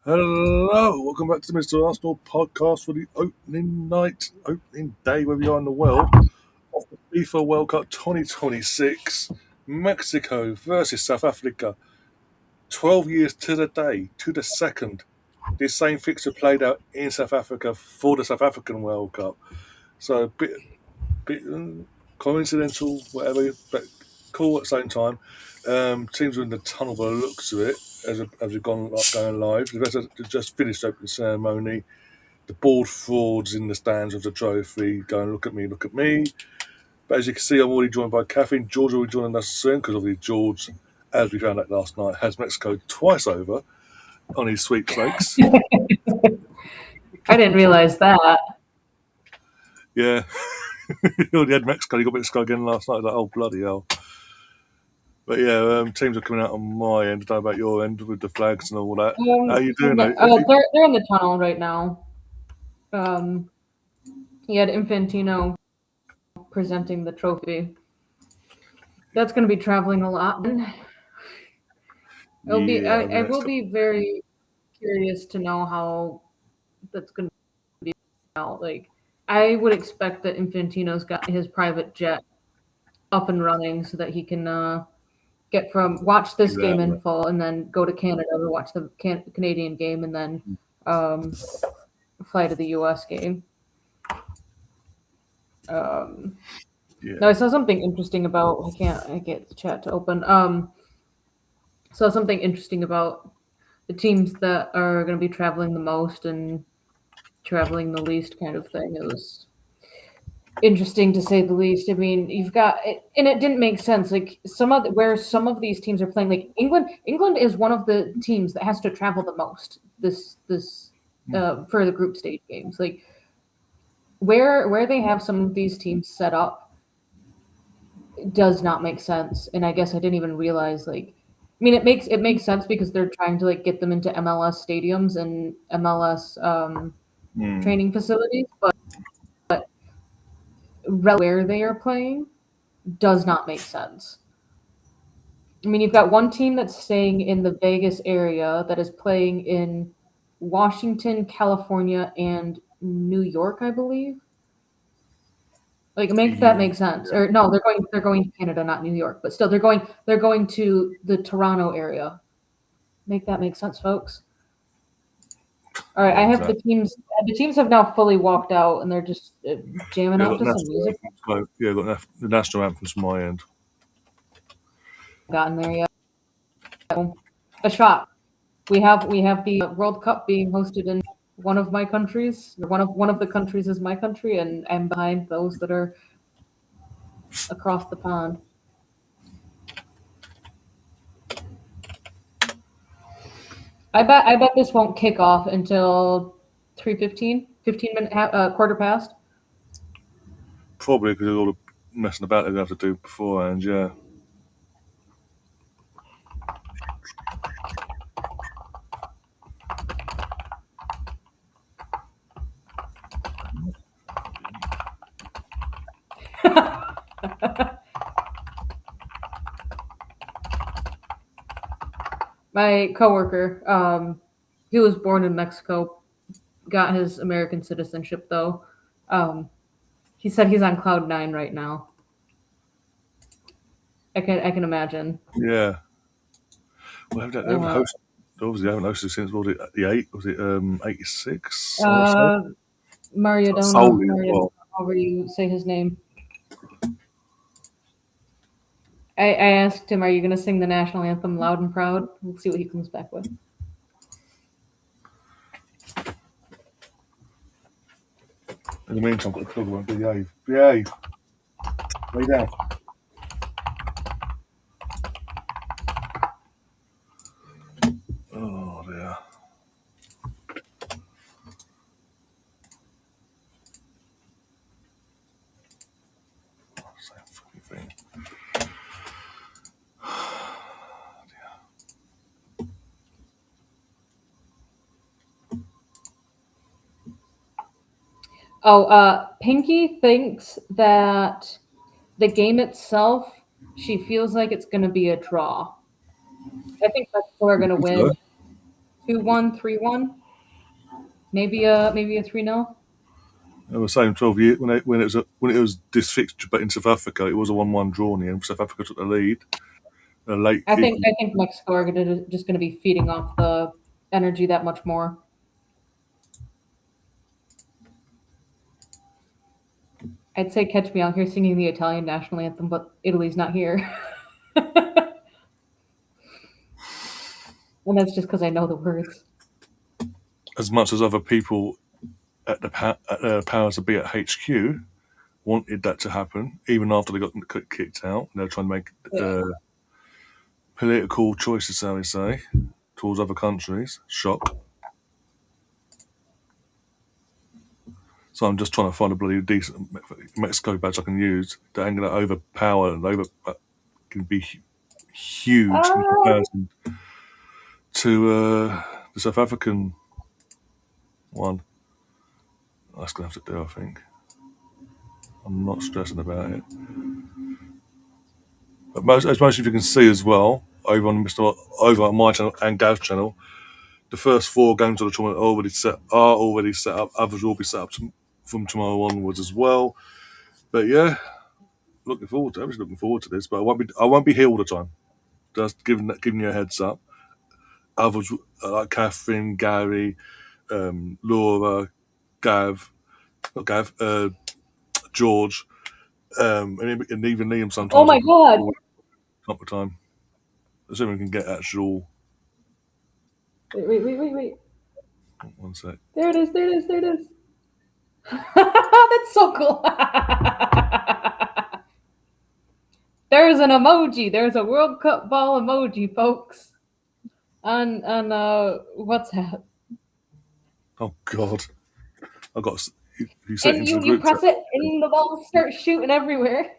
Hello, welcome back to the Mr. Arsenal podcast for the opening day, wherever you are in the world, of the FIFA World Cup 2026, Mexico versus South Africa. 12 years to the day, to the second, this same fixture played out in South Africa for the South African World Cup. So a bit coincidental, whatever, but cool at the same time. Teams are in the tunnel by the looks of it as we've going live. They've just finished opening ceremony. The board frauds in the stands of the trophy going, look at me. But as you can see, I'm already joined by Catherine. George will be joining us soon because obviously George, as we found out last night, has Mexico twice over on his sweepstakes. I didn't realize that. Yeah. He already had Mexico. He got Mexico again last night. I was like, oh, bloody hell. But yeah, teams are coming out on my end. I don't know about your end with the flags and all that. How are you doing? They're in the tunnel right now. He had Infantino presenting the trophy. That's going to be traveling a lot. It'll be. I will be very curious to know how that's going to be out. Like, I would expect that Infantino's got his private jet up and running so that he can watch this game in full and then go to Canada to watch the Canadian game and then fly to the U.S. game. No, I saw something interesting about. I get the chat to open. Saw something interesting about the teams that are going to be traveling the most and traveling the least, kind of thing. It was interesting to say the least. I mean, you've got, and it didn't make sense. Like some of these teams are playing. Like England is one of the teams that has to travel the most for the group stage games. Like where they have some of these teams set up does not make sense. And I guess I didn't even realize, like, I mean, it makes sense because they're trying to like get them into MLS stadiums and MLS training facilities, but where they are playing does not make sense. I mean, you've got one team that's staying in the Vegas area that is playing in Washington, California, and New York, I believe. Like that makes sense. Or no, they're going to Canada, not New York, but still they're going to the Toronto area. Make that make sense, folks? All right, I have the teams. The teams have now fully walked out, and they're just jamming out to some music. Yeah, got the national anthems from my end. Gotten there yet? A shot. We have the World Cup being hosted in one of my countries. One of the countries is my country, and I'm behind those that are across the pond. I bet this won't kick off until 3:15, 15-minute quarter past. Probably because of all the messing about they're going to have to do beforehand, yeah. My coworker, he was born in Mexico, got his American citizenship though. He said he's on cloud 9 right now. I can imagine. Yeah. Well, they haven't hosted. Obviously, they haven't hosted since the 86. Maradona. However you say his name. I asked him, "Are you going to sing the national anthem loud and proud?" We'll see what he comes back with. In the meantime, I've got a plug one. Behave. Lay down. Oh dear. Same fucking thing. Pinky thinks that the game itself, she feels like it's going to be a draw. I think Mexico are going to win. 2-1, 3-1, maybe a 3-0. I was saying 12 years when it was this fixture, but in South Africa it was a 1-1 draw in the end. South Africa took the lead. Late I think equal. I think Mexico are just gonna be feeding off the energy that much more. I'd say catch me out here singing the Italian national anthem, but Italy's not here. And that's just because I know the words. As much as other people at the powers that be at HQ wanted that to happen, even after they got kicked out, they're trying to make Yeah. political choices, shall we say, towards other countries. Shock. So I'm just trying to find a bloody decent Mexico badge I can use to angle that overpower and can be huge in Uh, comparison to the South African one. That's gonna have to do, I think. I'm not stressing about it. But as most of you can see as well, over on my channel and Gav's channel, the first 4 games of the tournament are already set up. Others will be set up from tomorrow onwards as well. But yeah, looking forward to this. But I won't be here all the time. Just giving you a heads up. Others like Catherine, Gary, Laura, Gav, not Gav, George, and even Liam oh sometimes my will god! come up with time. Assuming we can get actual. Wait. One sec. There it is, there it is, there it is. That's so cool. There's an emoji. There's a World Cup ball emoji, folks. On WhatsApp. Oh God, I got. You sent it And into the you group chat. press it and the balls start shooting everywhere.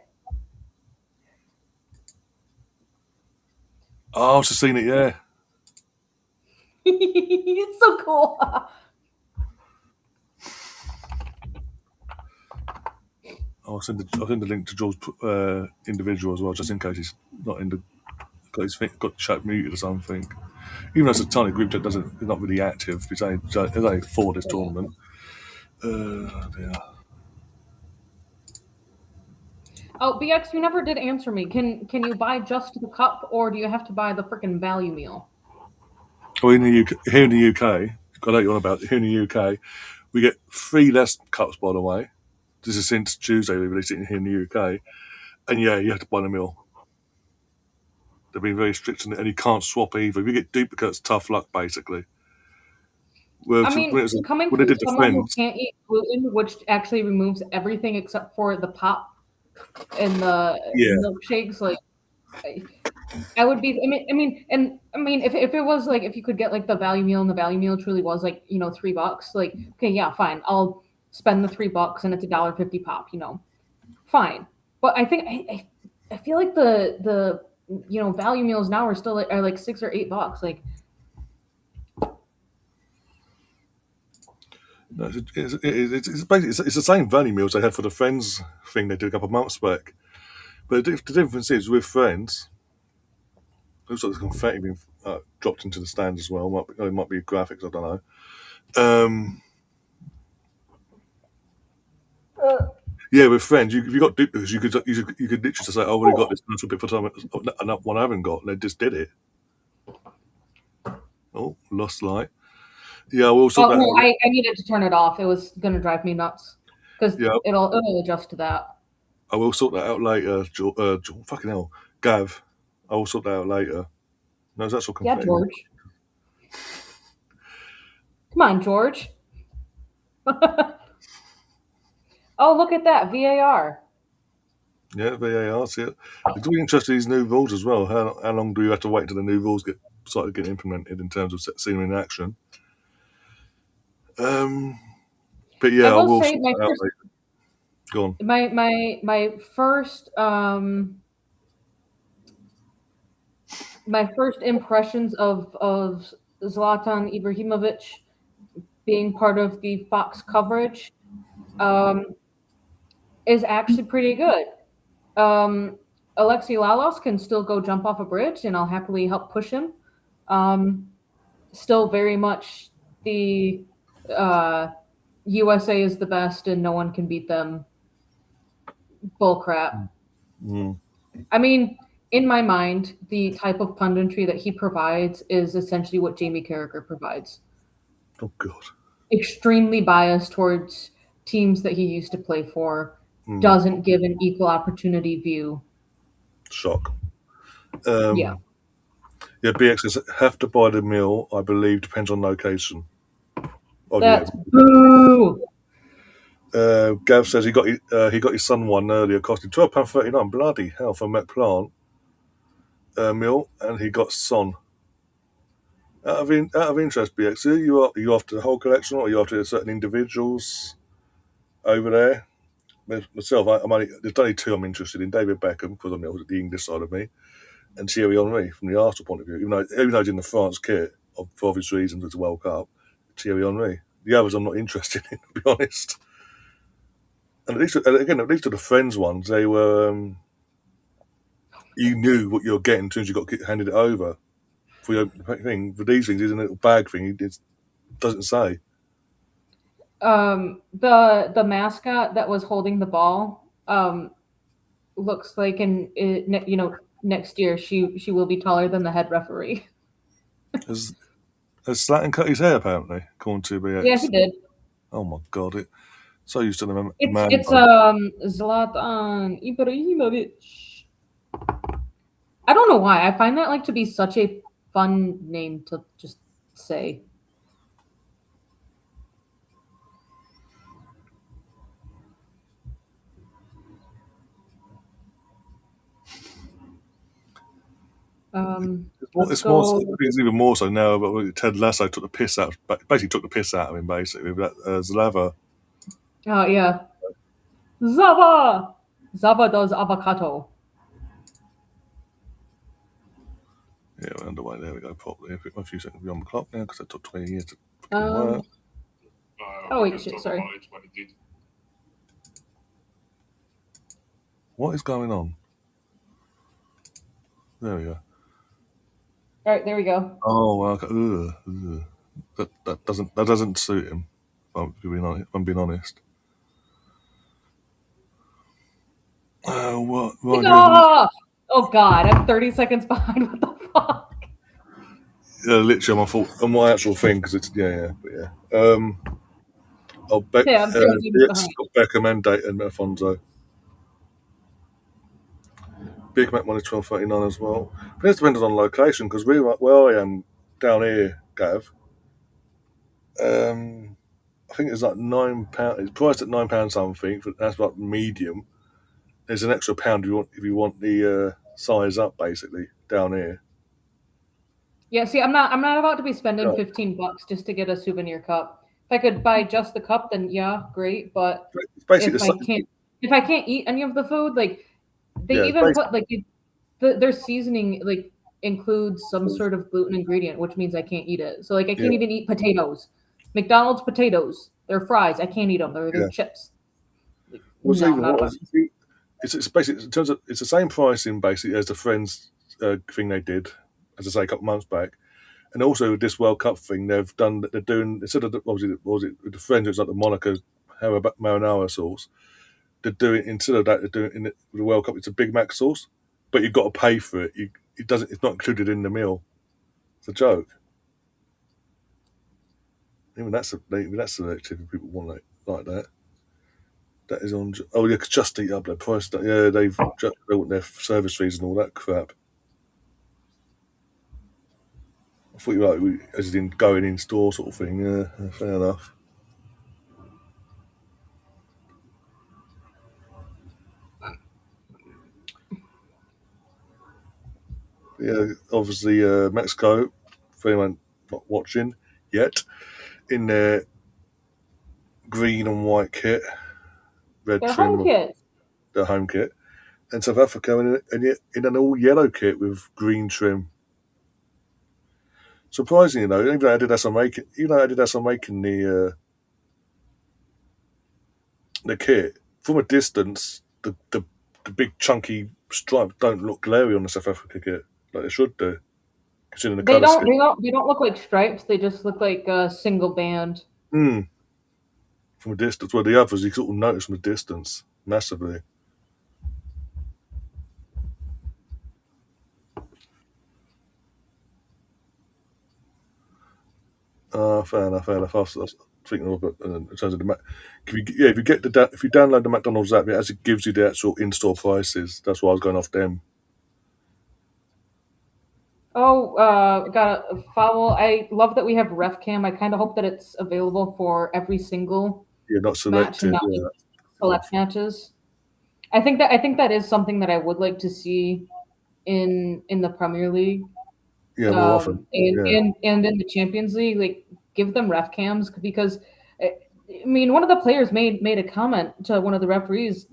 Oh, I've just seen it. Yeah. It's so cool. I'll send the link to George's individual as well, just in case he's not in the got the chat muted or something. Even though it's a tiny group chat, it's not really active. It's only for this tournament. Yeah. Oh, BX, you never did answer me. Can you buy just the cup, or do you have to buy the freaking value meal? Well, here in the UK, I know you're on about here in the UK, we get 3 less cups. By the way, this is since Tuesday we released it here in the UK, and yeah, you have to buy the meal. They've been very strict on it, and you can't swap either. If you get duplicates, tough luck, basically. I mean, coming When they from did the someone who friends, can't eat gluten, which actually removes everything except for the pop and the yeah, milkshakes, like I would be. I mean, if it was like if you could get like the value meal and the value meal truly was like $3, like okay, yeah, fine, I'll spend the $3 and it's $1.50 pop, fine. But I think I feel like the value meals now are like $6 or $8, like. no, it's basically it's the same value meals they had for the friends thing they did a couple of months back. But the difference is with friends, looks like there's confetti being dropped into the stand as well. It might be graphics, I don't know. Um, yeah, with friends, if you got duplicates, you could literally just say, "I already got Cool. this little bit for time, and that one I haven't got." And they just did it. Oh, lost light. Yeah, we'll sort Oh that no, out. I needed to turn it off. It was gonna drive me nuts because Yeah, it'll adjust to that. I will sort that out later. Fucking hell, Gav. I will sort that out later. No, that's all Yeah, confetti. George. Come on, George. Oh, look at that VAR. Yeah, VAR. See it. It's really interesting these new rules as well. How long do you have to wait until the new rules started getting implemented in terms of seeing them in action? Um, but I yeah, I will will say sort that out later. Go on. my first impressions of Zlatan Ibrahimovic being part of the Fox coverage um, is actually pretty good. Um, Alexi Lalas can still go jump off a bridge, and I'll happily help push him. Um, still very much the USA is the best and no one can beat them bull crap. Mm. I mean, in my mind, the type of punditry that he provides is essentially what Jamie Carragher provides. Oh God. Extremely biased towards teams that he used to play for, Mm. doesn't give an equal opportunity view. Shock. Yeah. Yeah, BX says have to buy the meal. I believe depends on location. Oh yeah. That's boo. Gav says he got his son one earlier, costing £12.39. Bloody hell for Matt Plant meal, and he got Son. Out of interest, BX, are you after the whole collection, or are you after certain individuals over there? Myself, there's only two I'm interested in: David Beckham, because I'm the English side of me, and Thierry Henry from the Arsenal point of view. Even though he's in the France kit for obvious reasons, it's a World Cup. Thierry Henry. The others I'm not interested in, to be honest. And at least to the friends ones, they were. You knew what you were getting as soon as you got handed it over. For your thing, for these things, it's a little bag thing. It doesn't say. The mascot that was holding the ball looks like next year she will be taller than the head referee. Has Zlatan cut his hair apparently, according to Yeah, he BX? did. Oh my god! So used to the It's man it's bun. Zlatan Ibrahimovic. I don't know why. I find that like to be such a fun name to just say. Let's It's more. go. It's even more so now. But Ted Lasso took the piss out. Basically, took the piss out of him. Basically, with that Zlava. Oh yeah, Zava. Zava does avocado. Yeah, we're underway. There we go. Properly. A few seconds beyond the clock now because that took 20 years to fucking work. Um. Oh wait, shit. Sorry. What is going on? There we go. All right, there we go. Oh, well, okay. Ugh. That doesn't suit him. If I'm being honest. What? Right, Ah! Oh god, I'm 30 seconds behind. What the fuck? literally on my actual thing because it's but yeah. Yeah, I'm 30 seconds BX behind. got Beckham and Alfonso. Big Mac money 12.39 as well. But it's dependent on location because where I am down here, Gav. I think it's like £9. It's priced at £9 something. That's like medium. There's an extra pound if you want the size up basically down here. Yeah, see, I'm not about to be spending Yeah. $15 just to get a souvenir cup. If I could buy just the cup, then yeah, great. But It's basically the if I same. can't, if I can't eat any of the food, like they Yeah, it's even basically put like their seasoning like includes some sort of gluten ingredient, which means I can't eat it. So like I yeah, can't even eat potatoes. McDonald's potatoes, they're fries. I can't eat them. They're yeah. chips. Like, What's no, even not about. worse? It's basically in terms of it's the same pricing basically as the Friends thing they did, as I say, a couple of months back. And also with this World Cup thing, they're doing instead of what was it with the Friends, it's like the Monaco marinara sauce. They're doing instead of that, they're doing with the World Cup. It's a Big Mac sauce, but you've got to pay for it. It's not included in the meal. It's a joke. Even that's selective. If people want it like that. That is on. Oh yeah, 'cause Just Eat Up their price. Yeah, they want their service fees and all that crap. I thought you were as in going in store sort of thing. Yeah, fair enough. Yeah, obviously Mexico. For anyone not watching yet, in their green and white kit, red They're trim home of kids. their home kit, and South Africa in an all yellow kit with green trim. Surprisingly, though, even though Adidas are making the kit from a distance, the big chunky stripes don't look glary on the South Africa kit like they should do. considering the They colour don't. scheme. They don't. They don't look like stripes. They just look like a single band. Mm, from a distance, where the others you sort of notice from a distance massively. Fair enough. Fair enough. I was thinking of it in terms of the if you get if you download the McDonald's app, it actually gives you the actual in-store prices. That's why I was going off them. Oh, got a foul. I love that we have ref cam. I kind of hope that it's available for every single You're not match and selective. not Yeah, just select matches. I think that is something that I would like to see in the Premier League, yeah, more often. and Yeah, and in the Champions League. Like, give them ref cams because I I mean, one of the players made a comment to one of the referees,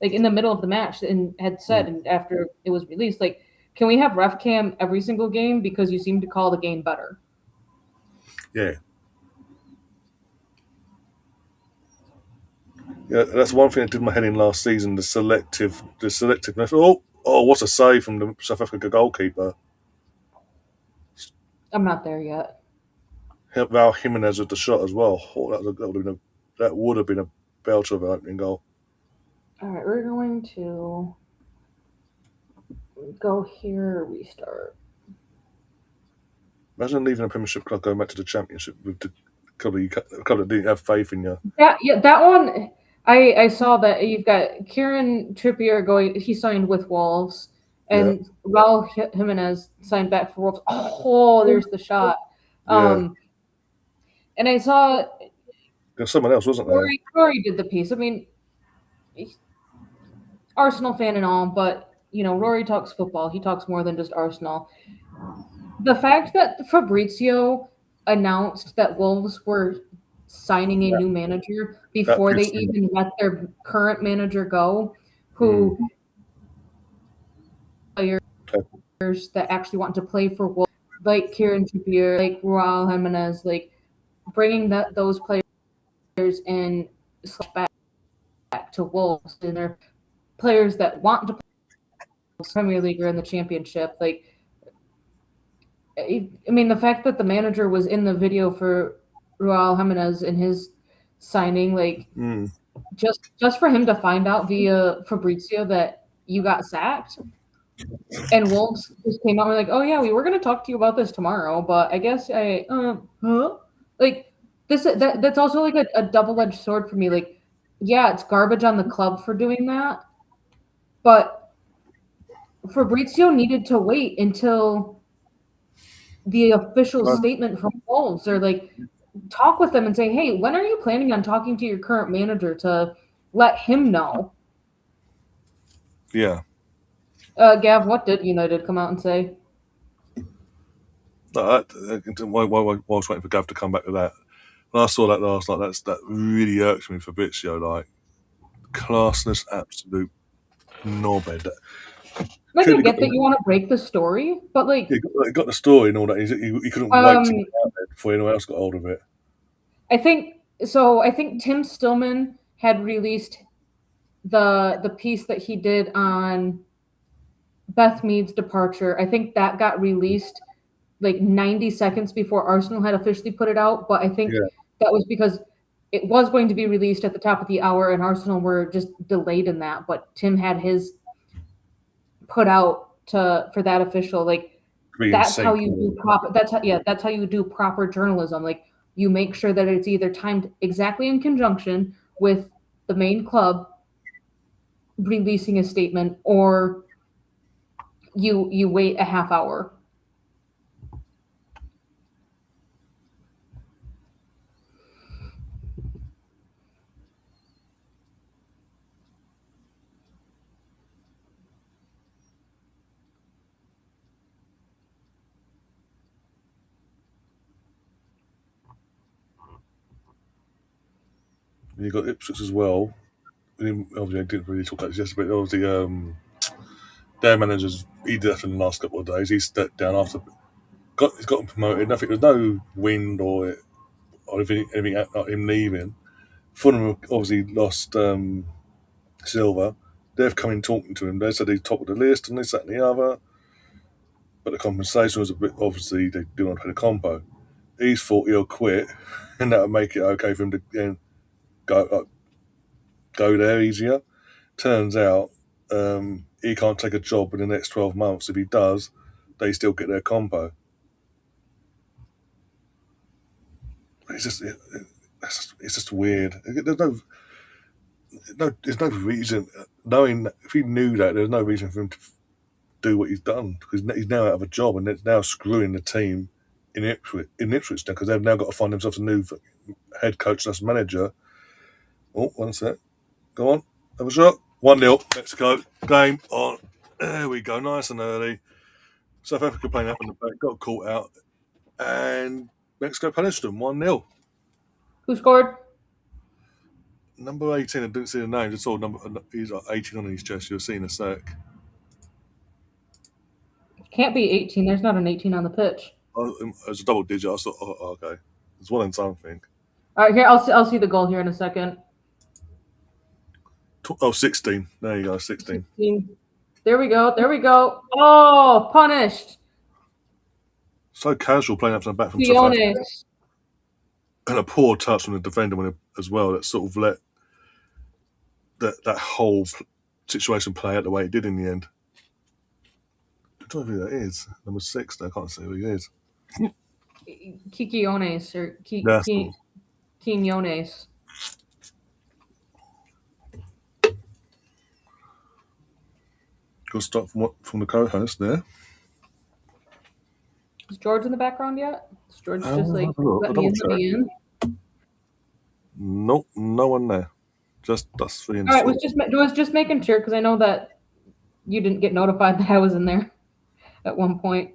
like in the middle of the match, and had mm, said, and after it was released, like, can we have ref cam every single game because you seem to call the game better. yeah, yeah. That's one thing that did my head in last season. The selectiveness. Oh, what a save from the South Africa goalkeeper. I'm not there yet. Val Jimenez with the shot as well. Oh, that would have been a belter of an opening goal. All right, we're going to go here. Restart. Imagine leaving a Premiership club going back to the Championship with the couple that didn't have faith in you. That one. I saw that you've got Kieran Trippier going. He signed with Wolves, Yeah, and Raul Jimenez signed back for Wolves. Oh, there's the shot. yeah. Um, and I saw There's someone else, wasn't there? Rory did the piece. I mean, Arsenal fan and all, but Rory talks football. He talks more than just Arsenal. The fact that Fabrizio announced that Wolves were signing a That, new manager that before they pissed me off. even let their current manager go, Mm. who players that actually want to play for Wolves, like Kieran Trippier, like Raul Jimenez, like bringing those players in back to Wolves, and they're players that want to play in the Premier League or in the Championship. Like, I mean, the fact that the manager was in the video for Raul Jimenez in his signing, like, Mm. just for him to find out via Fabrizio that you got sacked, and Wolves just came out and were like, "Oh yeah, we were going to talk to you about this tomorrow, but I guess huh?" Like, that's also like a double-edged sword for me. Like, yeah, it's garbage on the club for doing that, but Fabrizio needed to wait until the official Well, statement from Wolves, or like talk with them and say, "Hey, when are you planning on talking to your current manager to let him know?" yeah. Gav, what did United come out and say? While I was waiting for Gav to come back to that, when I saw that last night, that really irks me for Fabrizio. Like, classless, absolute knobhead. Like, I Clearly got get that the you want to break the story, but like, he got the story and all that. He couldn't wait to um, get it out there before anyone else got hold of it. I think so. I think Tim Stillman had released the piece that he did on Beth Mead's departure. I think that got released like 90 seconds before Arsenal had officially put it out, but I think Yeah, that was because it was going to be released at the top of the hour and Arsenal were just delayed in that, but Tim had his put out to for that official. Like, to be in that's how sync. you do proper that's how you do proper journalism. Like, you make sure that it's either timed exactly in conjunction with the main club releasing a statement, or you wait a half hour. And you got Ipswich as well. Obviously, I didn't really talk about this yesterday, but obviously, their managers, he left in the last couple of days. He stepped down after he's gotten promoted. Nothing. There's no wind or anything about him leaving. Fulham obviously lost Silver. They've come in talking to him. They said he's top of the list and this, that, and the other. but the compensation was a bit. Obviously, they didn't want to pay the compo. He's thought he'll quit, and that would make it okay for him to go there easier. Turns out he can't take a job in the next 12 months. If he does, they still get their compo. It's just weird. There's no reason. Knowing if he knew that, there's no reason for him to do what he's done because he's now out of a job and it's now screwing the team in Ipswich now because they've now got to find themselves a new head coach slash manager. Oh, one sec. Go on, have a shot. 1-0, Mexico. Game on. There we go, nice and early. South Africa playing up in the back, got caught out, and Mexico punished them 1-0. Who scored? Number 18, I didn't see the name, just saw number. He's got 18 on his chest. You'll see in a sec. Can't be 18. There's not an 18 on the pitch. Oh, it was a double digit. I thought, okay. It's one and something. All right, here I'll see the goal here in a second. 16. There you go, 16. 16. There we go. Oh, punished. So casual playing up to the back from South Africa. Quiones. And a poor touch from the defender as well that sort of let that whole situation play out the way it did in the end. I don't know who that is. Number 6, I can't see who he is. Quiones or Quinones. Good start from the co-host there. Is George in the background yet? Is George just like let me in? Nope, no one there. Just us three. All right, was just making sure because I know that you didn't get notified that I was in there at one point.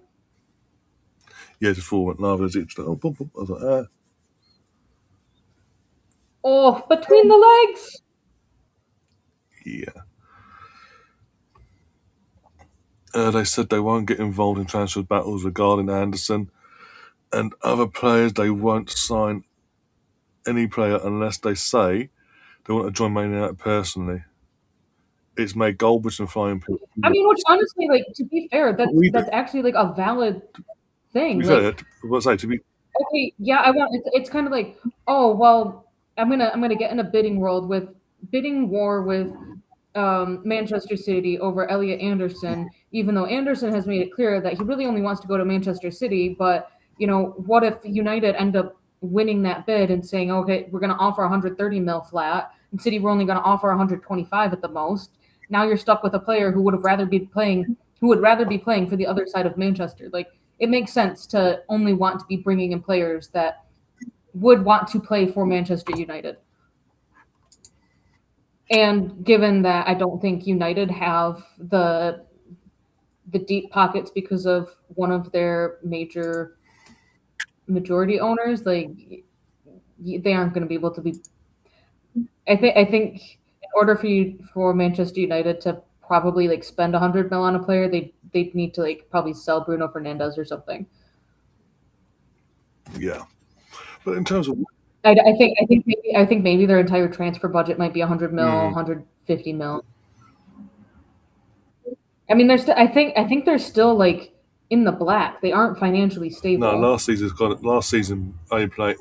Yeah, just forward live as it. Oh, boom, boom. I was like, Oh, between the legs. Yeah. They said they won't get involved in transfer battles regarding Anderson and other players. They won't sign any player unless they say they want to join Man United personally. It's made Goldbridge and Flying Pig. I mean, which honestly, like to be fair, that's actually like a valid thing. Okay, yeah, I want. It's kind of like, oh well, I'm gonna get in a bidding war with Manchester City over Elliot Anderson, even though Anderson has made it clear that he really only wants to go to Manchester City. But what if United end up winning that bid and saying, okay, we're going to offer 130 mil flat, and City we're only going to offer 125 at the most. Now you're stuck with a player who would rather be playing for the other side of Manchester. Like it makes sense to only want to be bringing in players that would want to play for Manchester United. And given that I don't think United have the deep pockets because of one of their majority owners, like they aren't going to be able to be. I think in order for Manchester United to probably like spend 100 mil on a player, they'd need to like probably sell Bruno Fernandes or something. Yeah, but in terms of I think maybe their entire transfer budget might be 100 mil, 150 mil. I mean, I think they're still like in the black. They aren't financially stable. No, last season I played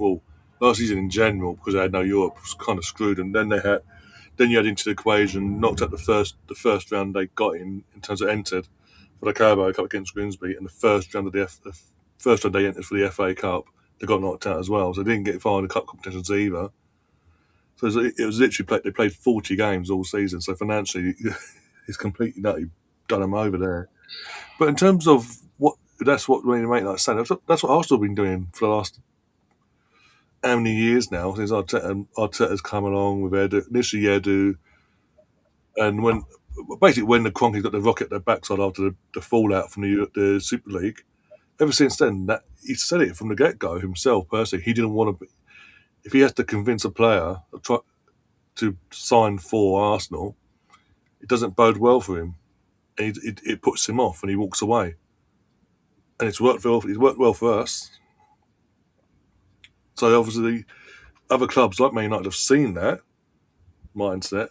last season in general because they had no Europe was kind of screwed, and then you had into the equation knocked out the first round they got in terms of entered for the Carabao Cup against Grimsby, and the first round they entered for the FA Cup. They got knocked out as well, so they didn't get far in the cup competitions either. So it was literally they played 40 games all season. So financially, it's completely nutty, done them over there. But in terms of that's what really made like saying that's what Arsenal have been doing for the last how many years now since Arteta's come along with initially Edu, and when the Cronkies got the rocket at their backside after the fallout from the Super League. Ever since then, that he said it from the get-go himself personally. He didn't want to be. If he has to convince a player to sign for Arsenal, it doesn't bode well for him. And it puts him off and he walks away. And it's worked well for us. So obviously, other clubs like Man United have seen that mindset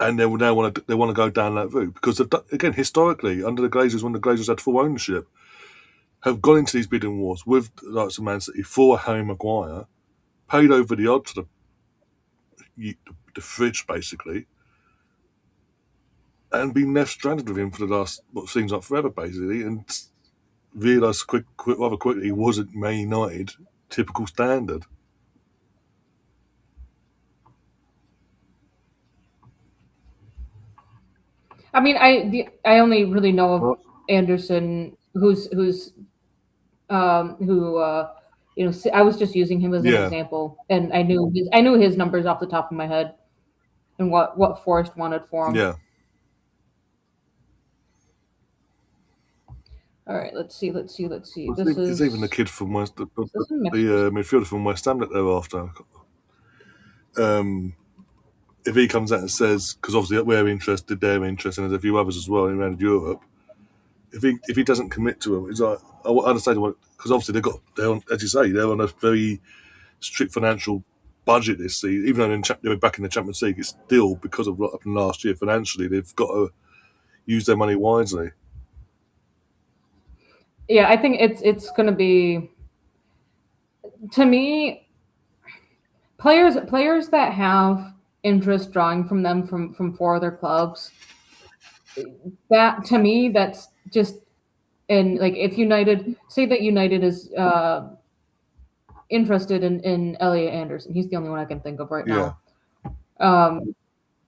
and they want to go down that route because again, historically, under the Glazers, when the Glazers had full ownership, have gone into these bidding wars with the likes of Man City for Harry Maguire, paid over the odds to the fridge basically, and been left stranded with him for the last what seems like forever basically, and realised rather quickly he wasn't Man United typical standard. I mean, I only really know of Anderson, who I was just using him as an example, and I knew his numbers off the top of my head, and what Forrest wanted for him. Yeah. All right, let's see. This It's even the kid from West, the midfielder from West Ham that they're after. If he comes out and says, because obviously we're interested, they're interested, and there's a few others as well around Europe. If he doesn't commit to them, it's like I understand because obviously they're on, as you say, they're on a very strict financial budget this season. Even though they were back in the Champions League, it's still because of what happened last year financially. They've got to use their money wisely. Yeah, I think it's going to be, to me, players that have interest drawing from them from four other clubs. That to me, that's just, and like if United say that United is interested in Elliot Anderson, he's the only one I can think of right now.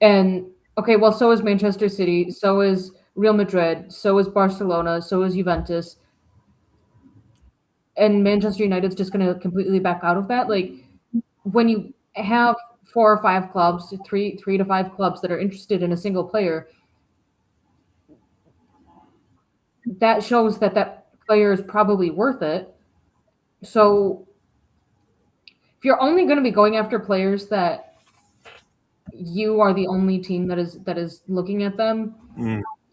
And okay, well, so is Manchester City, so is Real Madrid, so is Barcelona, so is Juventus. And Manchester United's just going to completely back out of that. Like when you have 4 or 5 clubs, three to 5 clubs that are interested in a single player, that shows that player is probably worth it. So if you're only going to be going after players that you are the only team that is looking at them,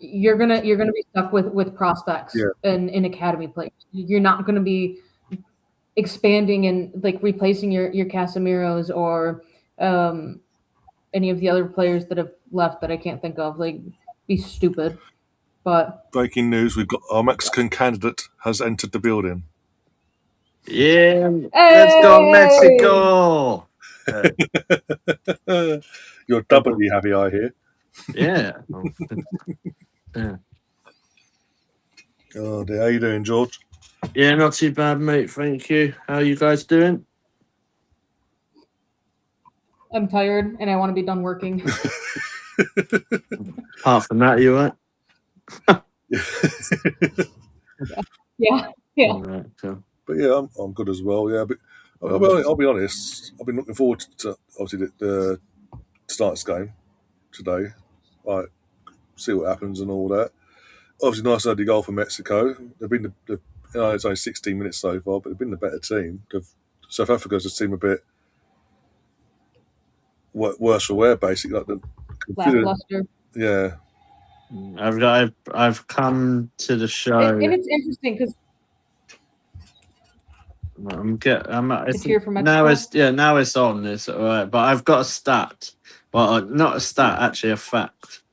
you're gonna be stuck with prospects and in academy players. You're not going to be expanding and like replacing your Casemiros or any of the other players that have left that I can't think of. Like, be stupid. But breaking news: we've got our Mexican candidate has entered the building. Yeah, let's go Mexico! You're doubly happy, I hear. Yeah. Yeah. Oh dear, how you doing, George? Yeah, not too bad, mate. Thank you. How are you guys doing? I'm tired and I want to be done working. Apart from that, you right? Yeah. Right, so. But yeah, I'm good as well. Yeah, but I'll be honest. I've been looking forward to obviously the Starts game today. Like, see what happens and all that. Obviously, nice early goal for Mexico. They've been it's only 16 minutes so far, but they've been the better team. South Africa's just seemed a bit worse for wear, basically. Like Lackluster. Yeah. I've come to the show, and it's interesting because it's here for Mexico. now it's on this, all right. But I've got a stat, well, not a stat, actually a fact,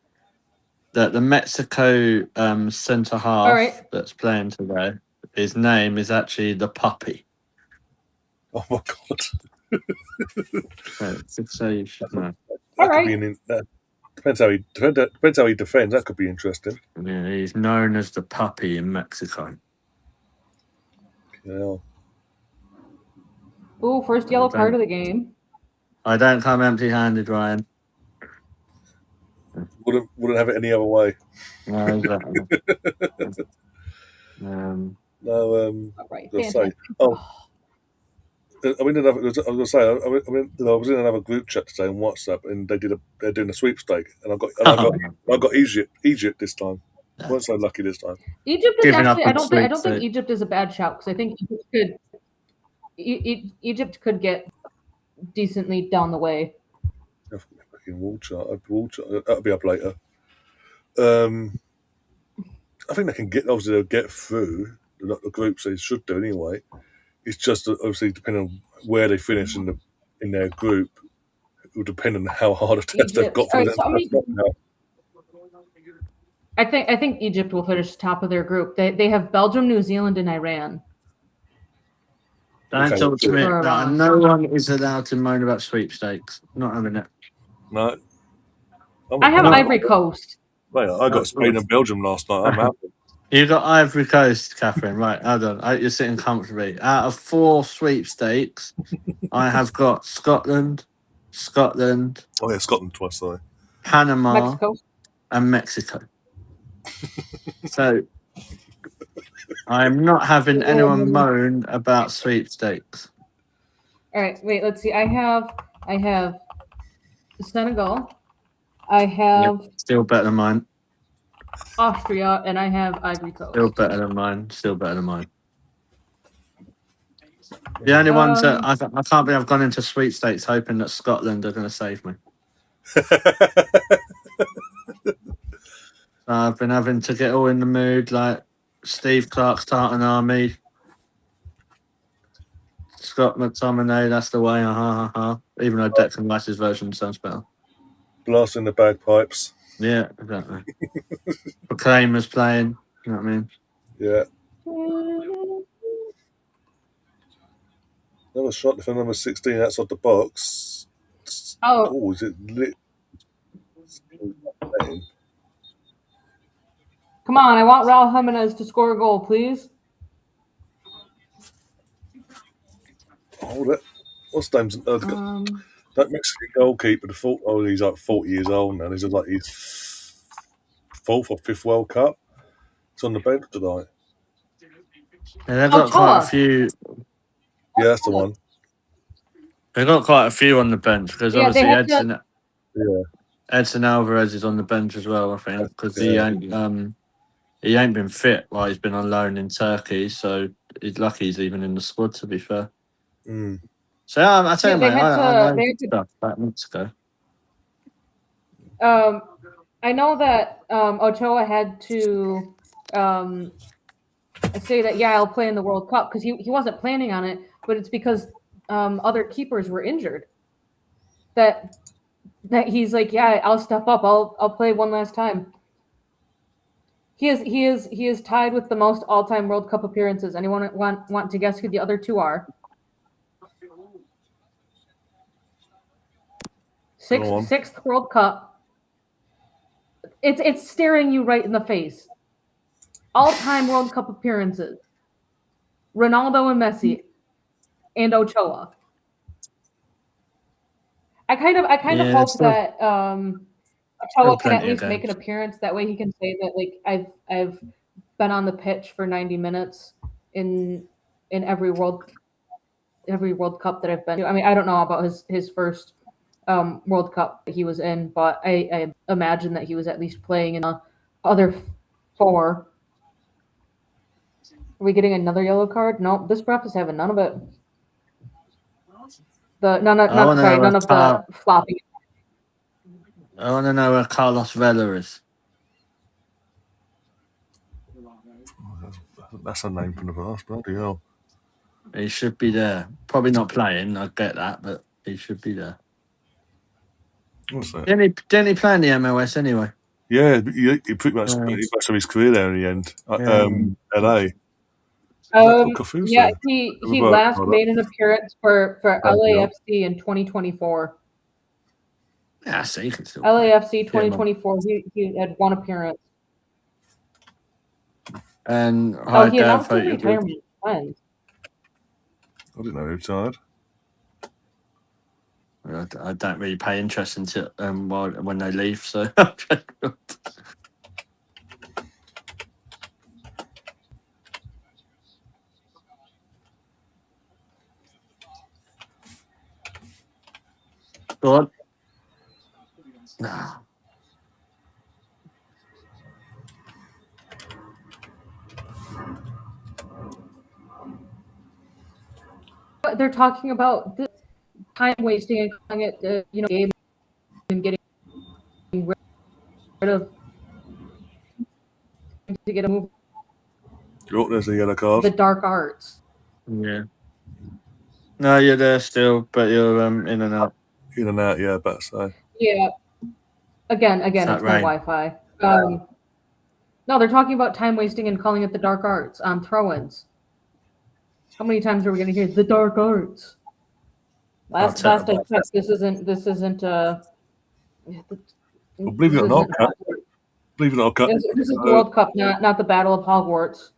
that the Mexico centre half that's playing today, his name is actually the Puppy. Oh my god! So you should know. Depends how he defends. That could be interesting. Yeah, he's known as the Puppy in Mexico. Yeah. Ooh, first yellow card of the game. I don't come empty-handed, Ryan. Wouldn't have it any other way. No, exactly. Right. Just say, I was going to say, I was in another group chat today on WhatsApp, and they're doing a sweepstake, and I got Egypt this time. I wasn't so lucky this time. Egypt is actually. I don't think Egypt is a bad shout because I think Egypt could get decently down the way. Fucking wall chart. That'll be up later. I think they can obviously they'll get through the groups. They should do anyway. It's just obviously depending on where they finish in their group, It will depend on how hard a test they've got for the I think Egypt will finish top of their group. They have Belgium, New Zealand, and Iran. Don't talk to me. No one is allowed to moan about sweepstakes. Not having it. No. I have Ivory Coast. Wait, I got Spain and Belgium last night. I'm happy. You got Ivory Coast, Catherine. Right, hold on. I hope you're sitting comfortably. Out of 4 sweepstakes, I have got Scotland. Oh yeah, Scotland twice, sorry. Panama, Mexico. And Mexico. So I'm not having anyone moan about sweepstakes. All right, wait. Let's see. I have Senegal. I have still better than mine. Austria, and I have Ivory Coast. Still better than mine. The only ones that I can't believe I've gone into sweepstakes hoping that Scotland are going to save me. I've been having to get all in the mood, like Steve Clark's Tartan Army, Scott McTominay, that's the way, even though Declan Rice's version sounds better. Blasting the bagpipes. Yeah, exactly. Proclaimers playing, you know what I mean? Yeah. Another shot for number 16 outside the box. Oh, is it lit? Come on, I want Raul Jimenez to score a goal, please. Oh, what's the name? That Mexican goalkeeper, he's like 40 years old now. He's like his 4th or 5th World Cup. It's on the bench tonight. Yeah, they've got quite a few. Yeah, that's the one. They've got quite a few on the bench because obviously Edson Alvarez is on the bench as well, I think, because he ain't been fit while he's been on loan in Turkey, so he's lucky he's even in the squad, to be fair. Mm. So I tell you, mate, I know stuff about Mexico. I know that Ochoa had to say that, I'll play in the World Cup because he wasn't planning on it, but it's because other keepers were injured. That he's like, I'll step up. I'll play one last time. He is tied with the most all-time World Cup appearances. Anyone want to guess who the other 2 are? Sixth World Cup. It's staring you right in the face. All-time World Cup appearances. Ronaldo and Messi and Ochoa. I kind of hope that Ochoa can at least make an appearance. That way he can say that, like, I've been on the pitch for 90 minutes in every World Cup that I've been to. I mean, I don't know about his first World Cup that he was in, but I imagine that he was at least playing in the other 4. Are we getting another yellow card? No, this ref is having none of it. None of the flopping. I want to know where Carlos Vela is. That's a name from the past, bloody hell. He should be there. Probably not playing, I get that, but he should be there. What's that? Didn't he play in the MLS anyway? Yeah, he pretty much spent most of his career there in the end. LA. He last made an appearance for LAFC in 2024. Yeah, so you can still LAFC 2024. He had 1 appearance. And he announced his retirement. When? I didn't know he retired. I don't really pay interest into when they leave, so. Go on. No. They're talking about this time wasting and calling it, game and getting rid of to get a move. Oh, there's a yellow card. The dark arts. Yeah. No, you're there still, but you're in and out. in and out. Yeah, but so Yeah. Again, that it's my rain? Wi-Fi. No, they're talking about time wasting and calling it the dark arts on throw-ins. How many times are we going to hear the dark arts? Last I checked, this isn't. Well, believe it or not, believe it or not, This is the World Cup, not the Battle of Hogwarts.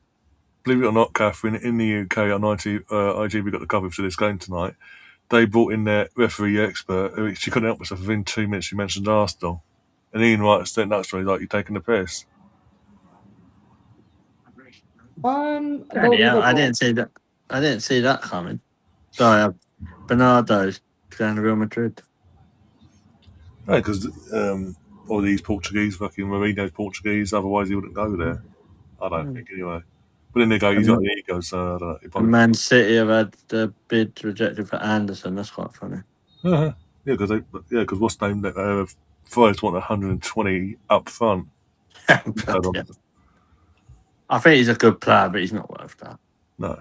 believe it or not, Catherine, in the UK on IGB got the coverage of this game tonight. They brought in their referee expert. She couldn't help herself. Within 2 minutes, she mentioned Arsenal, and Ian Wright said next to her, like, "You're taking the piss." Yeah, I didn't see that. I didn't see that coming. Sorry, Bernardo's going to Real Madrid. No, because all these Portuguese, fucking Mourinho's Portuguese. Otherwise, he wouldn't go there. I don't think anyway. But then they go, he's got an ego, so I don't know. And Man City have had the bid rejected for Anderson. That's quite funny. Yeah, because what's the name? Forest want 120 up front. Yeah. I think he's a good player, but he's not worth that. No.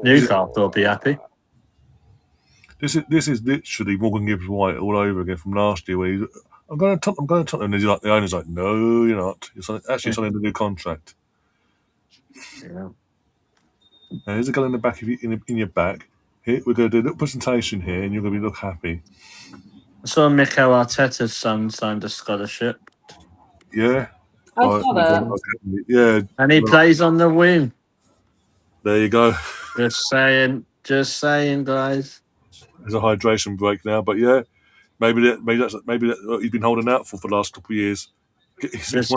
Newcastle will be happy. This is literally Morgan Gibbs White all over again from last year. Where I'm going to Tottenham, and he's like, the owner's like, no, you're not. You're actually signing a new contract. Yeah. Now, here's a guy in the back of in your back. Here, we're going to do a little presentation here, and you're going to look happy. I saw Mikel Arteta's son signed a scholarship. Yeah. I saw that. Yeah. And he plays on the wing. There you go. Just saying, guys. There's a hydration break now, but yeah, maybe that's what he's been holding out for the last couple of years. Just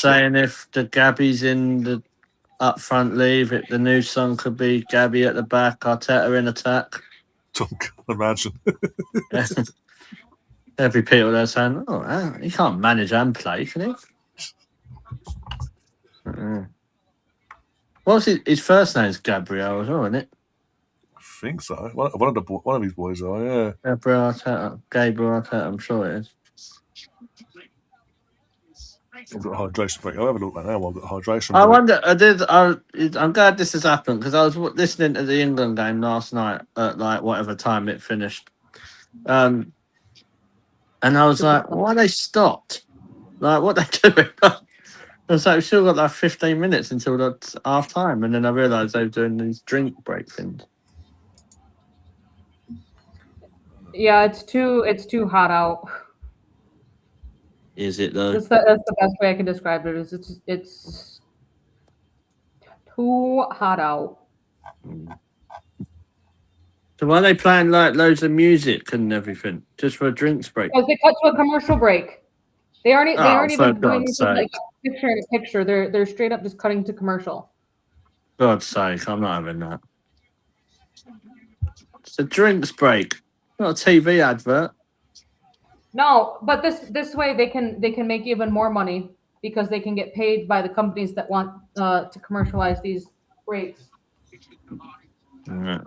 saying, if the Gabby's in the up front leave, the new song could be Gabby at the back, Arteta in attack. I can't imagine. There'll be people there saying, "Oh, he can't manage and play, can he?" What's his first name's Gabriel as well, isn't it? I think so. One of his boys are, yeah. Gabriel Arteta, I'm sure it is. I've got a hydration break. I'll have a look right now. I've got a hydration break. I wonder. I'm glad this has happened because I was listening to the England game last night at like whatever time it finished, and I was like, "Why they stopped? Like, what they doing?" I was like, "We've still got like 15 minutes until the half time," and then I realised they were doing these drink break things. Yeah, it's too hot out. Is it though? That's the best way I can describe it. It's too hot out. So why are they playing like loads of music and everything just for a drinks break? Because they cut to a commercial break. They aren't even doing anything like picture in a picture. They're straight up just cutting to commercial. God's sake, I'm not having that. It's a drinks break, not a TV advert. No, but this way they can make even more money because they can get paid by the companies that want to commercialize these breaks. Right.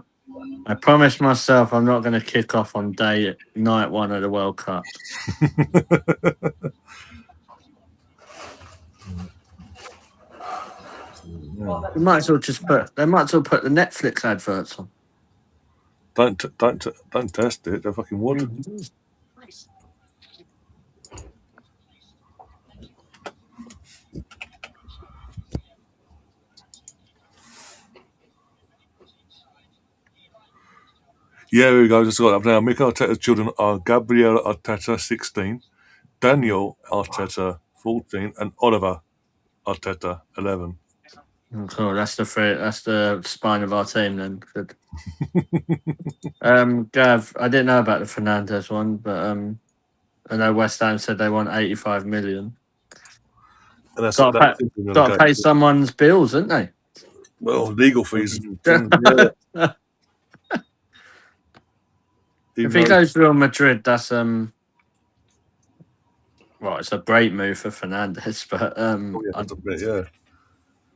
I promised myself I'm not going to kick off on night one of the World Cup. They might as well put the Netflix adverts on. Don't test it. They fucking would. Mm-hmm. Yeah, here we go. Just got up now. Mikel Arteta's children are Gabriel Arteta, 16, Daniel Arteta, 14, and Oliver Arteta, 11. Cool. That's the spine of our team then. Good. Gav, I didn't know about the Fernandes one, but I know West Ham said they want 85 million. And that's got to pay someone's bills, haven't they? Well, legal fees. If he goes to Real Madrid, that's well, it's a great move for Fernandes, but that's a bit, yeah.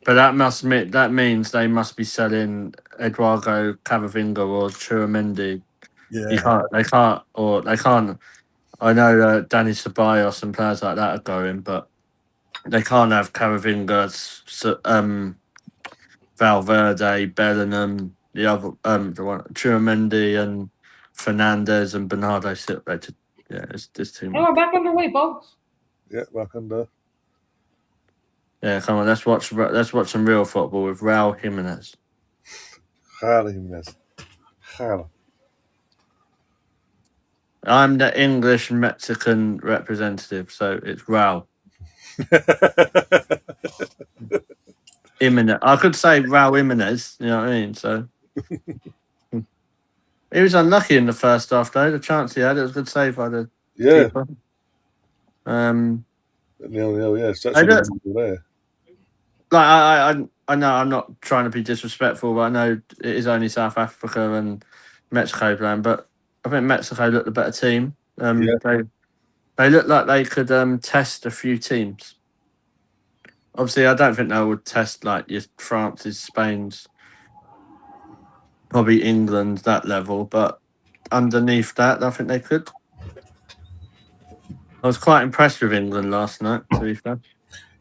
But that means they must be selling Eduardo Camavinga or Chouameni. Yeah, they can't. I know Danny Ceballos and players like that are going, but they can't have Camavinga, Valverde, Bellingham, the other the one Chiramendi and Fernandez and Bernardo Silva. Yeah, it's this team. Oh, we're back underway, folks. Yeah, back under. Yeah, come on, let's watch some real football with Raul Jimenez. Raul Jimenez. Raul. I'm the English Mexican representative, so it's Raul Jimenez. I could say Raul Jimenez, you know what I mean? So he was unlucky in the first half, though. The chance he had, it was a good save by the keeper. Nil, yeah, so that should have been there. Like I know I'm not trying to be disrespectful, but I know it is only South Africa and Mexico playing, but I think Mexico looked the better team. They looked like they could test a few teams. Obviously, I don't think they would test like your France's, Spain's, probably England, that level, but underneath that, I think they could. I was quite impressed with England last night, to be fair.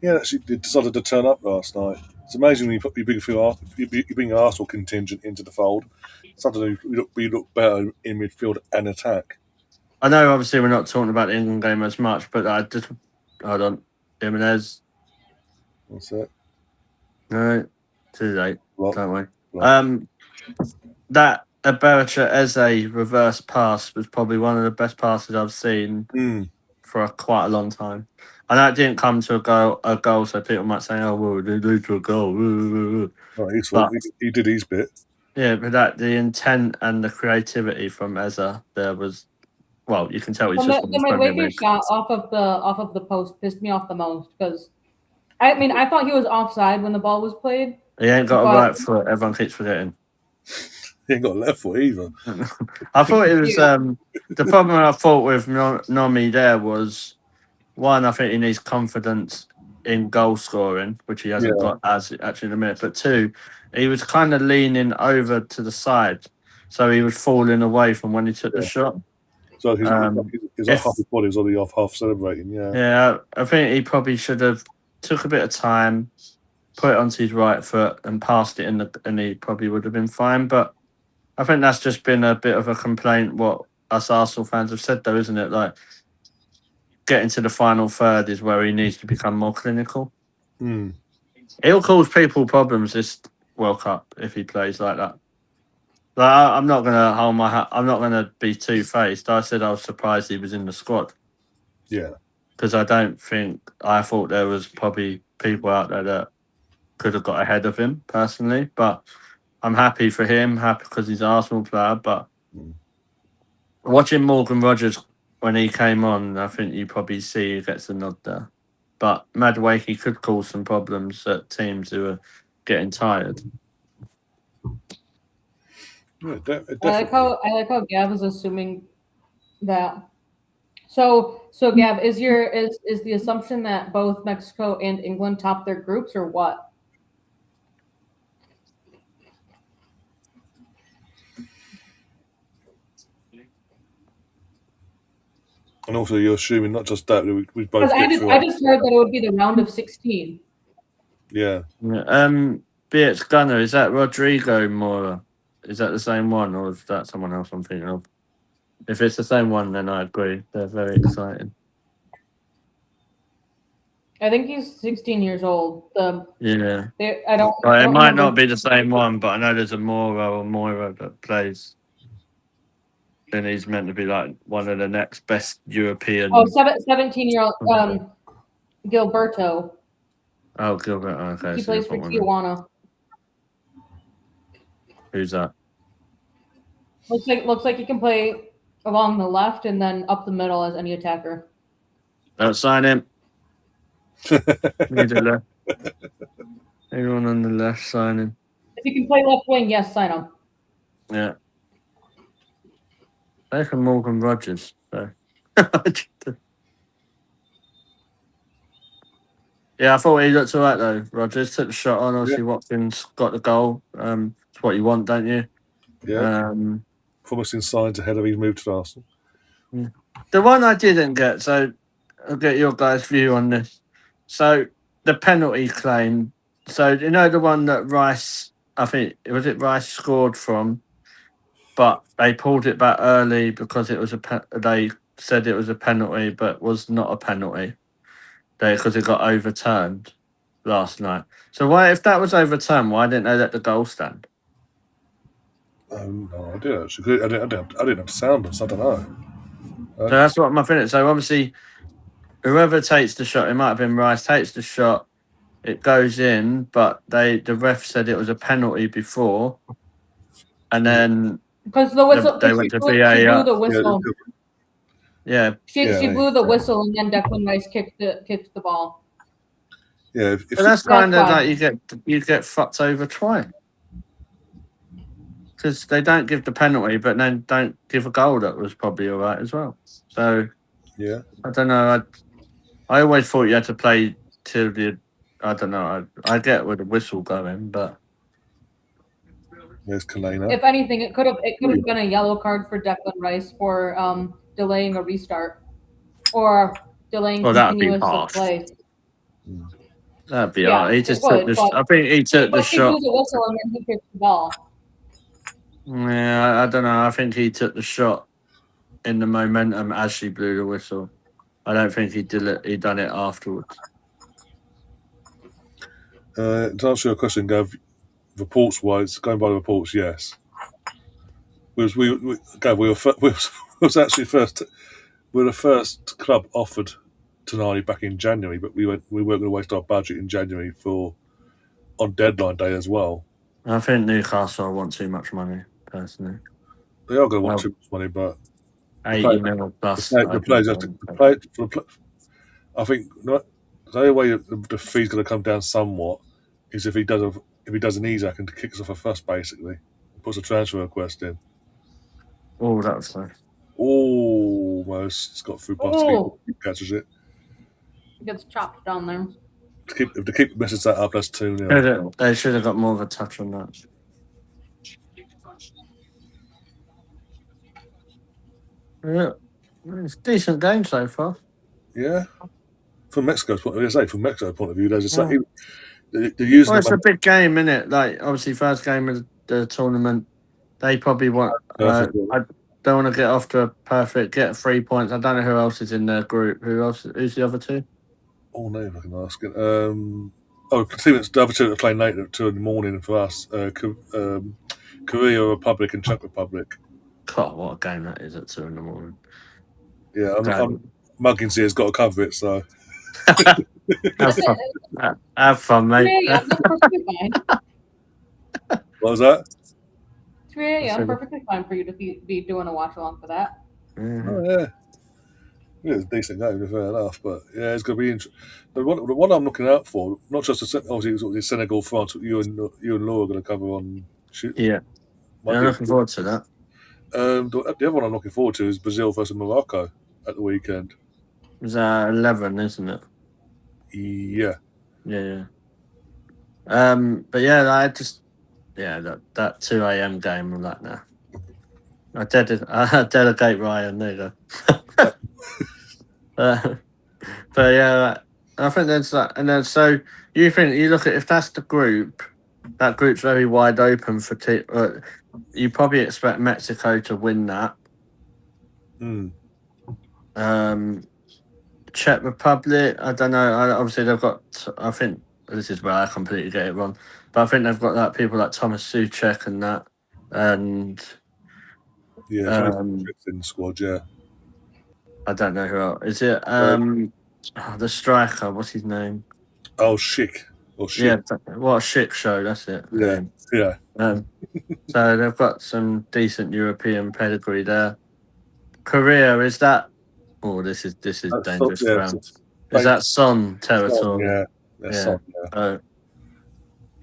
Yeah, actually, they decided to turn up last night. It's amazing when you bring Arsenal contingent into the fold. Suddenly, we look better in midfield and attack. I know, obviously, we're not talking about the England game as much, but I just hold on, Jimenez. What's that? No, too late, don't we? Block. That Abaracha Eze reverse pass was probably one of the best passes I've seen for quite a long time. And that didn't come to a goal, so people might say, "Oh, well, they lose to a goal." Not he did his bit. Yeah, but the intent and the creativity from Eze there was, well, you can tell he's just. The Madueke shot off of the post pissed me off the most because, I mean, I thought he was offside when the ball was played. He ain't got a right foot. Everyone keeps forgetting. He ain't got a left foot either. I thought it was the problem I thought with Nomi there was, one, I think he needs confidence in goal scoring, which he hasn't got as actually in a minute. But two, he was kind of leaning over to the side, so he was falling away from when he took the shot. So he's like half his body was only off, half celebrating. Yeah, I think he probably should have took a bit of time, put it onto his right foot, and passed it and he probably would have been fine. But I think that's just been a bit of a complaint. What us Arsenal fans have said, though, isn't it? Like, getting to the final third is where he needs to become more clinical. It'll cause people problems this World Cup if he plays like that. Like, I'm not gonna hold my hat. I'm not gonna be two-faced. I said I was surprised he was in the squad. Yeah, because I thought there was probably people out there that could have got ahead of him personally, but I'm happy for him. Happy because he's an Arsenal player, but watching Morgan Rogers when he came on, I think you probably see he gets a nod there. But Madueke could cause some problems at teams who are getting tired. Yeah, I like how Gav is assuming that. So Gav, is the assumption that both Mexico and England top their groups or what? And also, you're assuming not just that we both. I just heard that it would be the round of 16. Yeah. BX Gunner, is that Rodrigo Mora? Is that the same one, or is that someone else I'm thinking of? If it's the same one, then I agree. They're very exciting. I think he's 16 years old. Yeah. I don't. It might not be the same one, but I know there's a Mora or Moira that plays. Then he's meant to be like one of the next best European. 17-year-old Gilberto. Oh, Gilberto. Okay. He plays for Tijuana. Who's that? Looks like he can play along the left and then up the middle as any attacker. Don't sign him. Anyone on the left, sign him. If he can play left wing, yes, sign him. Yeah. They can Morgan Rogers. So. Yeah, I thought he looked all right though. Rogers took the shot on. Obviously, Watkins got the goal. It's what you want, don't you? Yeah. Promising signs ahead of his move to Arsenal. Yeah. The one I didn't get, so I'll get your guys' view on this. So the penalty claim. So you know the one that Rice I think was it Rice scored from, but they pulled it back early because it was they said it was a penalty, but was not a penalty. Because it got overturned last night. So why, if that was overturned, why didn't they let the goal stand? No idea. Actually, I didn't have sound on, so I don't know. So that's what my feeling. So obviously, whoever takes the shot, it might have been Rice, takes the shot, it goes in, but the ref said it was a penalty before, and then because the whistle, they went to she VAR. blew the whistle. Yeah, she blew the whistle, and then Declan Rice kicked the ball. Yeah, but that's kind of like you get fucked over twice because they don't give the penalty, but then don't give a goal that was probably all right as well. So yeah, I don't know. I always thought you had to play till the. I don't know. I get with the whistle going, but there's Kalena. If anything, it could have been a yellow card for Declan Rice for delaying a restart or delaying continuous of play. That'd be hard. He just took the. I think he took the shot. She blew the whistle and then he kicked the ball. Yeah, I don't know. I think he took the shot in the momentum as she blew the whistle. I don't think he did it. He done it afterwards. To answer your question, Gav, reports wise, going by the reports, yes. Gav, we was actually first. We were the first club offered Tonali back in January, but we weren't going to waste our budget in January on deadline day as well. I think Newcastle want too much money, personally. They are going to want too much money, but 80 million plus. The players have to. I think the only way the fee's going to come down somewhat is if he does an Isaac and kicks off a fuss, basically, puts a transfer request in. Oh, that was nice. Almost got through past catches it. Gets chopped down there. If the keeper messes that up, that's 2-0. They should have got more of a touch on that. Yeah, it's a decent game so far. Yeah, from Mexico's point of view, there's a it's a big game, isn't it? Like obviously, first game of the tournament, they probably want. I don't want to get off to a perfect, get 3 points. I don't know who else is in their group. Who's the other two? Oh no, I can ask it. The other two are playing late at 2 in the morning for us. Korea Republic and Czech Republic. God, what a game that is at 2 in the morning. Yeah, Muggins here's got to cover it, so. Have fun, mate. What was that? 3 a.m. Perfectly fine for you to be doing a watch along for that. Mm-hmm. Oh yeah. Yeah, it's a decent game, fair enough, but yeah, it's going to be interesting. The one I'm looking out for, not just obviously Senegal, France, you and Laura are going to cover on. Yeah, I'm looking forward to that. The other one I'm looking forward to is Brazil versus Morocco at the weekend. It's 11, isn't it? Yeah. Yeah. But yeah, that 2 a.m. game, I'm like, nah. I delegate Ryan. There you go. But yeah, I think there's that, and then so you look at if that's the group, that group's very wide open for you probably expect Mexico to win that. Czech Republic, I don't know. Obviously, they've got. I think this is where I completely get it wrong, but I think they've got that people like Thomas Souček and that, and in the squad. Yeah, I don't know who else. Is it the striker? What's his name? Oh, Schick. Yeah, what a shit show. That's it. Yeah. So they've got some decent European pedigree there. Korea, is that? Oh, this is dangerous ground. Is that Son territory? Yeah. Son, yeah.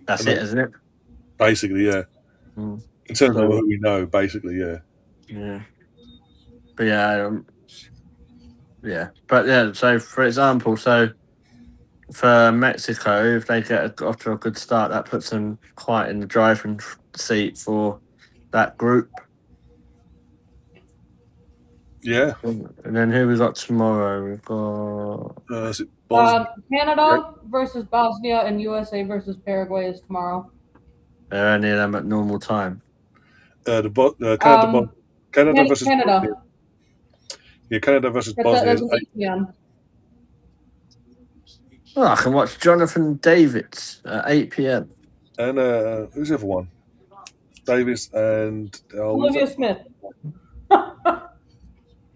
That's it, isn't it? Basically, yeah. In terms of who we know, basically, yeah. Yeah. But yeah. But yeah, so for example, for Mexico, if they get off to a good start, that puts them quite in the driving seat for that group. Yeah. And then who we got tomorrow? We've got Canada versus Bosnia and USA versus Paraguay is tomorrow. Are any of them at normal time? Canada versus Canada. Bosnia. Yeah, Canada versus That's Bosnia is an 8 p.m. Oh, I can watch Jonathan Davids at 8 p.m. And who's the other one? Davis and who's Olivia Smith.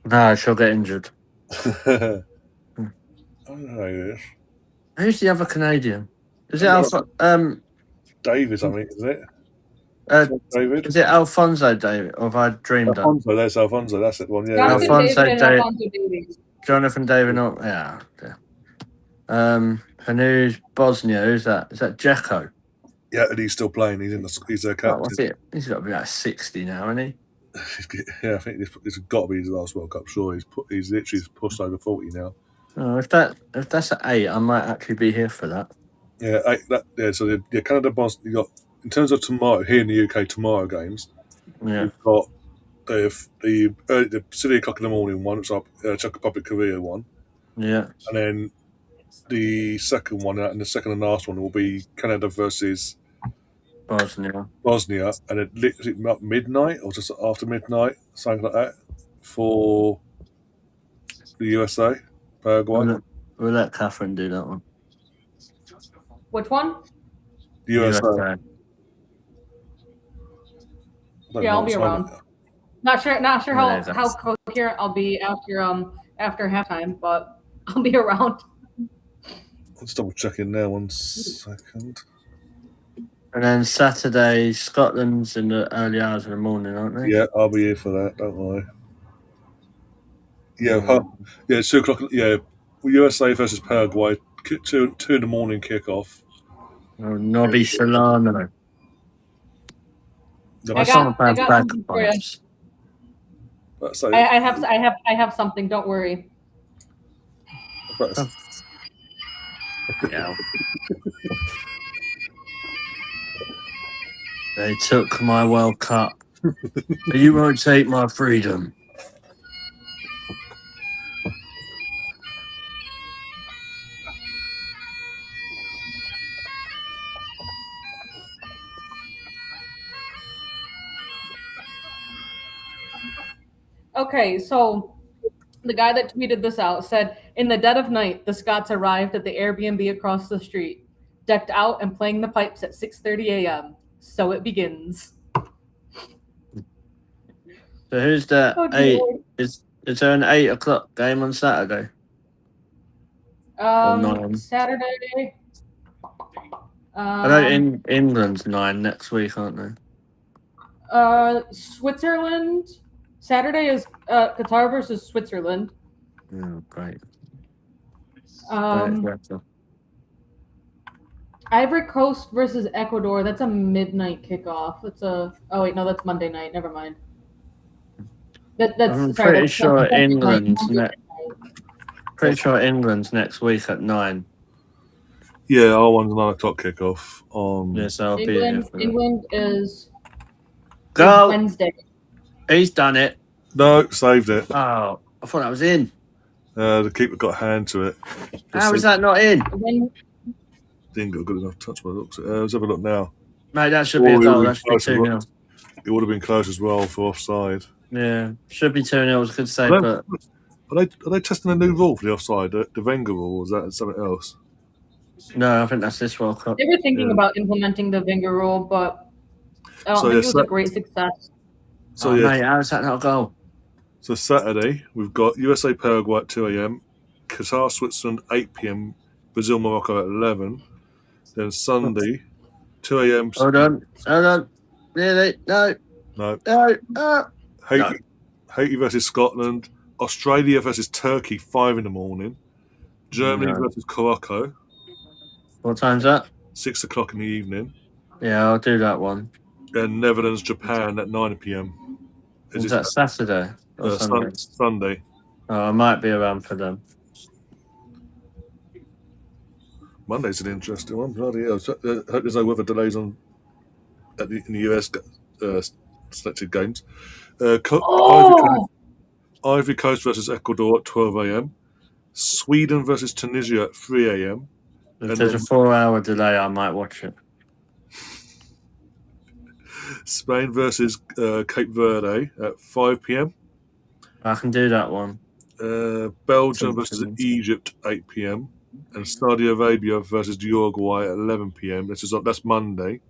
No, she'll get injured. that? I don't know who it is. Who's the other Canadian? Is it Davis, I mean, is it? David? Is it Alfonso David, or have I dreamed up? Alfonso, there's Alfonso, that's it one, yeah. Jonathan Alfonso David and David. Alfonso Davies. Jonathan David, yeah. And who's Bosnia? Who's that? Is that Dzeko? Yeah, and he's still playing. He's their captain. What's it? He's got to be about 60 now, isn't he? Yeah, I think it's got to be his last World Cup. Sure, he's literally pushed over 40 now. Oh, if that's at 8, I might actually be here for that. Yeah, so the Canada Bosnia. You got in terms of tomorrow here in the UK tomorrow games. Yeah, We've got the City o'clock in the morning one, which is Czech Republic Korea one, yeah. and then the second one and the second and last one will be Canada versus Bosnia, and it literally up midnight or just after midnight, something like that, for the USA, Paraguay. We'll let Catherine do that one. Which one? The USA. Yeah, I'll be around. Not sure how coherent I'll be after halftime, but I'll be around. I'll just double check in there 1 second. And then Saturday, Scotland's in the early hours of the morning, aren't they? Yeah, I'll be here for that. Don't worry. Yeah, 2 o'clock. Yeah, USA versus Paraguay. 2 in the morning kickoff. Oh, Nobby Solano. I got something for you. So, I have something. Don't worry. Yeah. They took my World Cup. But you won't take my freedom. Okay, so the guy that tweeted this out said, in the dead of night, the Scots arrived at the Airbnb across the street, decked out and playing the pipes at 6:30 a.m. So it begins. So who's that? Oh, 8? Is there an 8 o'clock game on Saturday? Saturday. I know England's 9 next week, aren't they? Switzerland. Saturday is Qatar versus Switzerland. Oh, great. Ivory Coast versus Ecuador. That's a midnight kickoff. That's Monday night. Never mind. I'm pretty sure England's next week at 9. Yeah, our one's 9 o'clock kickoff on. Yes, I'll be here for England is Wednesday. He's done it. No, saved it. Oh, I thought that was in. The keeper got a hand to it. How is that not in? Didn't get a good enough touch by the looks. Let's have a look now. Mate, that should be a goal. That should be 2-0. It would have been close as well for offside. Yeah, should be 2-0. I was going to say, but are they testing a new rule for the offside? The Wenger rule, or is that something else? No, I think that's this World Cup. They were thinking about implementing the Wenger rule, but I don't think it was a great success. Mate, how is that not a goal? So Saturday, we've got USA Paraguay at 2 a.m, Qatar Switzerland 8 p.m, Brazil Morocco at 11. Then Sunday, 2 a.m. Hold on. Really? No. Haiti versus Scotland, Australia versus Turkey 5 in the morning, Germany versus Morocco. What time's that? 6 o'clock in the evening. Yeah, I'll do that one. And Netherlands Japan at 9 p.m. Is that Saturday or Sunday? Sunday. Oh, I might be around for them. Monday's an interesting one. Bloody hell. I hope there's no weather delays in the US selected games. Ivory Coast versus Ecuador at 12 a.m. Sweden versus Tunisia at 3 a.m. If there's a 4-hour delay, I might watch it. Spain versus Cape Verde at 5 p.m. I can do that one. Belgium versus Egypt 8 p.m. and Saudi Arabia versus Uruguay at 11 p.m. That's Monday.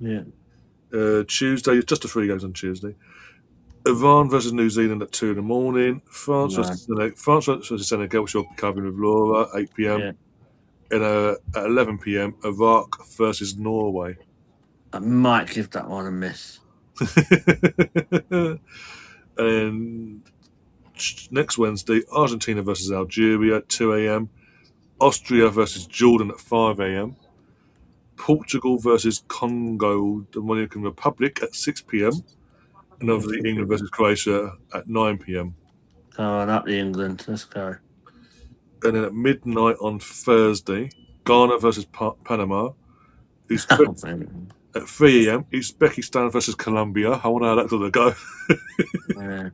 Yeah. Tuesday, just the 3 games on Tuesday. Iran versus New Zealand at 2 in the morning. France versus Senegal, which you'll be covering with Laura, 8 p.m. Yeah. And at 11 p.m, Iraq versus Norway. I might give that one a miss. And next Wednesday, Argentina versus Algeria at 2 a.m. Austria versus Jordan at 5 a.m. Portugal versus Congo, the Dominican Republic at 6 p.m. And obviously England versus Croatia at 9 p.m. Come on, up the England. Let's go. And then at midnight on Thursday, Ghana versus Panama. At 3 a.m, Uzbekistan versus Colombia. I wonder how that's going to go. Yeah.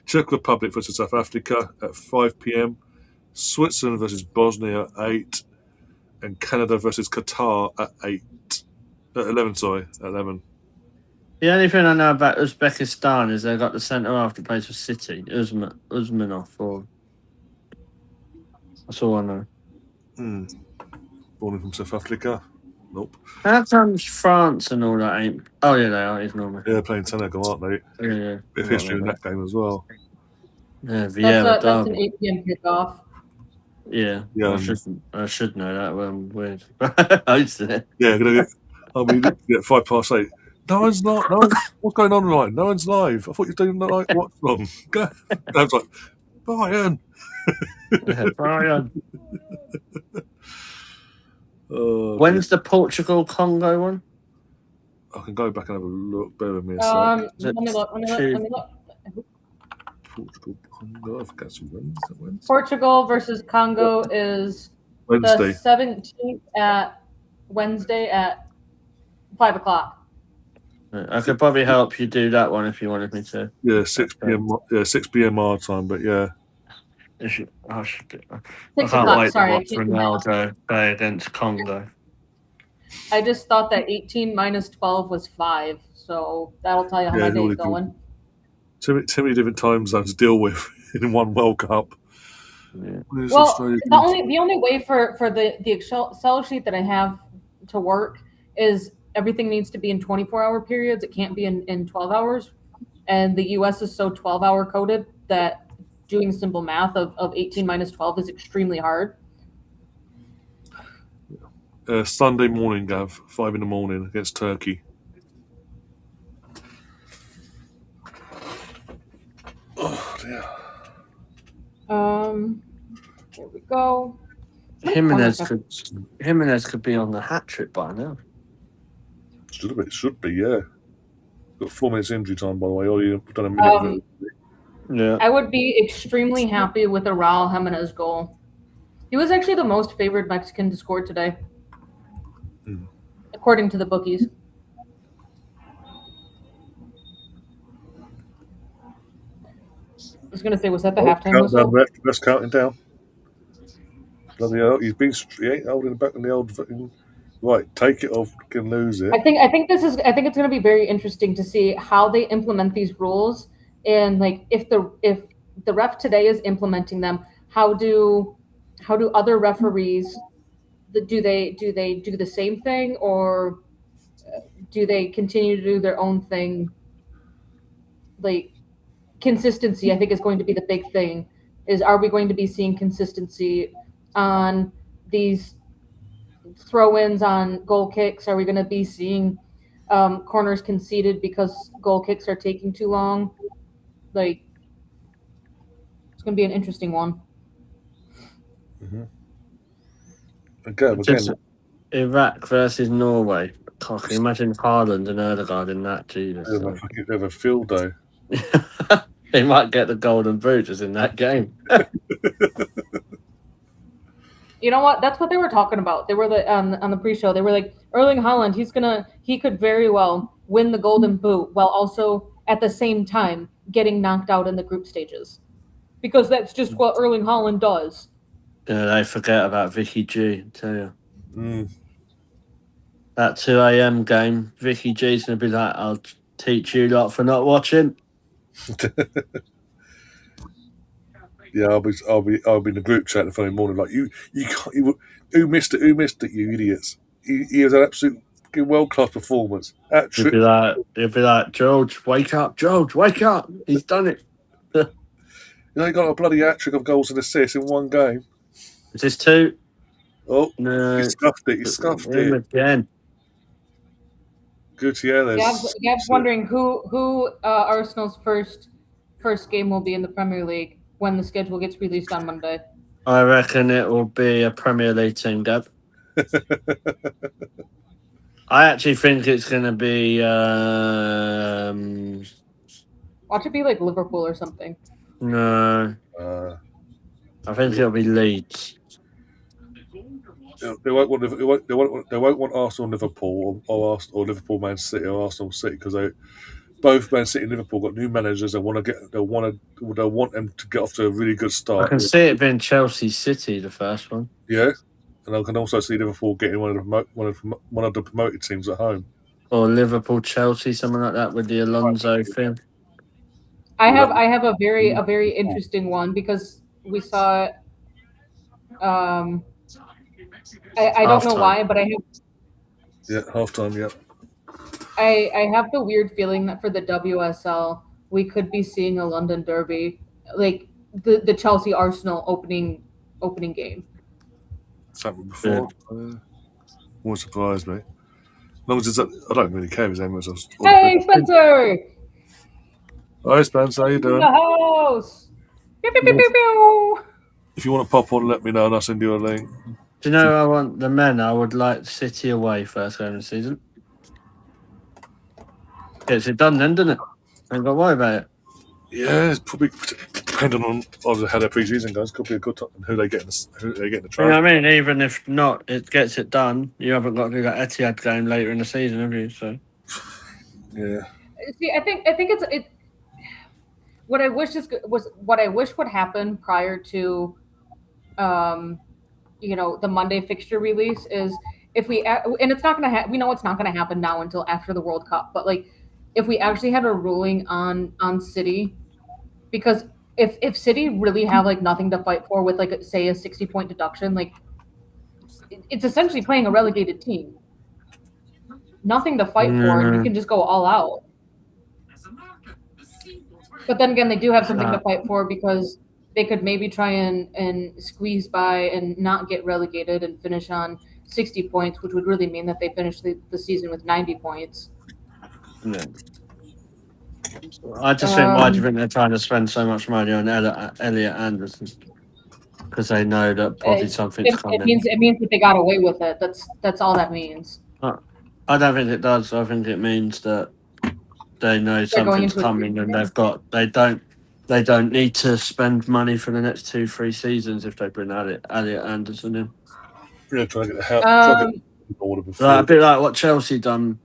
Czech Republic versus South Africa at 5 p.m. Switzerland versus Bosnia at 8. And Canada versus Qatar at 11. At 11. The only thing I know about Uzbekistan is they got the centre half that plays for City, Uzmanov. That's all I know. Born from South Africa. Nope. How comes France and all that ain't? Oh yeah, they are. He's normal. Yeah, playing Senegal, aren't they? Yeah. Bit of history in that game as well. Yeah, that's an 8 p.m. kickoff. Yeah. I should know that. Well, I'm weird. Yeah, I'll be literally at 8:05. No one's what's going on right? No one's live. I thought you were doing like what's wrong? I was like, Brian. Brian. When's the Portugal Congo one? I can go back and have a look. Bear with me a sec. Let me look. Portugal Congo. I think that's Wednesday. Portugal versus Congo is Wednesday. The 17th at Wednesday at 5 o'clock. I could probably help you do that one if you wanted me to. Yeah, 6 p.m. Yeah, 6 p.m. our time, but yeah. I can't wait to watch Ronaldo play against Congo. I just thought that 18 minus 12 was 5, so that'll tell you how my day's going. Too many different time zones to deal with in one World Cup. Yeah. Well, the only way for the Excel sheet that I have to work is everything needs to be in 24-hour periods. It can't be in 12 hours. And the U.S. is so 12-hour coded that doing simple math of 18 minus 12 is extremely hard. Sunday morning, Gav, 5 in the morning against Turkey. Oh dear. There we go. Jimenez could be on the hat trick by now. Should be, yeah. Got 4 minutes injury time, by the way. You've done a minute. Yeah. I would be extremely happy with a Raul Jimenez goal. He was actually the most favored Mexican to score today, according to the bookies. I was going to say, was that the halftime whistle? That's counting down. Bloody hell, he ain't holding back in the old fucking. Right, take it off, can lose it. I think it's going to be very interesting to see how they implement these rules, and like if the ref today is implementing them, how do other referees do they do the same thing, or do they continue to do their own thing? Like consistency, I think, is going to be the big thing. Are we going to be seeing consistency on these throw-ins on goal kicks? Are we going to be seeing corners conceded because goal kicks are taking too long? Like, it's going to be an interesting one. Again, Iraq versus Norway. Can you imagine Haaland and Erdegaard in that? Jesus. They have a field day. They might get the golden boot just in that game. You know what? That's what they were talking about. They were on the pre-show. They were like, Erling Haaland, he could very well win the golden boot while also at the same time getting knocked out in the group stages, because that's just what Erling Haaland does. Yeah, they forget about Vicky G. I tell you. that 2 a.m. game, Vicky G's gonna be like, "I'll teach you lot for not watching." Yeah, I'll be in the group chat the following morning like you can't who missed it, you idiots. He was an absolute world class performance. Hat You'd trick. be like, "George, wake up, George, wake up! He's done it." You know, he got a bloody hat trick of goals and assists in one game. Is this 2? Oh, he No, scuffed it. He scuffed him it. again. Gutierrez. Gab's wondering who Arsenal's first game will be in the Premier League when the schedule gets released on Monday. I reckon it will be a Premier League team, Gab. I actually think it's going to be. Watch it be like Liverpool or something. No, I think it'll be Leeds. They won't want Arsenal, Liverpool, or Liverpool, Man City, or Arsenal, City because both Man City and Liverpool got new managers. They want them to get off to a really good I start. can see it being Chelsea City, the first one. Yeah, and I can also see Liverpool getting one of the promoted teams at home. Or Liverpool Chelsea, something like that with the Alonso thing. I have a very interesting one because we saw it. I don't know why, but Halftime. Yeah, I have the weird feeling that for the WSL we could be seeing a London derby, like the Chelsea Arsenal opening game. it's happened before. Won't surprise me. As long as it's, I don't really care if it's Hey Spencer! Hi Spence, how you In doing? the house. Pew, pew, pew, pew, pew. If you want to pop on, let me know and I'll send you a link. Do you know I want the men? I would like City away first game of the season. Gets it done then, doesn't it? Ain't got to worry about it. Yeah, it's probably depending on obviously how their pre-season goes. Could be a good time who they get in the You know trial. what I mean? Even if not, it gets it done. You haven't got to do that Etihad game later in the season, have you? So Yeah, See, I think it. What I wish would happen prior to, the Monday fixture release is if and it's not going to we know it's not going to happen now until after the World Cup, but like if we actually had a ruling on City, because if City really have like nothing to fight for with like say a 60-point deduction, like it's essentially playing a relegated team. Nothing to fight for, and you can just go all out. But then again, they do have something to fight for because they could maybe try and squeeze by and not get relegated and finish on 60 points, which would really mean that they finish the season with 90 points. yeah. I just think, why do you think they're trying to spend so much money on Elliot Anderson? Because they know that probably something's coming. It means that they got away with it. That's all that means. I don't think it does. I think it means that they know something's coming, and they don't need to spend money for the next 2-3 seasons if they bring Elliot Anderson in. yeah, trying to get the order before. A bit like what Chelsea done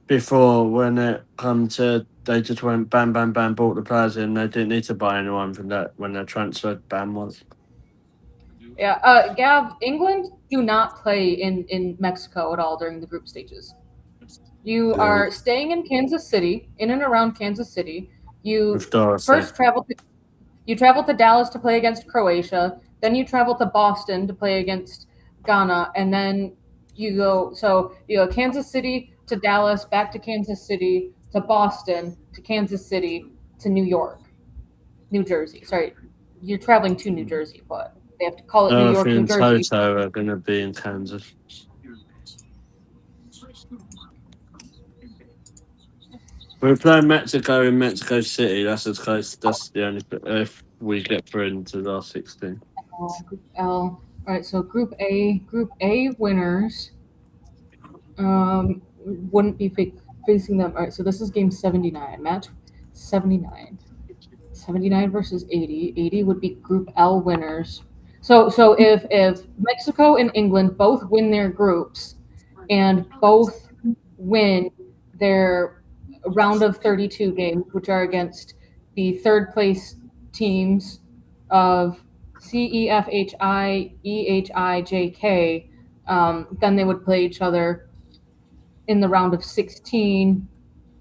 before when it come to, they just went bam, bam, bam, bought the players in. They didn't need to buy anyone from that when their transfer ban was. Yeah, Gav, England do not play in Mexico at all during the group stages. You are staying in Kansas City, in and around Kansas City. You first travel to Dallas to play against Croatia. Then you travel to Boston to play against Ghana, and then you go Kansas City to Dallas, back to Kansas City to Boston to Kansas City to New Jersey. Sorry, you're traveling to New Jersey, but they have to call it New York, New Jersey. Toto are going to be in Kansas. We're playing Mexico in Mexico City. That's as close. That's the only if we get through into the last 16. Group L. All right, so Group A winners wouldn't be facing them. All right, so this is game 79. Match 79. 79 versus 80. 80 would be Group L winners. So if Mexico and England both win their groups and both win their round of 32 games, which are against the third place teams of C, E, F, H, I, E, H, I, J, K, then they would play each other in the round of 16,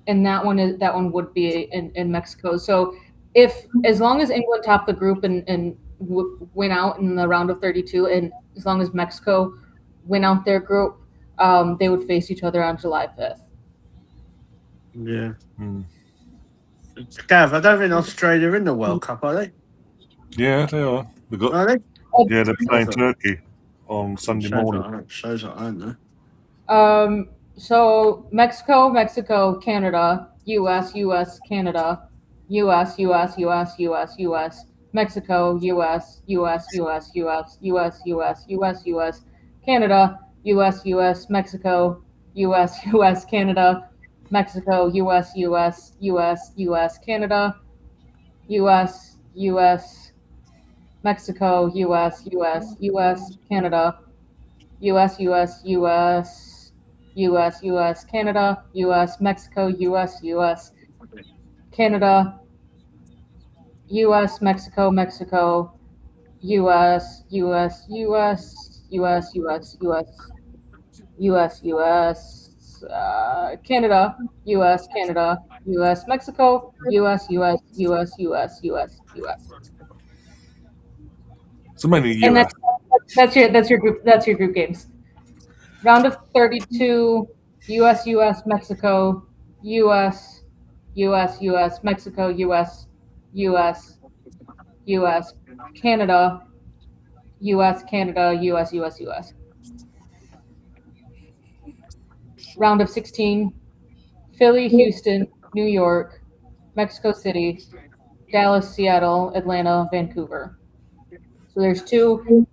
and that one would be in Mexico. So as long as England top the group and win out in the round of 32, and as long as Mexico win out their group, they would face each other on July 5th. Yeah. Mm. Gav, I don't think Australia are in the World Cup, are they? Yeah, they are. Are they? Yeah, they're playing Turkey on Sunday morning. Shows that I don't know. So Mexico, Canada, US, Canada, US, Mexico, US, Canada, US, Mexico, US, Canada, Mexico, US, Canada, US, Mexico, US, Canada, US, Canada, US, Mexico, US, Canada, US, Mexico, US, Canada, US, Mexico, US. So mainly And US. that's your group games. Round of 32, US, Mexico, US, Mexico, US, Canada, Canada, US. Round of 16, Philly, Houston, New York, Mexico City, Dallas, Seattle, Atlanta, Vancouver. So there's two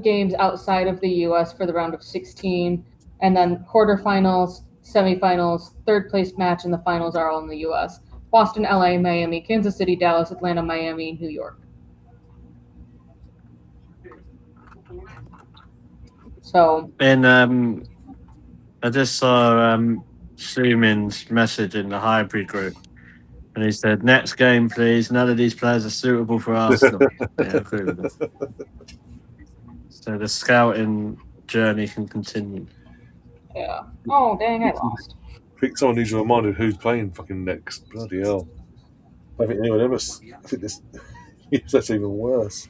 games outside of the US for the round of 16, and then quarterfinals, semifinals, third place match, and the finals are all in the US. Boston, LA, Miami, Kansas City, Dallas, Atlanta, Miami, New York. So And I just saw Sumin's message in the hybrid group, and he said, "Next game, please. None of these players are suitable for Arsenal." Yeah, I agree with that. So the scouting journey can continue. yeah. Oh dang, I lost. I think someone needs to remind of who's playing fucking next. Bloody hell. I think anyone ever. I think this. That's even worse.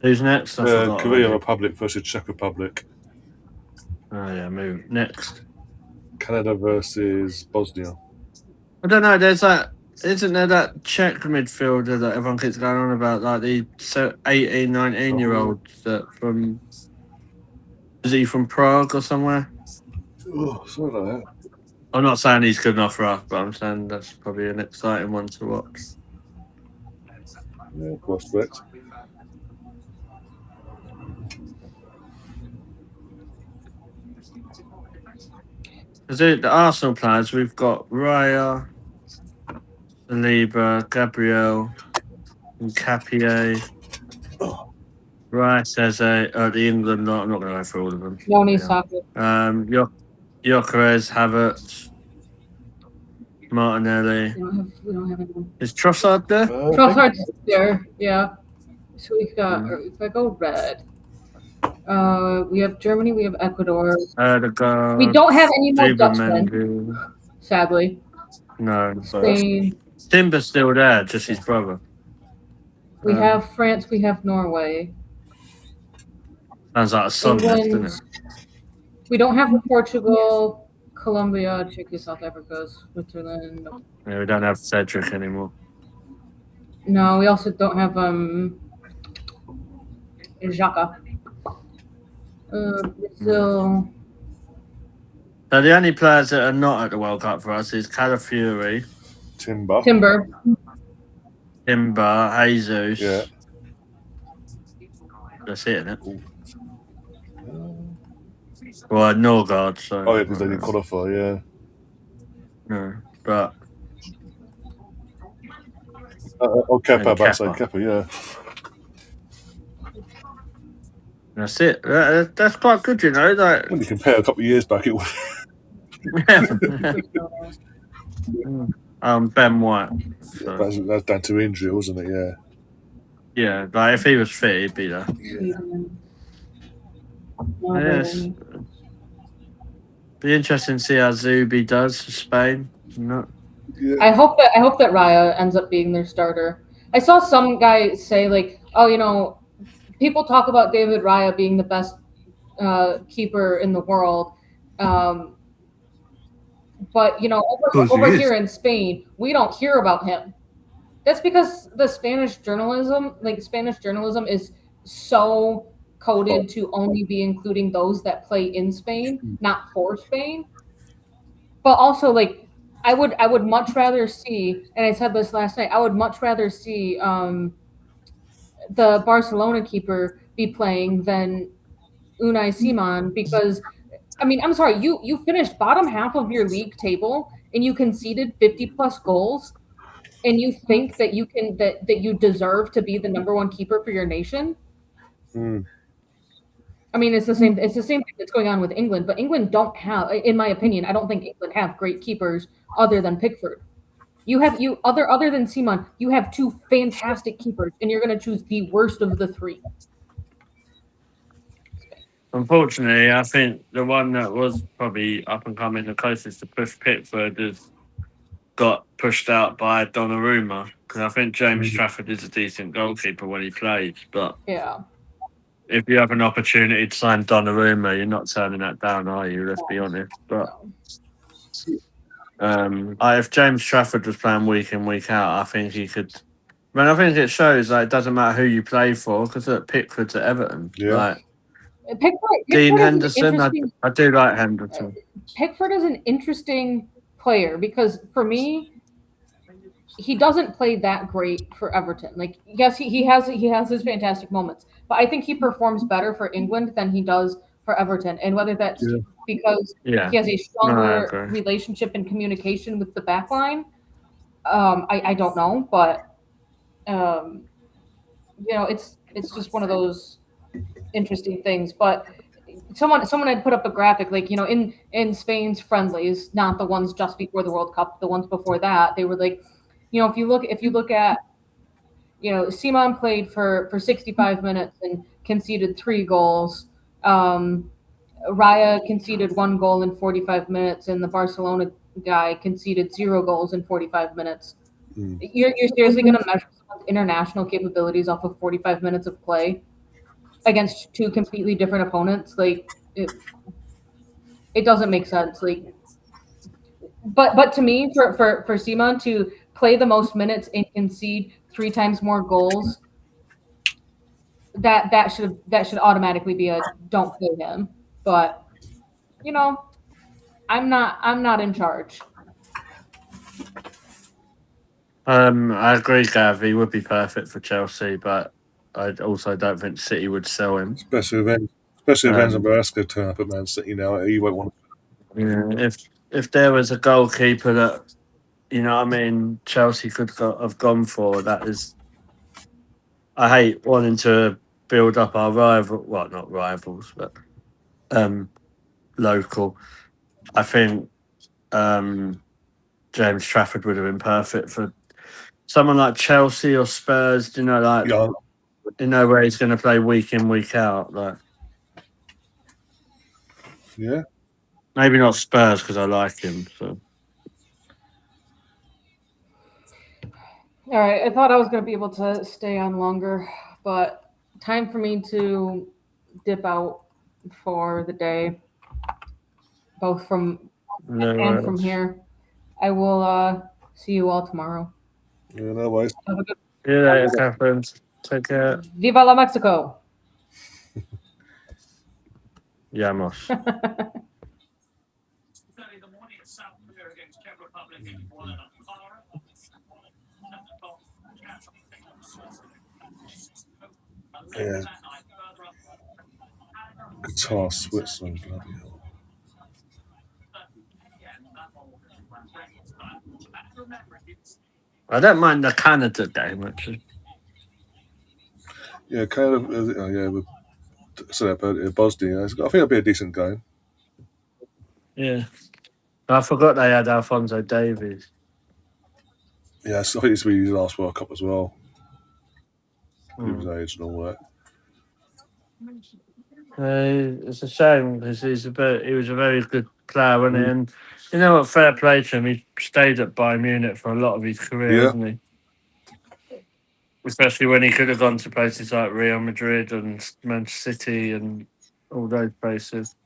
Who's next? I forgot. Korea already. Republic versus Czech Republic. Oh yeah, move next. Canada versus Bosnia. I don't know. There's that. Isn't there that Czech midfielder that everyone keeps going on about, like the 18, 19-year-olds that from? Is he from Prague or somewhere? Oh, something like that. I'm not saying he's good enough for us, but I'm saying that's probably an exciting one to watch. Yeah, prospect. Because the Arsenal players, we've got Raya, Saliba, Gabriel, and Capier. Rice as the England lot. I'm not going to go through all of them. Noni Saka. Gyökeres, Havertz, Martinelli. We don't have anyone. Is Trossard there? Trossard's there, yeah. So we've got, if I go red, we have Germany, we have Ecuador. We don't have any more Dutchmen, sadly. No. Spain. Timber's still there, just his brother. We have France, we have Norway. Sounds like a song, doesn't it? We don't have Portugal, Colombia, Czechia, South Africa, Switzerland. Yeah, we don't have Cedric anymore. No, we also don't have Xhaka. Brazil. So the only players that are not at the World Cup for us is Calafiori, Timber, Jesus. Yeah. That's it, isn't it? Well, Norgard. So. Oh yeah, because they didn't qualify. Yeah. No, but. Kepa, Kepa, yeah. That's it. That's quite good, you know. Like when you compare a couple of years back, it was. Ben White. So. That's down to injury, wasn't it? Yeah. Yeah, like if he was fit, he'd be there. Yes. Be interesting to see how Zubi does for Spain. No. Yeah. I hope that Raya ends up being their starter. I saw some guy say like, oh, people talk about David Raya being the best keeper in the world, but over here in Spain, we don't hear about him. That's because the Spanish journalism is so coded to only be including those that play in Spain, not for Spain. But also, like, I would much rather see, and I said this last night, I would much rather see the Barcelona keeper be playing than Unai Simon, because I mean, I'm sorry, you finished bottom half of your league table and you conceded 50 plus goals, and you think that you deserve to be the number one keeper for your nation. I mean, it's the same thing that's going on with England, but England don't have, in my opinion, I don't think England have great keepers other than Pickford. Other than Simon, you have two fantastic keepers, and you're going to choose the worst of the three. Unfortunately, I think the one that was probably up and coming the closest to push Pickford has got pushed out by Donnarumma, because I think James Trafford is a decent goalkeeper when he plays, but yeah, if you have an opportunity to sign Donnarumma, you're not turning that down, are you? Let's be honest. But if James Trafford was playing week in, week out, I think he could. I think it shows that it doesn't matter who you play for, because at Pickford's at Everton. Yeah. Like, Pickford Dean Henderson, I do like Henderson. Pickford is an interesting player because for me, he doesn't play that great for Everton. Like, yes, he has his fantastic moments, but I think he performs better for England than he does for Everton. And whether that's because he has a stronger relationship and communication with the backline, I don't know, but it's just one of those interesting things. But someone had put up a graphic, like, in Spain's friendlies, not the ones just before the World Cup, the ones before that, they were like, if you look at, Simon played for 65 minutes and conceded 3 goals. Raya conceded 1 goal in 45 minutes, and the Barcelona guy conceded 0 goals in 45 minutes. You're seriously going to measure someone's international capabilities off of 45 minutes of play against 2 completely different opponents? Like, it doesn't make sense. Like, but to me, for Simon to play the most minutes and concede 3 times more goals, that should automatically be a don't play him. But I'm not in charge. I agree, Gav. He would be perfect for Chelsea, but I also don't think City would sell him. Especially if Enzo Maresca turn up at Man City now, he won't want to. Yeah, if there was a goalkeeper that, Chelsea could have gone for, that is. I hate wanting to build up our rival. Well, not rivals, but local. I think James Trafford would have been perfect for someone like Chelsea or Spurs. Where he's going to play week in, week out. Like, yeah, maybe not Spurs because I like him. So. All right, I thought I was going to be able to stay on longer, but time for me to dip out for the day, both from and from here. I will see you all tomorrow. Yeah, no worries. Have a good day, Catherine. Take care. Viva la Mexico. Yamos. Yeah. Qatar, Switzerland, bloody hell. I don't mind the Canada game, actually. Yeah, Canada, with Bosnia. I think it'll be a decent game. Yeah. I forgot they had Alphonso Davies. Yeah, I think this will be his last World Cup as well. He was age and all that. It's a shame because he was a very good player, wasn't he? And you know what? Fair play to him. He stayed at Bayern Munich for a lot of his career, Yeah. hasn't he? Especially when he could have gone to places like Real Madrid and Manchester City and all those places.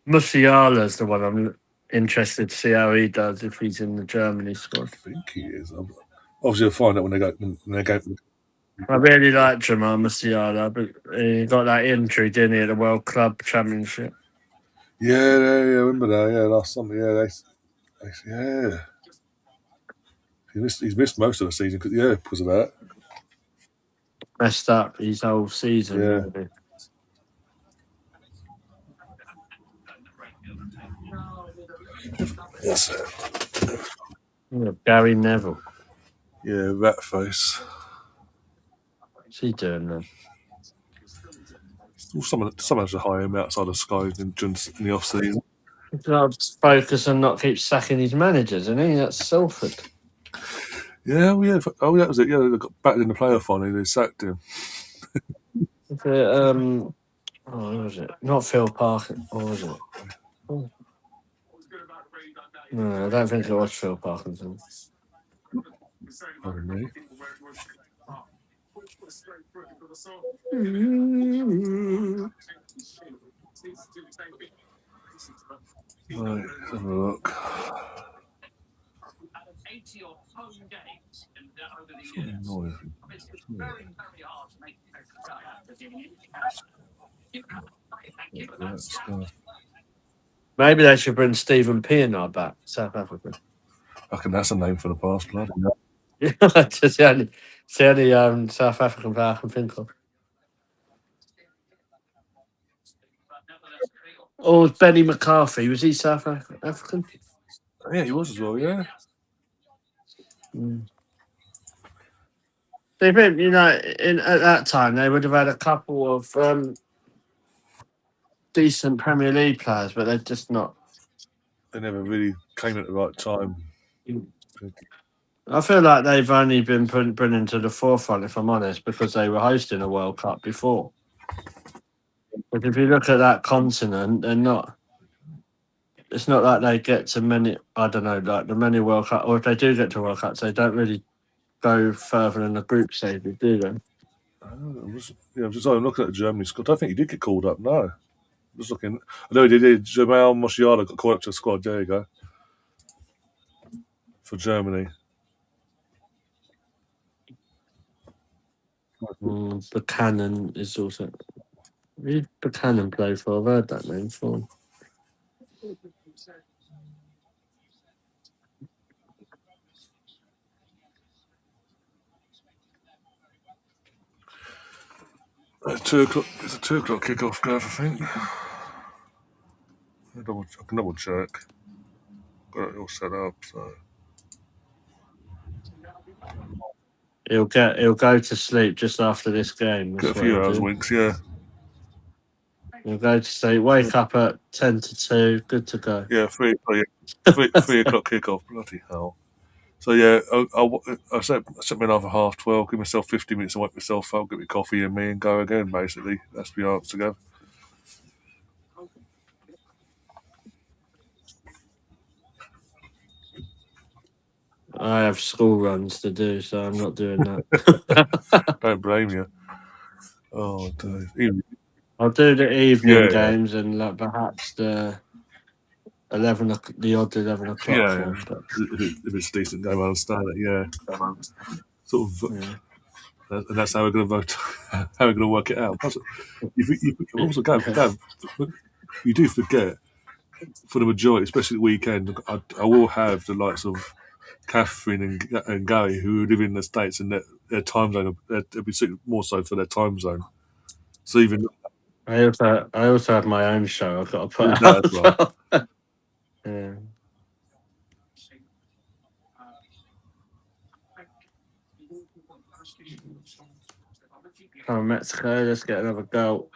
Musiala's the one I'm interested to see how he does if he's in the Germany squad. I think he is. Obviously, I'll find out when they go. I really like Jamal Musiala, but he got that injury, didn't he, at the World Club Championship? Yeah, I remember that. Yeah, last summer. Yeah, yeah. He's missed most of the season because of that. Messed up his whole season, Yeah. really. Yes. Yeah, Gary Neville. Yeah, rat face. What's he doing then? Someone has to hire him outside of Sky in the off season. He's got to focus and not keep sacking his managers, isn't he? That's Salford. Yeah, that was it. Yeah, they got back in the playoff final. They sacked him. What was it? Not Phil Parker. Or was it? Oh. No, I don't think it was Phil Parkinson. Pardon me. Right, let's have a look. Maybe they should bring Stephen Pienaar back, South Africa. I reckon that's a name for the past, blood. Just the only South African player I can think of. Or Benny McCarthy, was he South African? Yeah, he was as well, yeah. Do you think, at that time they would have had a couple of decent Premier League players, but they're just not. They never really came at the right time. I feel like they've only been brought into the forefront, if I'm honest, because they were hosting a World Cup before. But if you look at that continent, they're not. It's not like they get to many. I don't know, like the many World Cup, or if they do get to World Cups, they don't really go further than the group stages, do they? I'm just looking at the Germany squad. I don't think he did get called up. No, just looking. I know he did. Jamal Musiala got called up to the squad. There you go. For Germany. Buchanan is also. Who did Buchanan play for? I've heard that name before. It's 2 o'clock. It's a 2 o'clock kickoff, guys. I think. I can double check. Got it all set up. So He'll go to sleep just after this game. get a few hours winks. Yeah. He'll go to sleep. Wake up at 10 to 2. Good to go. Yeah, 3 o'clock kickoff. Bloody hell. So yeah, I set me another 12:30. Give myself 50 minutes to wake myself up, get my coffee in me, and go again. Basically, that's the answer. Go. I have school runs to do, so I'm not doing that. Don't blame you. Oh, dude. I'll do the evening games and perhaps the odd 11 o'clock. Yeah. If it's a decent game, I understand it. Yeah. Sort of. Yeah. And that's how we're going to vote. How we're going to work it out. Also, Gav, you do forget for the majority, especially the weekend. I will have the likes of Catherine and Gary who live in the States, and their time zone they'll be suited more so for their time zone. So even I also have my own show I've got to put out as well. Yeah. Oh, Mexico, let's get another goal.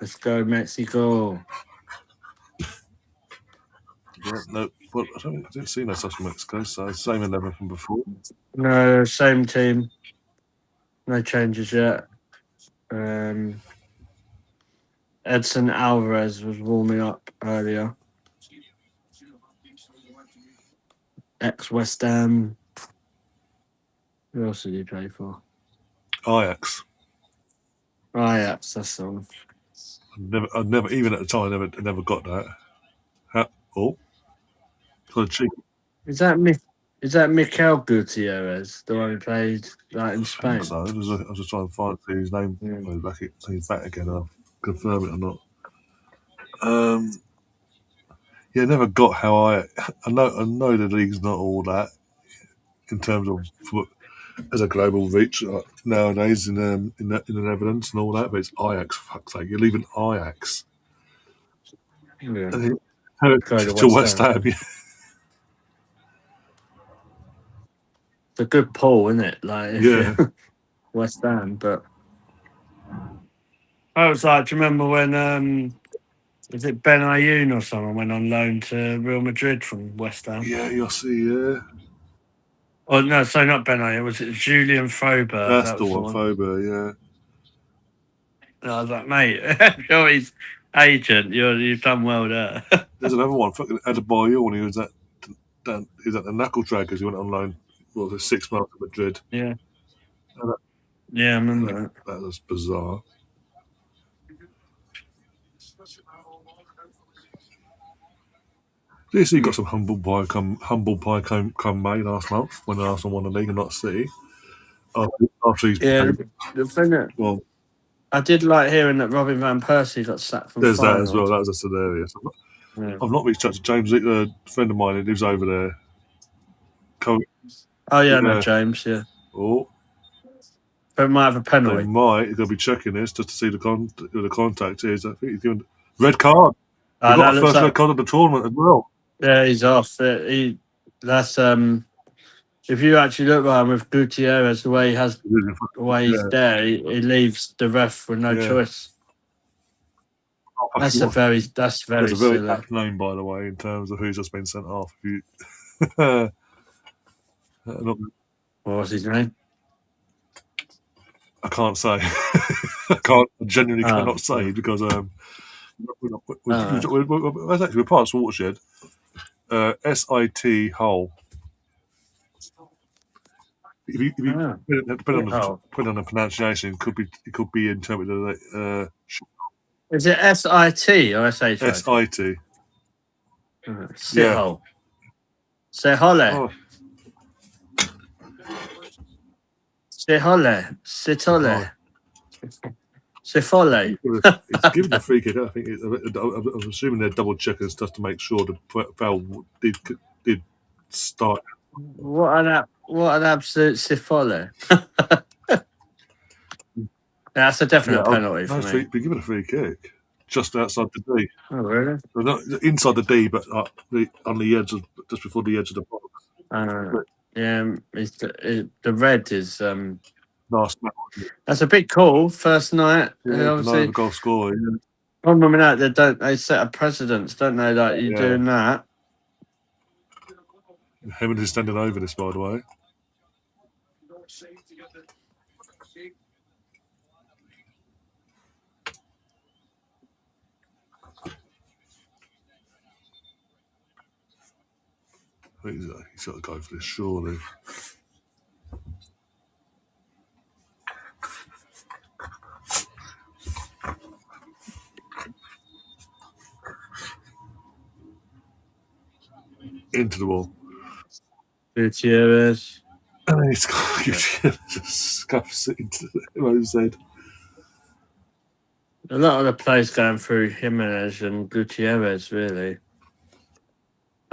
Let's go, Mexico. Yeah, no, but I didn't see no such Mexico, so same 11 from before. No, same team. No changes yet. Edson Alvarez was warming up earlier. Ex-West Ham. Who else did he play for? Ajax. Ajax, that's all. I'd never, even at the time, I never got that. Got a cheek. Is that Mikel Gutierrez, the one who played in I Spain? think so. I was just trying to find his name. Yeah. He's back again. I'll confirm it or not. Yeah, never got how I know the league's not all that in terms of as a global reach nowadays in the Netherlands and all that, but it's Ajax. For fuck's sake, you're leaving Ajax Yeah. to West Ham. Yeah. It's a good pull, isn't it? Like, Yeah. West Ham, but I was like, do you remember when was it Ben Ayoun or someone went on loan to Real Madrid from West Ham? Yeah, you'll see. Yeah. Oh no, so not Ben Ayoun. Was it Julian Frober? That's That the was one, Fober. Yeah. And I was like, mate, you're his agent. You've done well there. There's another one. Fucking Adebayor when he was at the Knuckle Dragons. He went on loan. What was it, 6 months at Madrid? Yeah. And Yeah, I remember that. that was bizarre. DC got some humble pie come May last month when Arsenal won the league and not City. After he's the thing that well, I did like hearing that Robin van Persie got sacked from. there's that Feyenoord. as well. That was just hilarious. Yeah. I've not reached out to James, a friend of mine who lives over there. Oh yeah, no, James. Yeah. Oh, But might have a they penalty. might. They'll be checking this just to see who the contact is. I think he's given red card. He Oh, got a first red card of the tournament as well. Yeah, he's off. That's if you actually look at him with Gutierrez, the way he's there, he leaves the ref with no choice. That's very There's a very silly. apt name, by the way, in terms of who's just been sent off. What was his name? I can't say. I genuinely cannot say because we're part of Watershed. SIT Hull. If you depending on the pronunciation, it could be interpreted as Is it SIT or SHIT? SIT. Sithole. Sehole. Sehole. Sitole. Sifole. It's given a free kick. I think I'm assuming they're double checkers just to make sure the foul did start. What an absolute sifole. That's a definite penalty for me. Be given a free kick just outside the D. Oh really? Well, not inside the D, but on the edge just before the edge of the box. Yeah, the red is last match. That's a big call. First night, obviously. Goal scorer. Yeah. Problem with that, they set a precedence, don't they? Like you doing that. Hemmond is standing over this, by the way. I think he's got to go for this, surely. Into the wall. Gutierrez. And he's got Gutierrez just scuffs it into the head. A lot of the plays going through Jimenez and Gutierrez, really.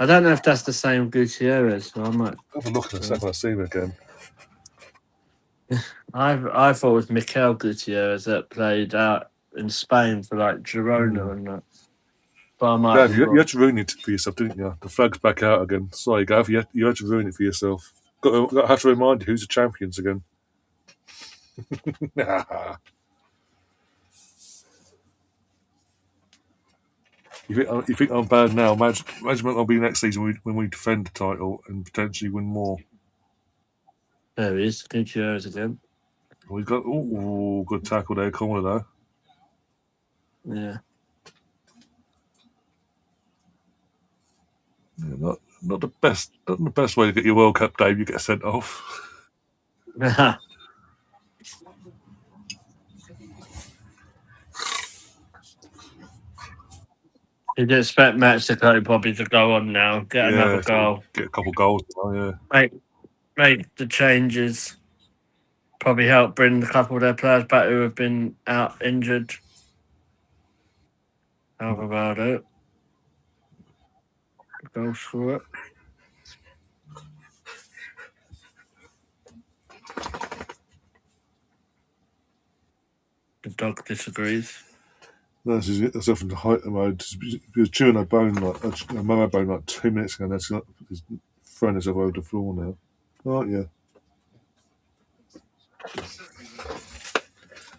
I don't know if that's the same Gutierrez, so I might have a look at the second I see him again. I thought it was Mikel Gutierrez that played out in Spain for like Girona and that. But I might Gav, you had to ruin it for yourself, didn't you? The flag's back out again. Sorry, Gav, you had to ruin it for yourself. Have to remind you who's the champions again. You think I'm bad now? Imagine what I'll be next season when we defend the title and potentially win more. There he is, Gutierrez again. We've got good tackle there, corner though. Yeah. Yeah, not the best way to get your World Cup game. You get sent off. You'd expect Mexico probably to go on now, get another Yeah, so goal, get a couple goals. Oh yeah. make the changes, probably help bring a couple of their players back who have been out injured. How about it? Go through it. The dog disagrees. That's often the height of mode. He was chewing a bone a marrow bone like 2 minutes ago. And that's he's thrown himself over the floor now. Oh yeah.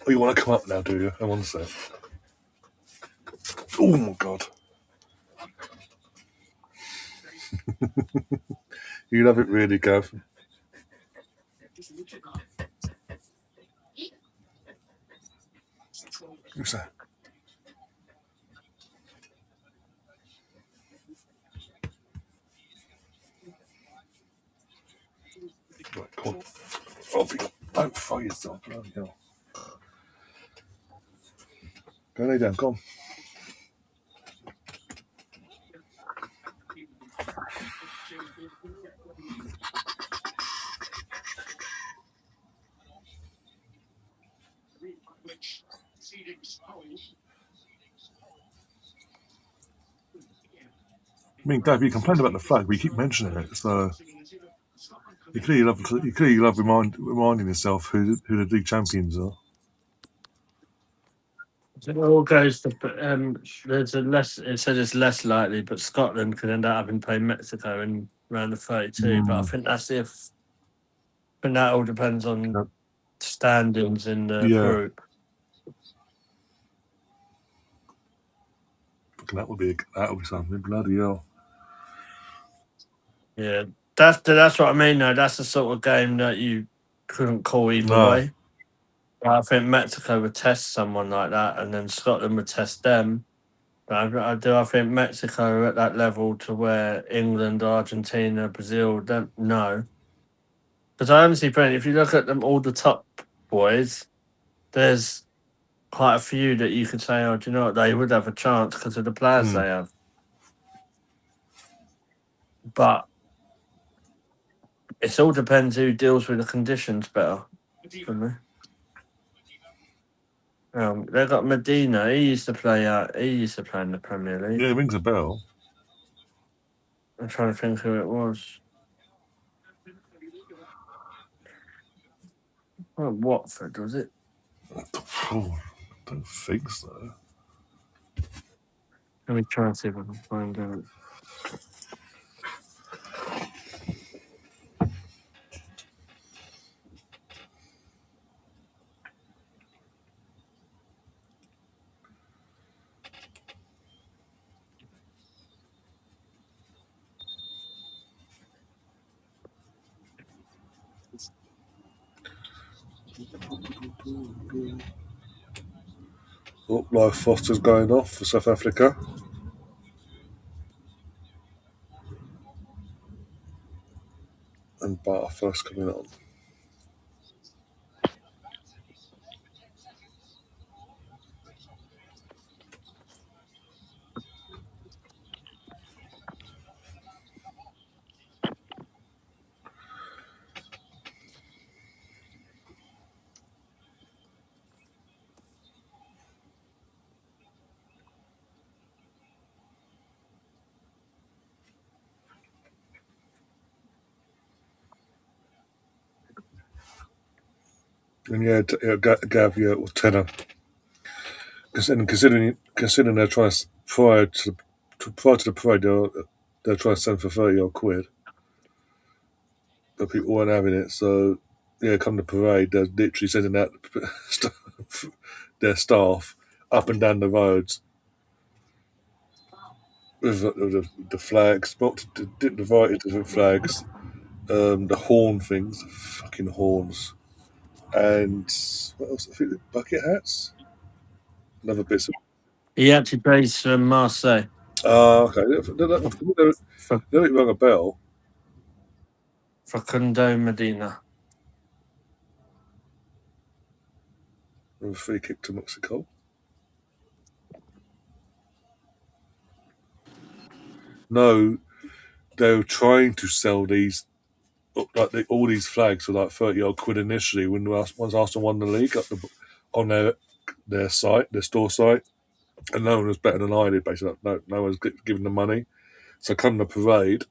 Oh, you want to come up now, do you? Hang on a sec. Oh my god. You love it really, Gav. Who's that? Right, come on. Don't throw yourself. Bloody hell. Go lay down, come on. I mean, Gav, you complain about the flag, but you keep mentioning it, so you clearly love reminding yourself who the league champions are. It all goes to there's a less. It said it's less likely, but Scotland could end up having to play Mexico in round of 32. But I think that's if. But that all depends on Yeah. standings in the Yeah. group. That would be something. Bloody hell. Yeah, that's what I mean. Though that's the sort of game that you couldn't call either No. way. I think Mexico would test someone like that, and then Scotland would test them. But I think Mexico are at that level to where England, Argentina, Brazil don't know. Because I honestly think if you look at them, all the top boys, there's quite a few that you could say, oh, do you know what, they would have a chance because of the players they have. But it all depends who deals with the conditions better for me. They got Medina. He used to play in the Premier League. Yeah, it rings a bell. I'm trying to think who it was. Oh, Watford, was it? Oh, I don't think so. Let me try and see if I can find out. Oh, Live Foster's going off for South Africa. And Bar first coming on. And Gav, or tenner. Considering they're trying to prior to the parade, they're trying to send for 30-odd quid, but people weren't having it. So yeah, come the parade, they're literally sending out their staff up and down the roads with the flags, divided different flags, the horn things, fucking horns. And what else? I think bucket hats. Another bits of. He actually plays for Marseille. Oh, okay. Never rung a bell. Facundo Medina. A free kick to Mexico. No, they were trying to sell these, like all these flags for like 30 odd quid initially when once Arsenal won the league on their site, their store site, and no one was better than I did. Basically, no one's giving them money. So come the parade,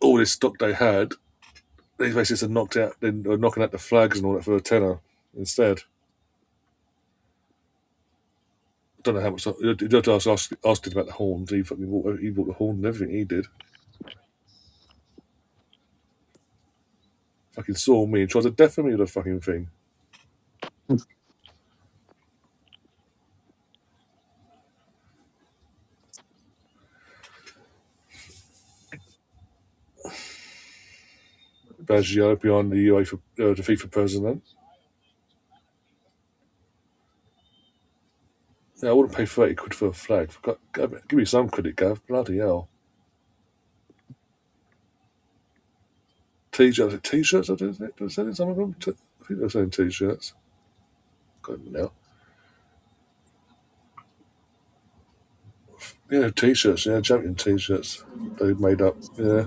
all this stock they had, they basically said knocked out. Then were knocking out the flags and all that for a tenner instead. I don't know how much. You have to ask him about the horns. He bought the horn and everything. He did. Fucking saw me and tried to deafen me with a fucking thing. Baggio behind the UEFA, the FIFA president. Yeah, I wouldn't pay 30 quid for a flag. Give me some credit, Gav. Bloody hell. T-shirts. T-shirts, isn't it? They're selling some of them. I think they're selling T-shirts. Got them now. Yeah, T-shirts. Yeah, champion T-shirts. They made up. Yeah.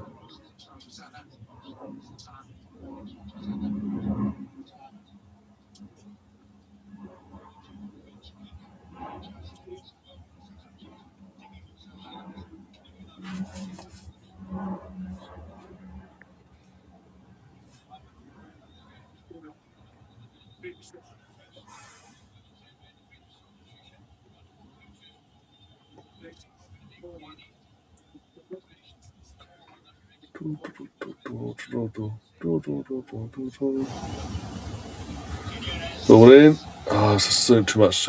Ball in. Oh, it's just too much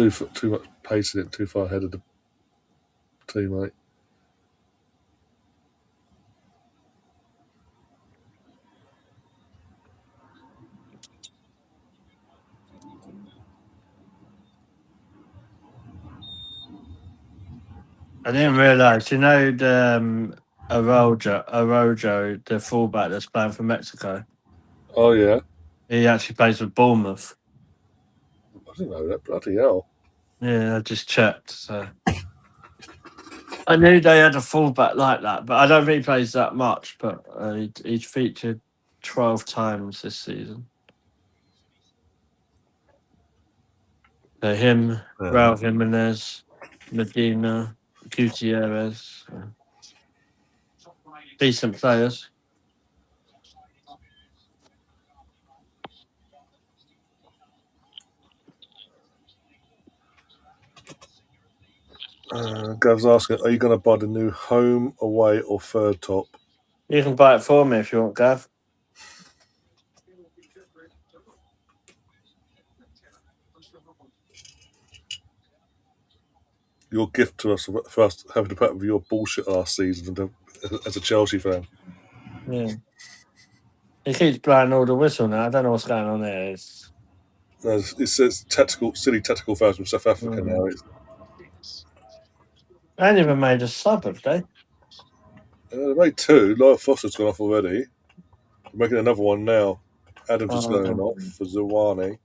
pace in it. Too far ahead of the teammate. I didn't realise. You know the Arojo, the fullback that's playing for Mexico. Oh yeah. He actually plays for Bournemouth. I didn't know that. Bloody hell. Yeah, I just checked. So I knew they had a fullback like that, but I don't think he plays that much. But he's featured 12 times this season. So him, Raul Jimenez, Medina, Gutierrez, decent players. Gav's asking, are you going to buy the new home, away, or third top? You can buy it for me if you want, Gav. Your gift to us for us having to put up with your bullshit last season as a Chelsea fan. Yeah. He keeps blowing all the whistle now. I don't know what's going on there. It says silly tactical fouls from South Africa now. They ain't even made a sub, have they? They made two. Lyle Foster's gone off already. They're making another one now. Adams is going off for Zawani.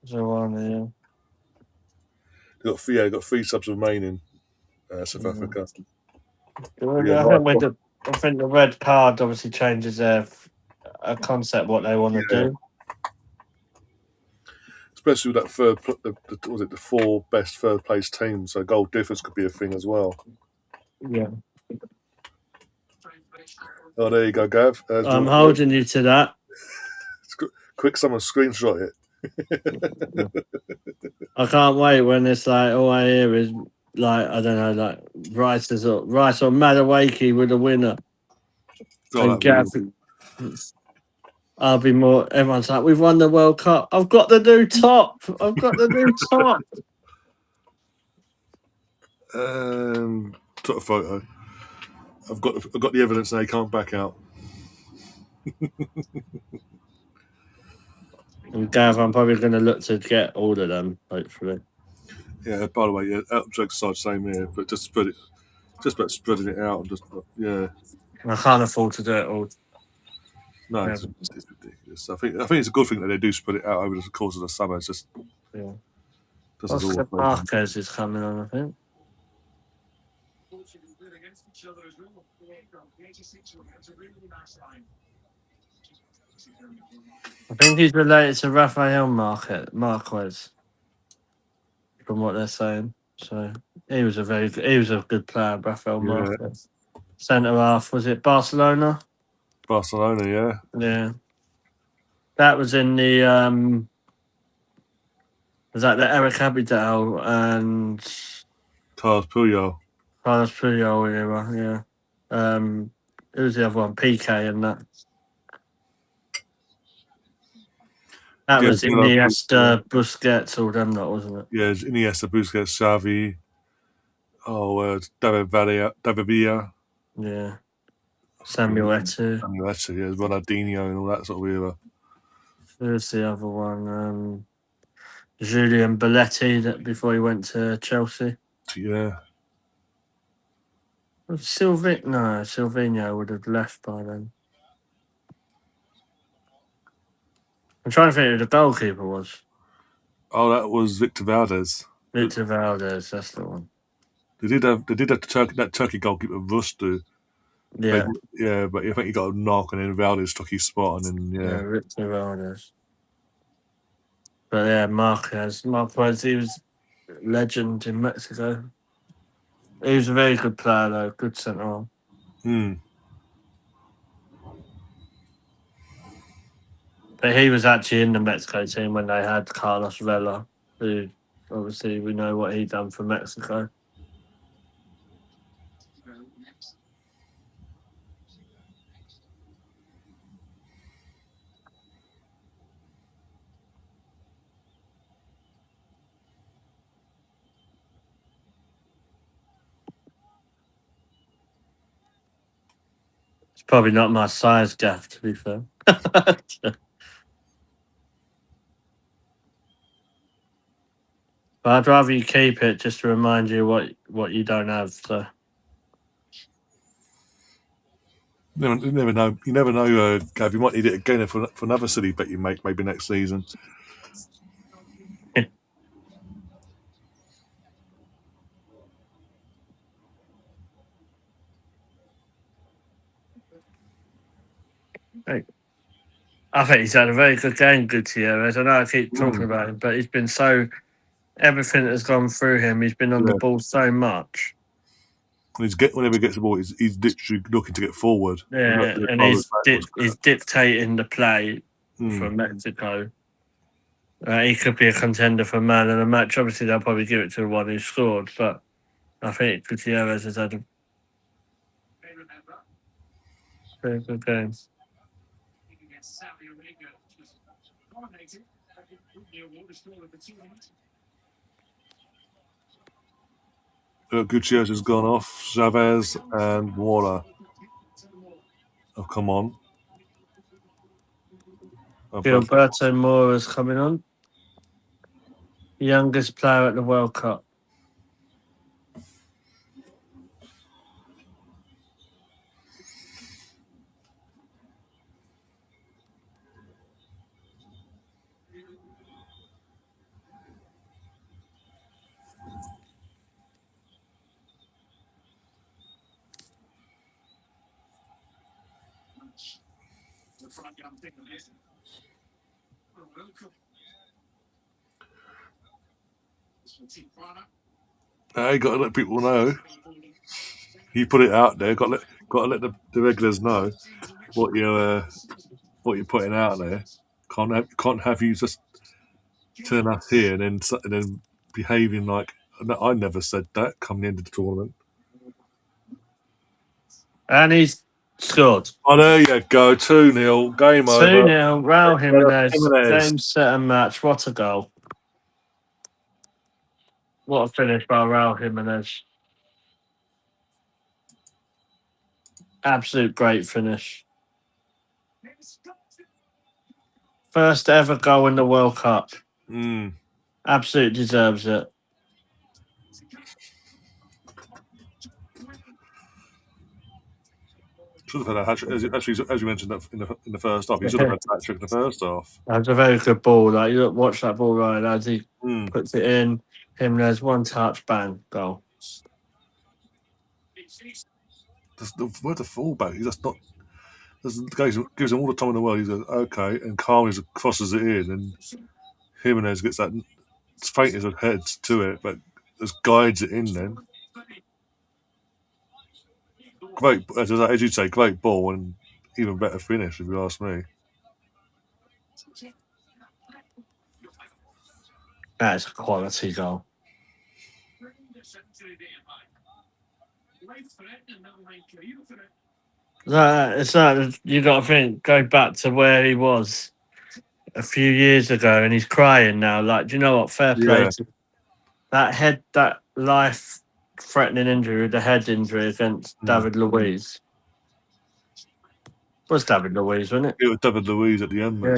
Yeah. They got three subs remaining. South Africa. I think the red card obviously changes a concept what they want to do. Especially with that the four best third place teams, so goal difference could be a thing as well. Yeah. Oh, there you go, Gav. I'm holding you to that. Quick, someone screenshot it. I can't wait when it's like all I hear is like I don't know, like Rice or Madawaki with a winner. And Gav, I'll be more. Everyone's like, we've won the World Cup. I've got the new top. I've got the new top. Took a photo. I've got the evidence now. You can't back out. And Gav, I'm probably going to look to get all of them, hopefully. Yeah. By the way, yeah, out jokes aside, same here, but just about spreading it out and just yeah. I can't afford to do it all. No, Yeah. it's ridiculous. I think it's a good thing that they do spread it out over the course of the summer. It's just Yeah. doesn't Oscar all. Marquez is coming on, I think. I think he's related to Rafael Marquez, from what they're saying. So he was a good player, Rafael Yeah, Marquez. Centre half, was it Barcelona? Barcelona. Yeah, Yeah. That was in the was that the Eric Abidal and Carlos Puyol. Carlos Puyol era, yeah. Who was the other one? PK and that. That Yeah, was yeah, Iniesta, Busquets, all them that, wasn't it? yeah. Iniesta, Busquets, Xavi. Oh, David Villa. Yeah. Fucking Samuel Eto'o. Samuel Eto'o, yeah, Ronaldinho and all that sort of era. Who's the other one? Julian Belletti, that before he went to Chelsea. Yeah, Silvino would have left by then. I'm trying to think who the goalkeeper was. oh, that was Victor Valdez. Victor Valdez, that's the one. They did have that Turkey goalkeeper Rustu. But, Yeah, yeah, but I think he got a knock and then Valdez took his spot and then yeah, yeah. Victor Valdez. But yeah, Marquez, he was a legend in Mexico. He was a very good player, though, good centre half. Hmm. But he was actually in the Mexico team when they had Carlos Vela, who obviously we know what he done for Mexico. It's probably not my size, Gaff, to be fair. But I'd rather you keep it just to remind you what you don't have. So You never know. You never know, Gav. You might need it again for another silly bet you make maybe next season. hey, I think he's had a very good game, Gutierrez. I know I keep talking about him, but he's been so everything that's gone through him. He's been on the Yeah. ball so much. Whenever he gets the ball, he's literally looking to get forward. Yeah, Not and forward backwards. he's dictating the play for Hmm. Mexico. He could be a contender for man of the match. Obviously, they'll probably give it to the one who scored, but I think Gutierrez has had a very good game. Gutierrez has gone off. Chavez and Waller. Oh, come on. Oh, but Gilberto Mora's coming on. Youngest player at the World Cup. you got to let people know. You put it out there. Got to let the regulars know what you're putting out there. Can't have you just turn up here and then behaving like "No, I never said that. Come the end of the tournament. And he's scored. Oh, there you go. 2-0. Game 2 over. 0. Raul Jimenez. Jimenez. Game, set, and match. What a goal. What a finish by Raul Jimenez. Absolute great finish. First ever goal in the World Cup. Mm. Absolutely deserves it. Should have had a hat trick, as you mentioned that in the first half. He should have had a hat trick in the first half. That was a very good ball. Like, you watch that ball right as he Mm. puts it in. Jimenez, one touch, bang, goal. Where's the fullback? He's just not. The guy gives him all the time in the world. He goes, okay, and Carl crosses it in, and Jimenez gets that faint as a head to it, but just guides it in then. Great, as you'd say, great ball and even better finish, if you ask me. That is a quality goal. It's like you got to think, go back to where he was a few years ago, and he's crying now. Like, do you know what? Fair play. Yeah. That life-threatening injury, the head injury against David Luiz. Was David Luiz, wasn't it? It was David Luiz at the end, Yeah.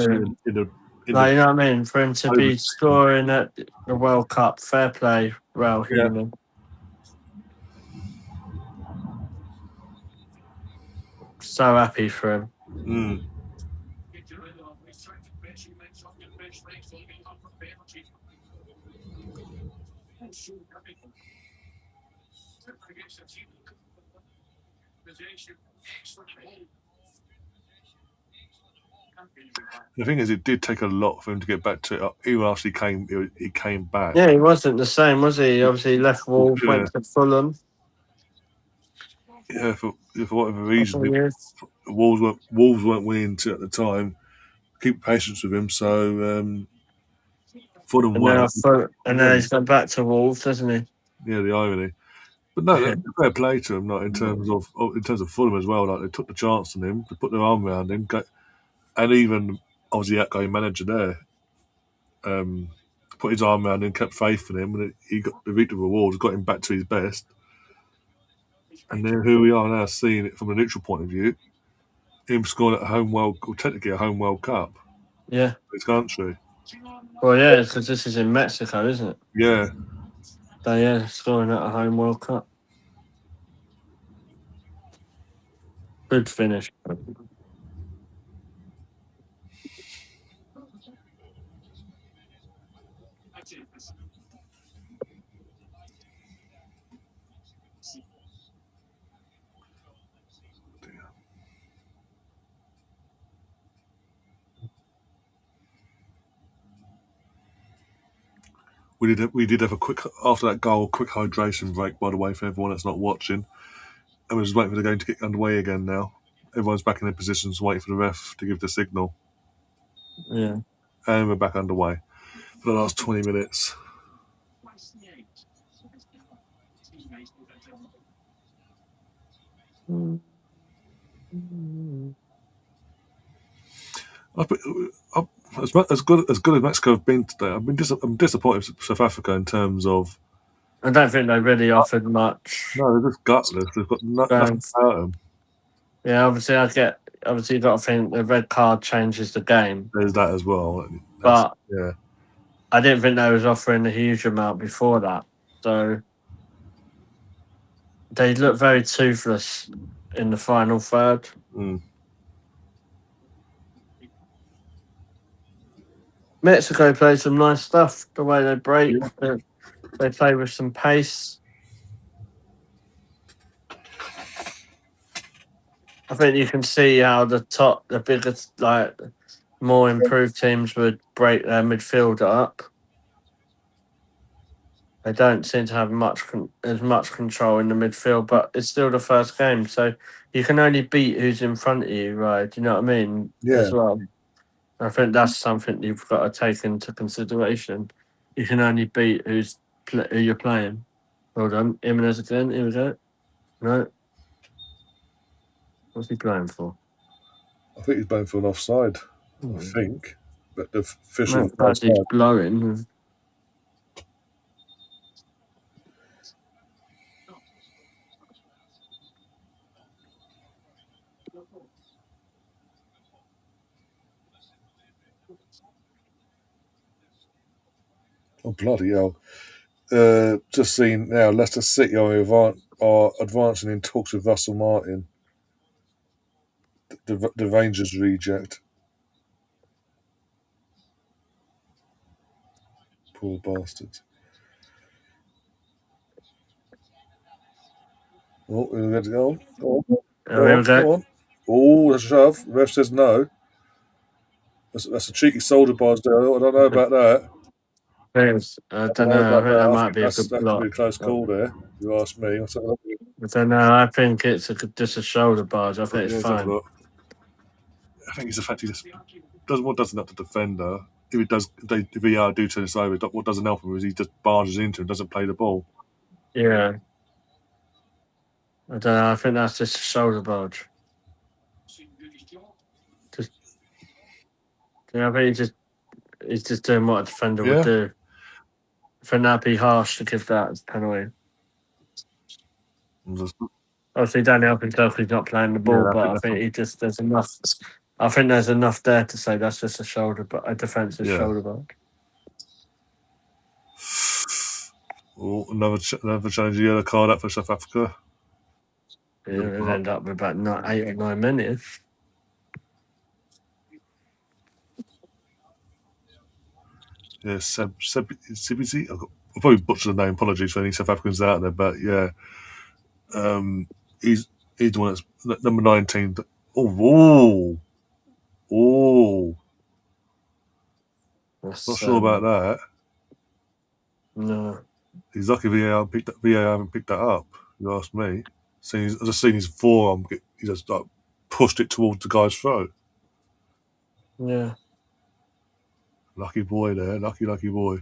you know what I mean? For him to be scoring at the World Cup, fair play, Raul Jimenez. So happy for him. Mm. The thing is, it did take a lot for him to get back to it. Even after he came back. Yeah, he wasn't the same, was he? Obviously, he left Wolves, went to Fulham. Yeah, for whatever reason, Wolves weren't willing to at the time keep patience with him. So Fulham were. And now he's gone back to Wolves, hasn't he? Yeah, the irony. But no, fair play to him. Not in terms of Fulham as well. Like they took the chance on him, they put their arm around him, and even obviously the outgoing manager there put his arm around him, kept faith in him, and he reaped the rewards, got him back to his best. And then here we are now, seeing it from a neutral point of view, him scoring at technically a home World Cup. Yeah, for his country. Well, yeah, because this is in Mexico, isn't it? Yeah. So yeah, scoring at a home World Cup. Good finish. We did have a quick after that goal, quick hydration break. By the way, for everyone that's not watching, and we're just waiting for the game to get underway again. Now, everyone's back in their positions, waiting for the ref to give the signal. Yeah, and we're back underway for the last 20 minutes. As good as Mexico have been today, I'm disappointed with South Africa in terms of. I don't think they really offered much. No, they're just gutless. They've got nothing about them. Yeah, obviously, you got to think the red card changes the game. There's that as well. But yeah, I didn't think they was offering a huge amount before that. So they look very toothless in the final third. Mm. Mexico played some nice stuff. The way they break, they play with some pace. I think you can see how the biggest, more improved teams would break their midfielder up. They don't seem to have as much control in the midfield, but it's still the first game, so you can only beat who's in front of you, right? Do you know what I mean? Yeah. As well. I think that's something you've got to take into consideration. You can only beat who you're playing. Hold on, Jimenez again. Here we go. No. What's he playing for? I think he's playing for an offside. I think, but the official. He's blowing. Oh, bloody hell. Just seen now, Leicester City are advancing in talks with Russell Martin, the Rangers reject. Poor bastards. Oh, we're going to go on. Go on. Oh, that's a shove. The ref says no. That's a cheeky shoulder bars there. I don't know about that. I don't know. I think that might be a good That block. could be a close call there. You ask me. I don't know. I think it's just a shoulder barge. I think it's fine. I think it's the fact he just doesn't help the defender. If he does, if VR do turn this over, what doesn't help him is he just barges into him, doesn't play the ball. Yeah. I don't know. I think that's just a shoulder barge. I think he's just doing what a defender would do. I think that'd be harsh to give that as a penalty. Obviously, don't help himself. He's not playing the ball, but I think there's enough. I think there's enough there to say that's just a defensive shoulder barge. Oh, another challenge yellow card up for South Africa. Yeah, it'll end up with about 8 or 9 minutes. Yeah, Sibisi. I'll probably butcher the name. Apologies for any South Africans out there, but yeah, he's the one that's number 19. Oh. Not sure about that. No. He's lucky VAR haven't picked that up. You ask me. I've just seen his forearm. He just pushed it towards the guy's throat. Yeah. Lucky boy there. Lucky boy.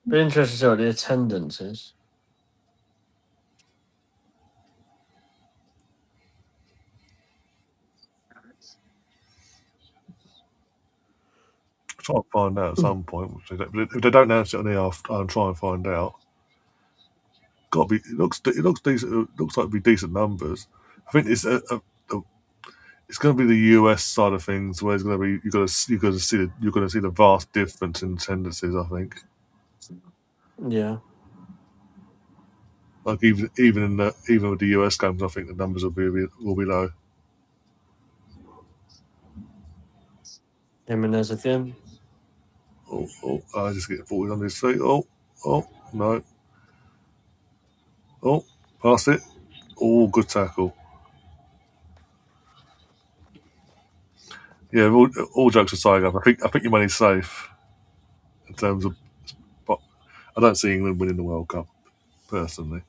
Be interested to see what the attendance is. Try and find out at some point. If they don't announce it on the I'll try and find out. Got to be. It looks decent. It looks like it'd be decent numbers. I think it's it's going to be the US side of things where it's going to be you're going to see the vast difference in tendencies. I think. Yeah. Like even with the US games, I think the numbers will be low. Jimenez again. Oh! I just get 40 on his feet. Oh! No! Oh! Past it. Oh! Good tackle. Yeah, all jokes aside, I think your money's safe in terms of. But I don't see England winning the World Cup personally.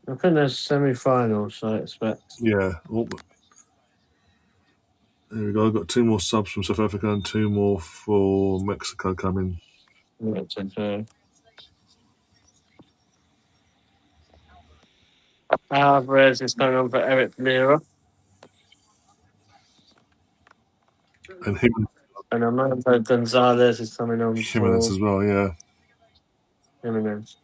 I think there's semi-finals, I expect. Yeah. Oh, there we go. I've got 2 more subs from South Africa and 2 more for Mexico coming. That's okay. Alvarez is coming on for Eric Lira. And him. And Armando Gonzalez is coming on Jimenez as well, yeah. Jimenez.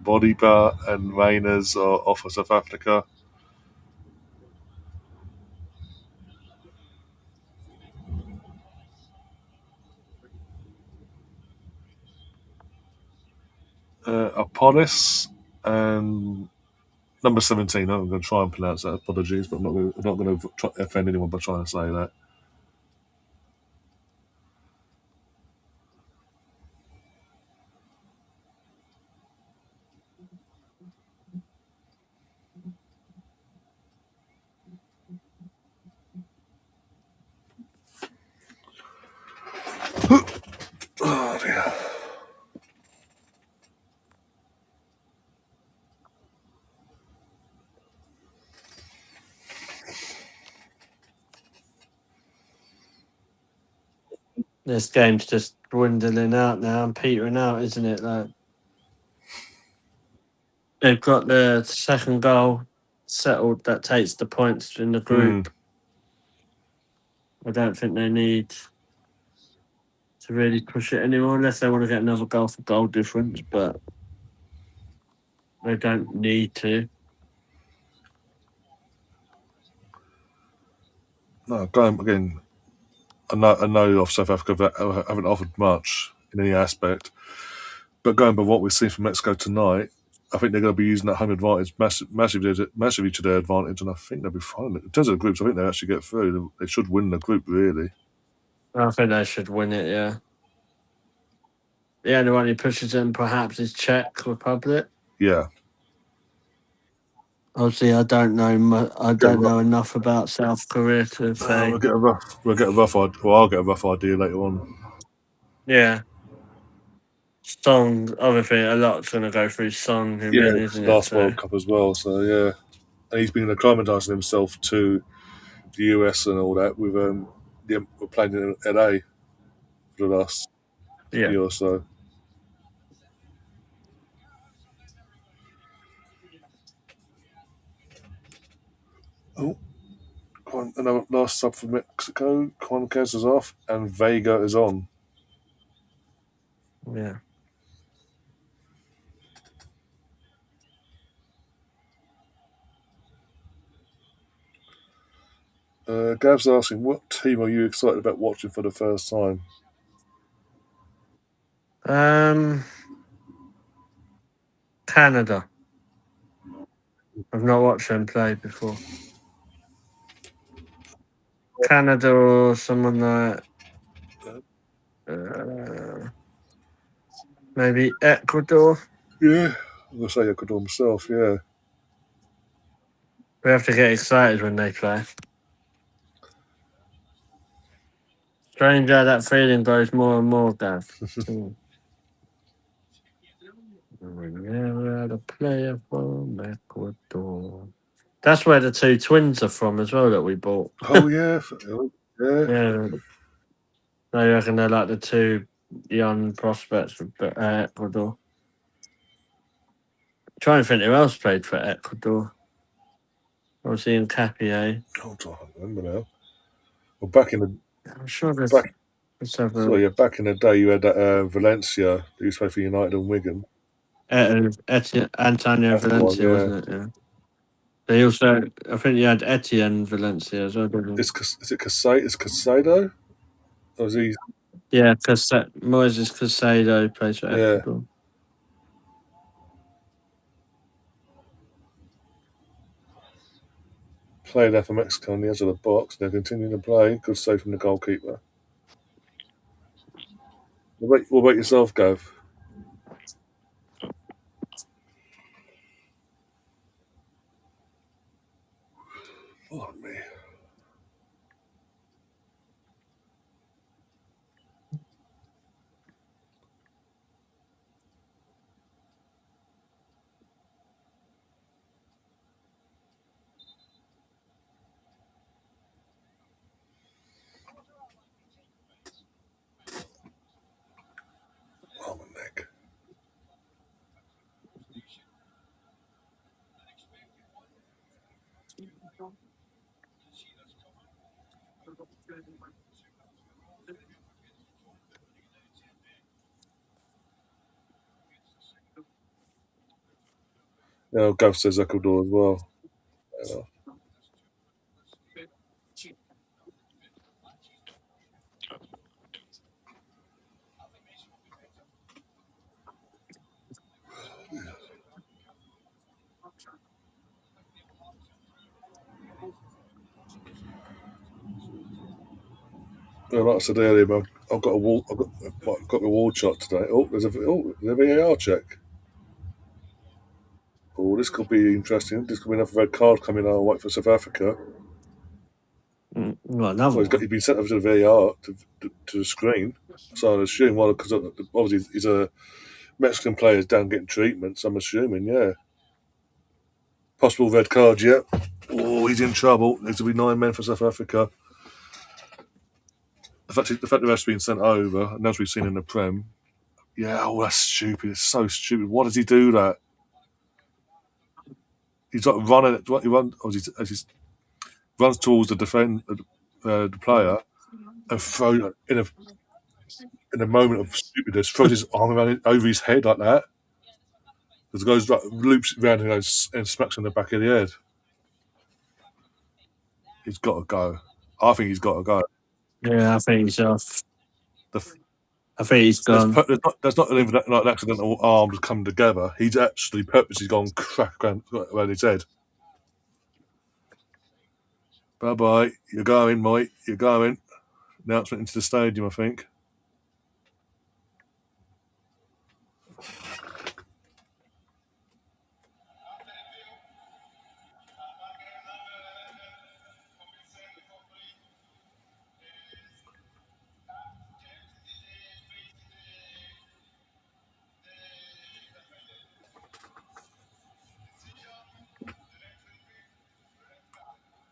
Bodiba and Rainers are off for South Africa. Apolis and number 17. I'm going to try and pronounce that. Apologies, but I'm not going to offend anyone by trying to say that. Oh dear. This game's just dwindling out now and petering out, isn't it? Like They've got the second goal settled that takes the points in the group. I don't think they need to really push it anymore unless they want to get another goal for goal difference, but they don't need to. No, going again. I know of South Africa haven't offered much in any aspect, but going by what we've seen from Mexico tonight, I think they're going to be using that home advantage massively to their advantage, and I think they'll be fine. In terms of the groups, I think they'll actually get through. They should win the group, really. I think they should win it, yeah. The only one who pushes them perhaps is Czech Republic. Yeah. Obviously, I don't know. I don't know enough about South Korea to say. We'll get a rough idea. Well, I'll get a rough idea later on. Yeah. Song, obviously, a lot's going to go through Song, isn't it? Last World Cup as well. So yeah, and he's been acclimatising himself to the US and all that. We're playing in LA for the last year or so. Oh, another last sub for Mexico. Quanquez is off and Vega is on. Yeah. Gav's asking, what team are you excited about watching for the first time? Canada. I've not watched them play before. Canada or someone like maybe Ecuador. Yeah, I'm going to say Ecuador myself, yeah. We have to get excited when they play. Strange how that feeling grows more and more, Gav. We never had a player from Ecuador. That's where the two twins are from as well that we bought. Oh, yeah. Yeah. I reckon they're like the two young prospects for Ecuador. Trying to think who else played for Ecuador. Obviously in Capier. Oh, I don't remember now. Well, back in the I'm sure there's. back in the day, you had that Valencia who used to play for United and Wigan. Antonio That's the one, Valencia, wasn't it? Yeah. They also, I think you had Etienne Valencia as well, didn't you? Is it Casado? Or is he? Yeah, Moises Caicedo plays for Ecuador. Played there for Mexico on the edge of the box. They're continuing to play. Good save from the goalkeeper. What about yourself, Gav? Oh, me. Oh, my neck. Yeah, Gav says Ecuador as well. Yeah. Like I said earlier, I've got a wall shot today. There's a VAR check. Oh, this could be interesting. This could be another red card coming our way for South Africa. Well, another one. He's been sent over to the VAR to the screen. So I assume, because obviously he's a Mexican player down getting treatment. So I'm assuming, yeah. Possible red card, yeah. Oh, he's in trouble. Needs to be 9 men for South Africa. The fact the ref's been sent over, and as we've seen in the Prem, yeah, that's stupid. It's so stupid. Why does he do that? he's like running. He runs as he runs towards the player, and throw in a moment of stupidness, throws his arm around over his head like that. The goes like loops it around and goes and smacks him in the back of the head. He's got to go. I think he's got to go. Yeah, I think he's off. The, I think he's gone. there's not an accidental arms come together. He's actually purposely gone crack around his head. Bye bye. You're going, mate. You're going. Announcement into the stadium, I think.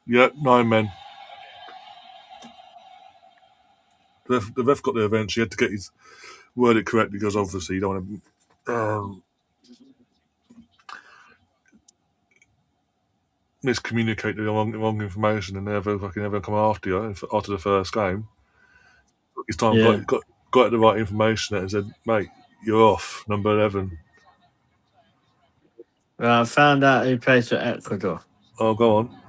Yeah, 9 men. The ref got there eventually. He had to get his word it correct because obviously you don't want to miscommunicate the wrong information and never come after you after the first game. His time Yeah. got the right information and said, "Mate, you're off, number 11." Well, I found out who plays for Ecuador Oh, go on.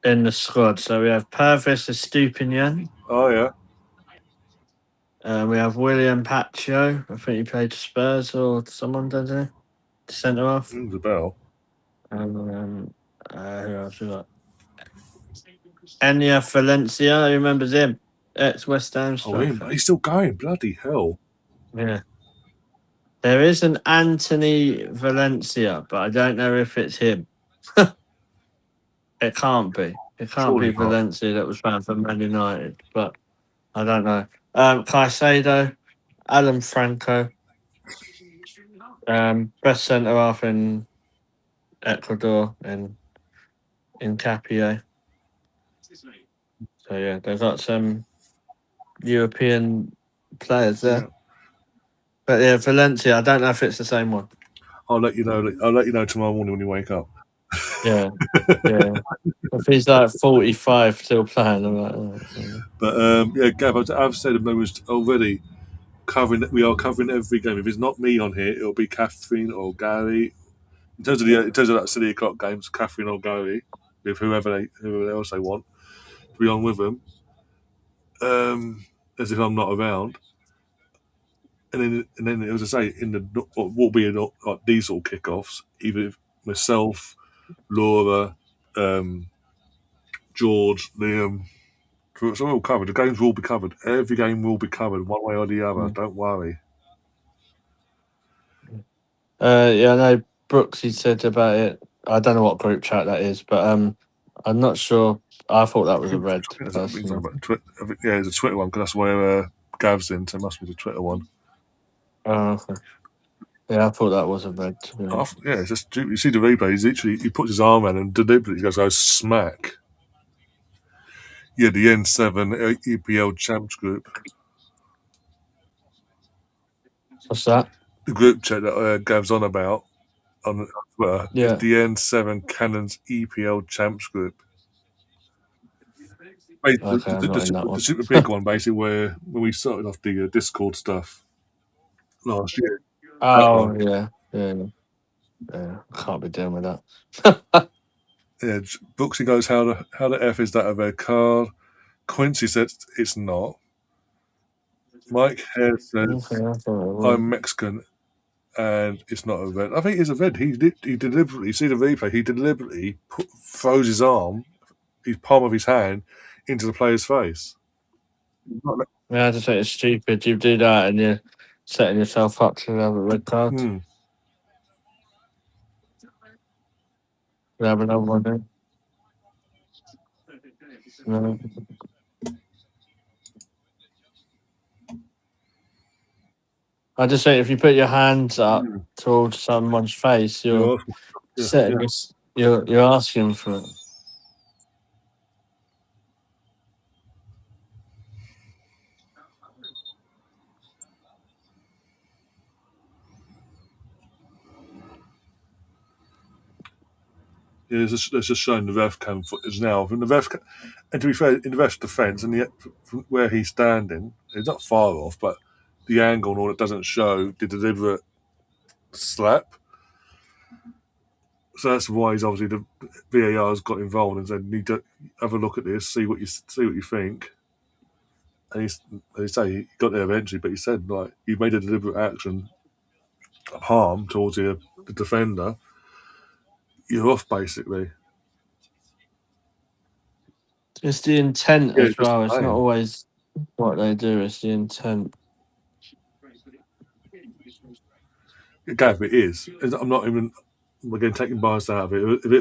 in the squad. So we have Purvis Estupinian. Oh yeah. We have William Pacho. I think he played Spurs or someone, doesn't he? Centre half. Rings a bell. Who else we got? Enya Valencia. Who remembers him? Ex West Ham Oh, him. striker. He's still going. Bloody hell. Yeah. There is an Anthony Valencia, but I don't know if it's him. It can't be. It can't be Surely not. Valencia that was playing for Man United, but I don't know. Caicedo, Alan Franco, best centre half in Ecuador and in Capio. So yeah, they've got some European players there. Yeah. But yeah, Valencia, I don't know if it's the same one. I'll let you know. I'll let you know tomorrow morning when you wake up. Yeah, yeah. If he's like 45 still playing, I'm like, oh. But yeah, Gav, I've said a moment already. We are covering every game. If it's not me on here, it'll be Catherine or Gary. In terms of that City o'clock games, Catherine or Gary, with whoever else they want to be on with them. As if I'm not around. And then as I say, in the what will be like diesel kickoffs, either myself, Laura, George, Liam, so we're all covered. The games will be covered. Every game will be covered one way or the other. Don't worry. Yeah, I know Brooksy said about it. I don't know what group chat that is, but I'm not sure. I thought that was a red. Personally. Yeah, it's a Twitter one because that's where Gav's in, so it must be the Twitter one. Oh, okay. Yeah, I thought that was a red. To be honest. Yeah, it's just you see the replay. He puts his arm around and deliberately goes smack. Yeah, the N7 EPL Champs group. What's that? The group chat that Gav's on about on Twitter is Yeah. the N7 Cannons EPL Champs group. Okay, I'm not in that one. The super big one, basically, where when we started off the Discord stuff last year. Oh yeah. I can't be dealing with that. Yeah, Brooksy goes, how the F is that a red card? Quincy says it's not. Mike Hare says, Okay, I thought it was. I'm Mexican and it's not a red. I think it's a red. He deliberately, see the replay, he deliberately throws his palm of his hand into the player's face. Yeah, I just think it's stupid. You do that and you're setting yourself up to have a red card. We have another one there. No. I just think if you put your hands up towards someone's face, you're setting. You're asking for it. it's just showing the ref cam footage now. From the ref, and to be fair, in the ref's defence, and from where he's standing, he's not far off, but the angle and all it doesn't show the deliberate slap. So that's why he's obviously the VAR's got involved and said, "Need to have a look at this, see what you think." And he got there eventually, but he said like you made a deliberate action of harm towards the defender. You're off basically. It's the intent Yeah, as just well. It's not playing. always what they do. It's the intent. Gav, it is. I'm not even again taking bias out of it. If it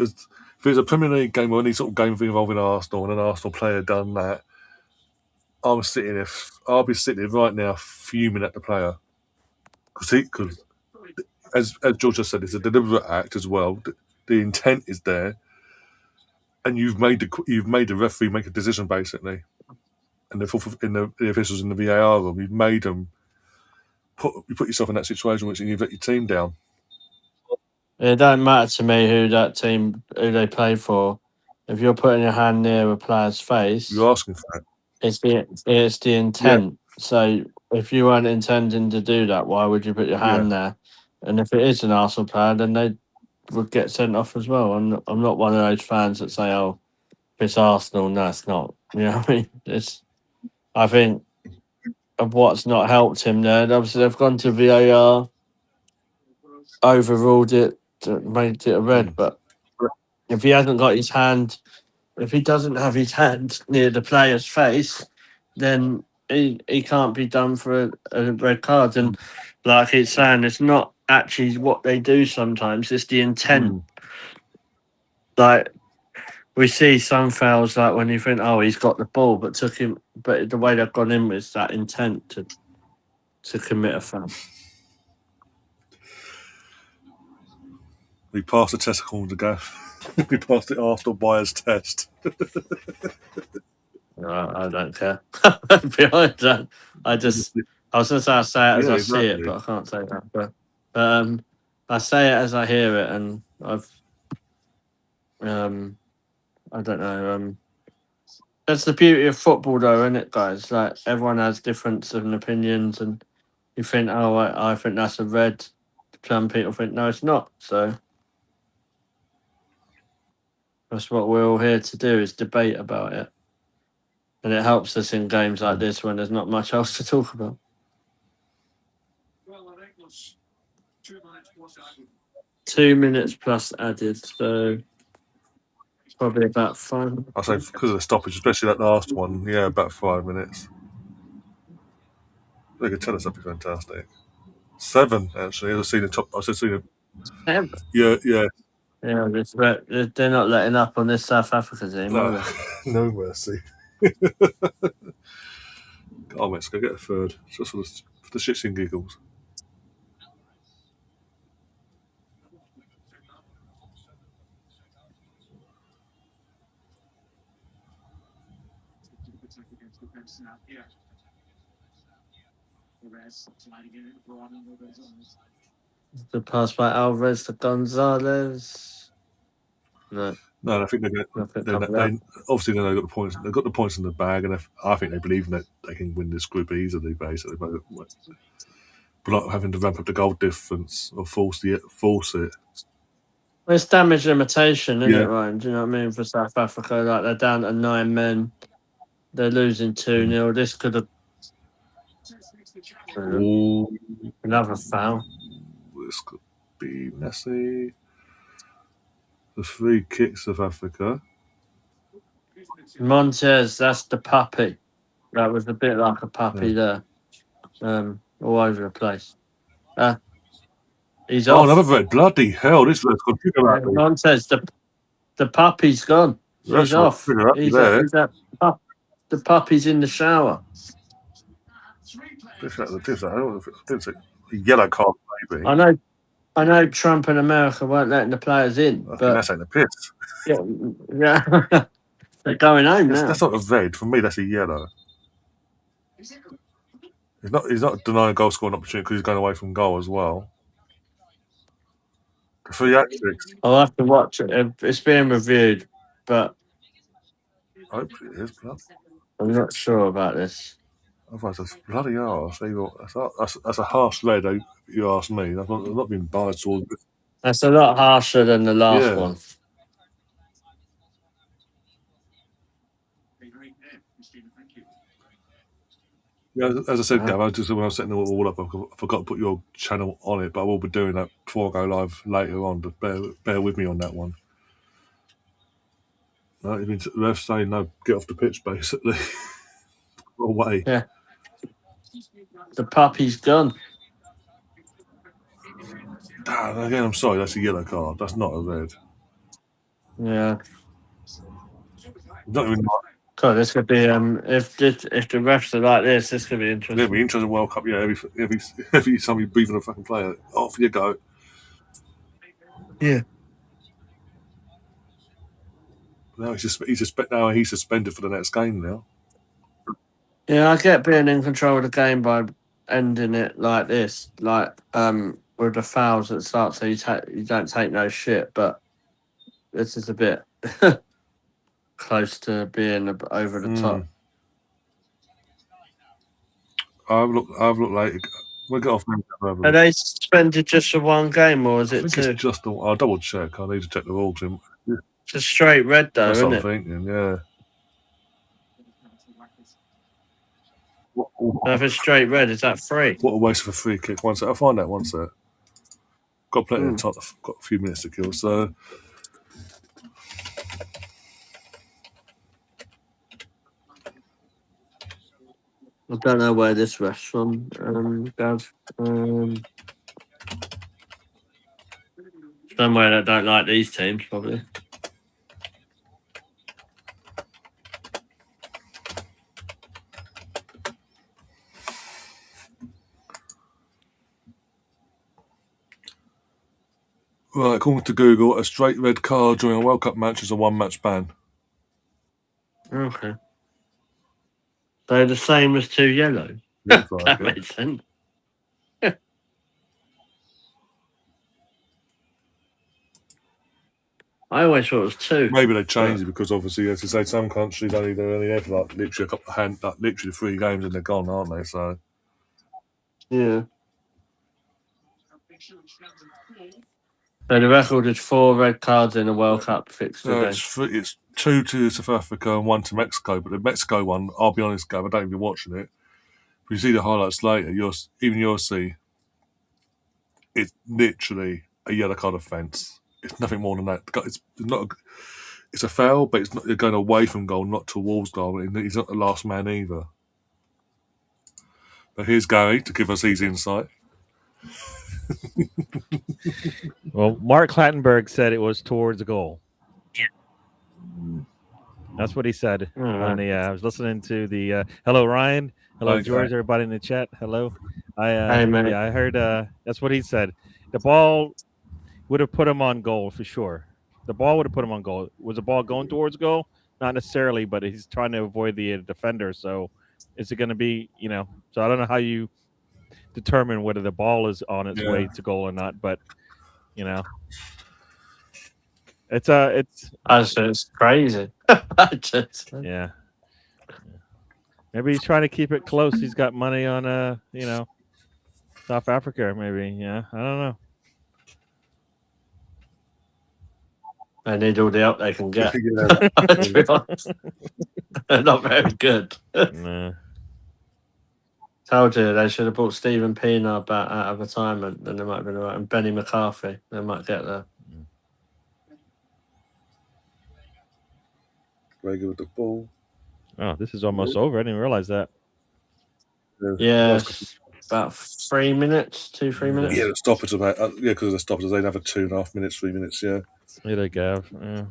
was a Premier League game or any sort of game involving Arsenal and an Arsenal player done that, I'll be sitting there right now fuming at the player because as George just said, it's a deliberate act as well. The intent is there, and you've made the referee make a decision basically, and the officials in the VAR room, you've made them you put yourself in that situation which you've let your team down. It don't matter to me who they play for. If you're putting your hand near a player's face, You're asking for that. it's the intent. So if you weren't intending to do that, why would you put your Yeah. hand there? And if it is an Arsenal player, then they would get sent off as well. I'm not one of those fans that say, "Oh, if it's Arsenal, no, it's not." You know what I mean? I think of what's not helped him there. And obviously, they've gone to VAR, overruled it, made it a red. But if he hasn't got his hand, if he doesn't have his hand near the player's face, then he can't be done for a red card. And like it's saying, it's not actually what they do sometimes, it's the intent. Like we see some fouls like when you think, oh, he's got the ball, but the way they've gone in was that intent to commit a foul. We passed the test according to Gav. We passed the Arsenal buyer's test. I don't care. Behind that, I was going to say I say it as I see it, but I can't say that. But I say it as I hear it, and I don't know. That's the beauty of football, though, isn't it, guys? Like everyone has different opinions, and you think, oh, I think that's a red. Some people think, no, it's not. So that's what we're all here to do: is debate about it, and it helps us in games like this when there's not much else to talk about. 2 minutes plus added, so probably about 5. I say because of the stoppage, especially that last one. Yeah, about 5 minutes. They could tell us that'd be fantastic. 7 actually. I've seen the top. I've seen it. 7. Yeah. Yeah, they're not letting up on this South Africa team, are they? No mercy. Oh, let's go get a third, just for the shits and giggles. The pass by Alvarez to Gonzalez. No, I think they're obviously they've got the points. They've got the points in the bag, and I think they believe that they can win this group easily, basically. But not having to ramp up the goal difference or force it. It's damage limitation, isn't it, Ryan? Do you know what I mean? For South Africa, like they're down to 9 men, they're losing 2-0. This could have another foul. This could be messy. The free kick, South Africa. Montez, that's the puppy. That was a bit like a puppy there. All over the place. He's off. Another red. Bloody hell, this red's gone trigger happy. Montez, the puppy's gone. He's off. The puppy's in the shower. Yellow card, maybe. I know Trump and America weren't letting the players in, but that's ain't the piss. Yeah. They're going home now. That's not a red. For me, that's a yellow. He's not denying goal scoring opportunity because he's going away from goal as well. theatrics. I'll have to watch it. It's being reviewed, but Hopefully it is. I'm not sure about this. Otherwise, that's bloody arse. That's a harsh red, you ask me. I've not been biased towards it. That's a lot harsher than the last Yeah. one. Yeah, as I said, Gav, I just when I was setting it all up, I forgot to put your channel on it, but I will be doing that before I go live later on. But bear with me on that one. No, it means the ref's saying no, get off the pitch, basically. Away. Yeah. The puppy's gone. Again, I'm sorry, that's a yellow card. That's not a red. Yeah. Not even. God, this could be if the refs are like this could be interesting. It'll be interesting World Cup. Yeah, every time you breathe on a fucking player, off you go. Yeah. Now he's suspended for the next game now. Yeah, I get being in control of the game by ending it like this, like with the fouls at the start, so you don't take no shit. But this is a bit close to being over the top. I've looked later. We'll get off. Are they suspended just for one game, or is it two? It's just. I'll double check. I need to check the rules. It's a straight red, though, That's isn't what it? I'm thinking. Yeah. So if it's straight red, is that free? What a waste of a free kick. One sec. I'll find out. One sec. Got plenty of time. Got a few minutes to kill. So. I don't know where this ref's from, Gav. Somewhere that don't like these teams, probably. Right, according to Google, a straight red card during a World Cup match is a one-match ban. Okay. They're the same as two yellows. That makes sense. I always thought it was two. Maybe they changed it because obviously, as you say, some countries they're only there for like literally a couple of literally 3 games and they're gone, aren't they? So yeah. So the record is 4 red cards in a World Cup fixture. It's 2 to South Africa and 1 to Mexico. But the Mexico one, I'll be honest, Gav, I don't even be watching it. If you see the highlights later, you'll see it's literally a yellow card offence. It's nothing more than that. It's a foul, but it's not. You're going away from goal, not towards goal. And he's not the last man either. But here's Gary to give us his insight. Well, Mark Clattenburg said it was towards the goal. That's what he said. I was listening to the hello Ryan, hello George, everybody in the chat. Hello. Hey, man. Yeah, I heard that's what he said. The ball would have put him on goal for sure. The ball would have put him on goal. Was the ball going towards goal? Not necessarily, but he's trying to avoid the defender. So is it going to be, so I don't know how you determine whether the ball is on its way to goal or not, but it's crazy. Yeah. Maybe he's trying to keep it close. He's got money on South Africa, maybe. Yeah, I don't know. They need all the help they can get. They're not very good. Nah. Told you they should have brought Stephen Pienaar back out of retirement, then they might have been all right. And Benny McCarthy, they might get there. Very good with the ball. Oh, this is almost over. I didn't realize that. Yeah, about 3 minutes, 2-3 minutes. Yeah, the stoppage about because of the stoppage, they'd have a 2.5 minutes, 3 minutes. Yeah. There you go. Yeah.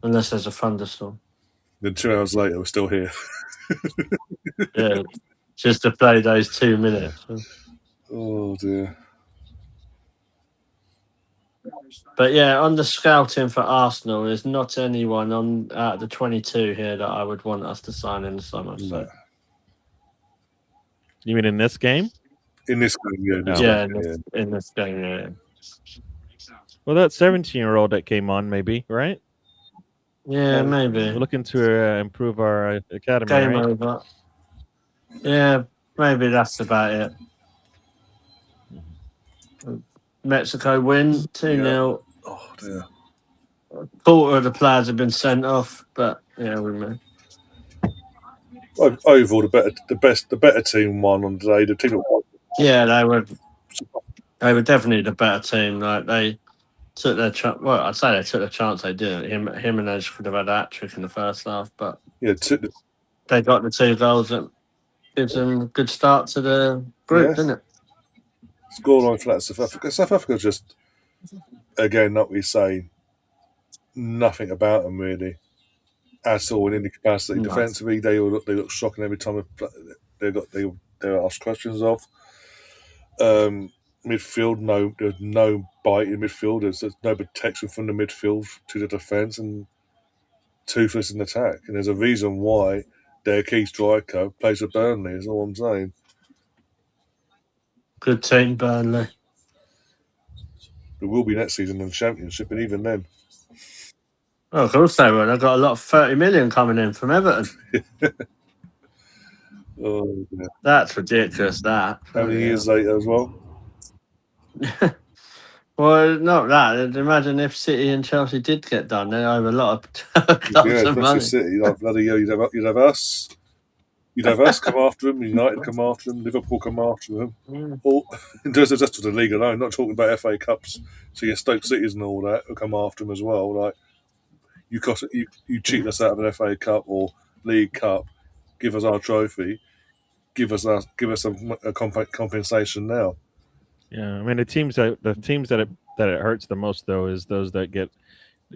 Unless there's a thunderstorm. Then 2 hours later, we're still here. Yeah, just to play those 2 minutes. Oh dear. But yeah, on the scouting for Arsenal, there's not anyone on out of the 22 here that I would want us to sign in the summer. No. So. You mean in this game? In this game, yeah. In this game, yeah. Well, that 17-year-old that came on, maybe, right? Yeah, Um, maybe. We're looking to improve our academy, Game right? over. Yeah, maybe that's about it. Mexico win 2-0. Oh dear. Quarter of the players have been sent off, but yeah, we may. Overall, the better team won on today. The team that won. Yeah, they were definitely the better team. Like they took their chance. Well, I'd say they took the chance. They didn't. Jimenez could have had a hat trick in the first half, but Yeah, they got the 2 goals. That gives them a good start to the group, didn't it? scoreline for that South Africa. South Africa just again, not we say nothing about them really at all in any capacity. No. Defensively, they look shocking every time they were asked questions of. Midfield, there's no bite in midfield. There's no protection from the midfield to the defence, and toothless in attack. And there's a reason why their key striker plays for Burnley. Is all I'm saying. Good team, Burnley. It will be next season in the Championship, and even then. Oh, of course they will. They've got a lot of 30 million coming in from Everton. Oh, yeah. That's ridiculous, that. How many years later as well? Well, not that. Imagine if City and Chelsea did get done. They'd have a lot of clubs of money. City, like bloody hell, you'd have us. You'd have us come after them, United come after them, Liverpool come after them. All just for the league alone, not talking about FA Cups. So your Stoke Cities and all that will come after them as well. Like you cheat us out of an FA Cup or League Cup, give us our trophy, give us some compensation now. Yeah, I mean the teams that it hurts the most though is those that get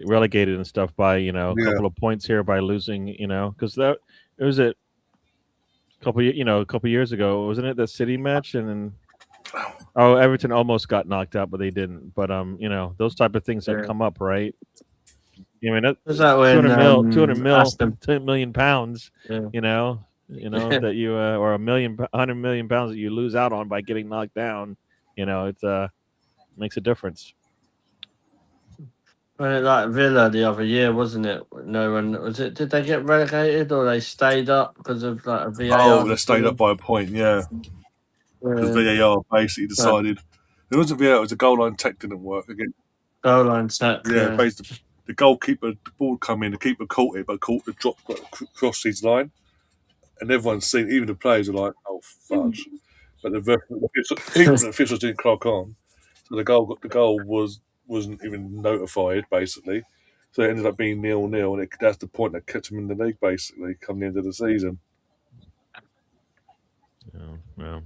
relegated and stuff by a couple of points here by losing, because that it was a couple years ago, wasn't it, the City match, and Everton almost got knocked out but they didn't, but those type of things that come up, right? I mean that, Was that when 2 million pounds, Yeah. that you or 100 million pounds that you lose out on by getting knocked down, it's makes a difference. Like Villa the other year, wasn't it? No one was it. Did they get relegated or they stayed up because of like a VAR? Oh, they stayed up by a point, yeah. Because VAR basically decided it wasn't VAR. It was a goal line tech didn't work again. Goal line tech. Yeah, basically the goalkeeper, the ball come in, the keeper caught it, but caught the drop across his line, and everyone's seen. Even the players are like, "Oh fudge!" But the officials didn't clock on, so the goal wasn't even notified basically. So it ended up being 0-0, and that's the point that kept him in the league basically come the end of the season. Yeah.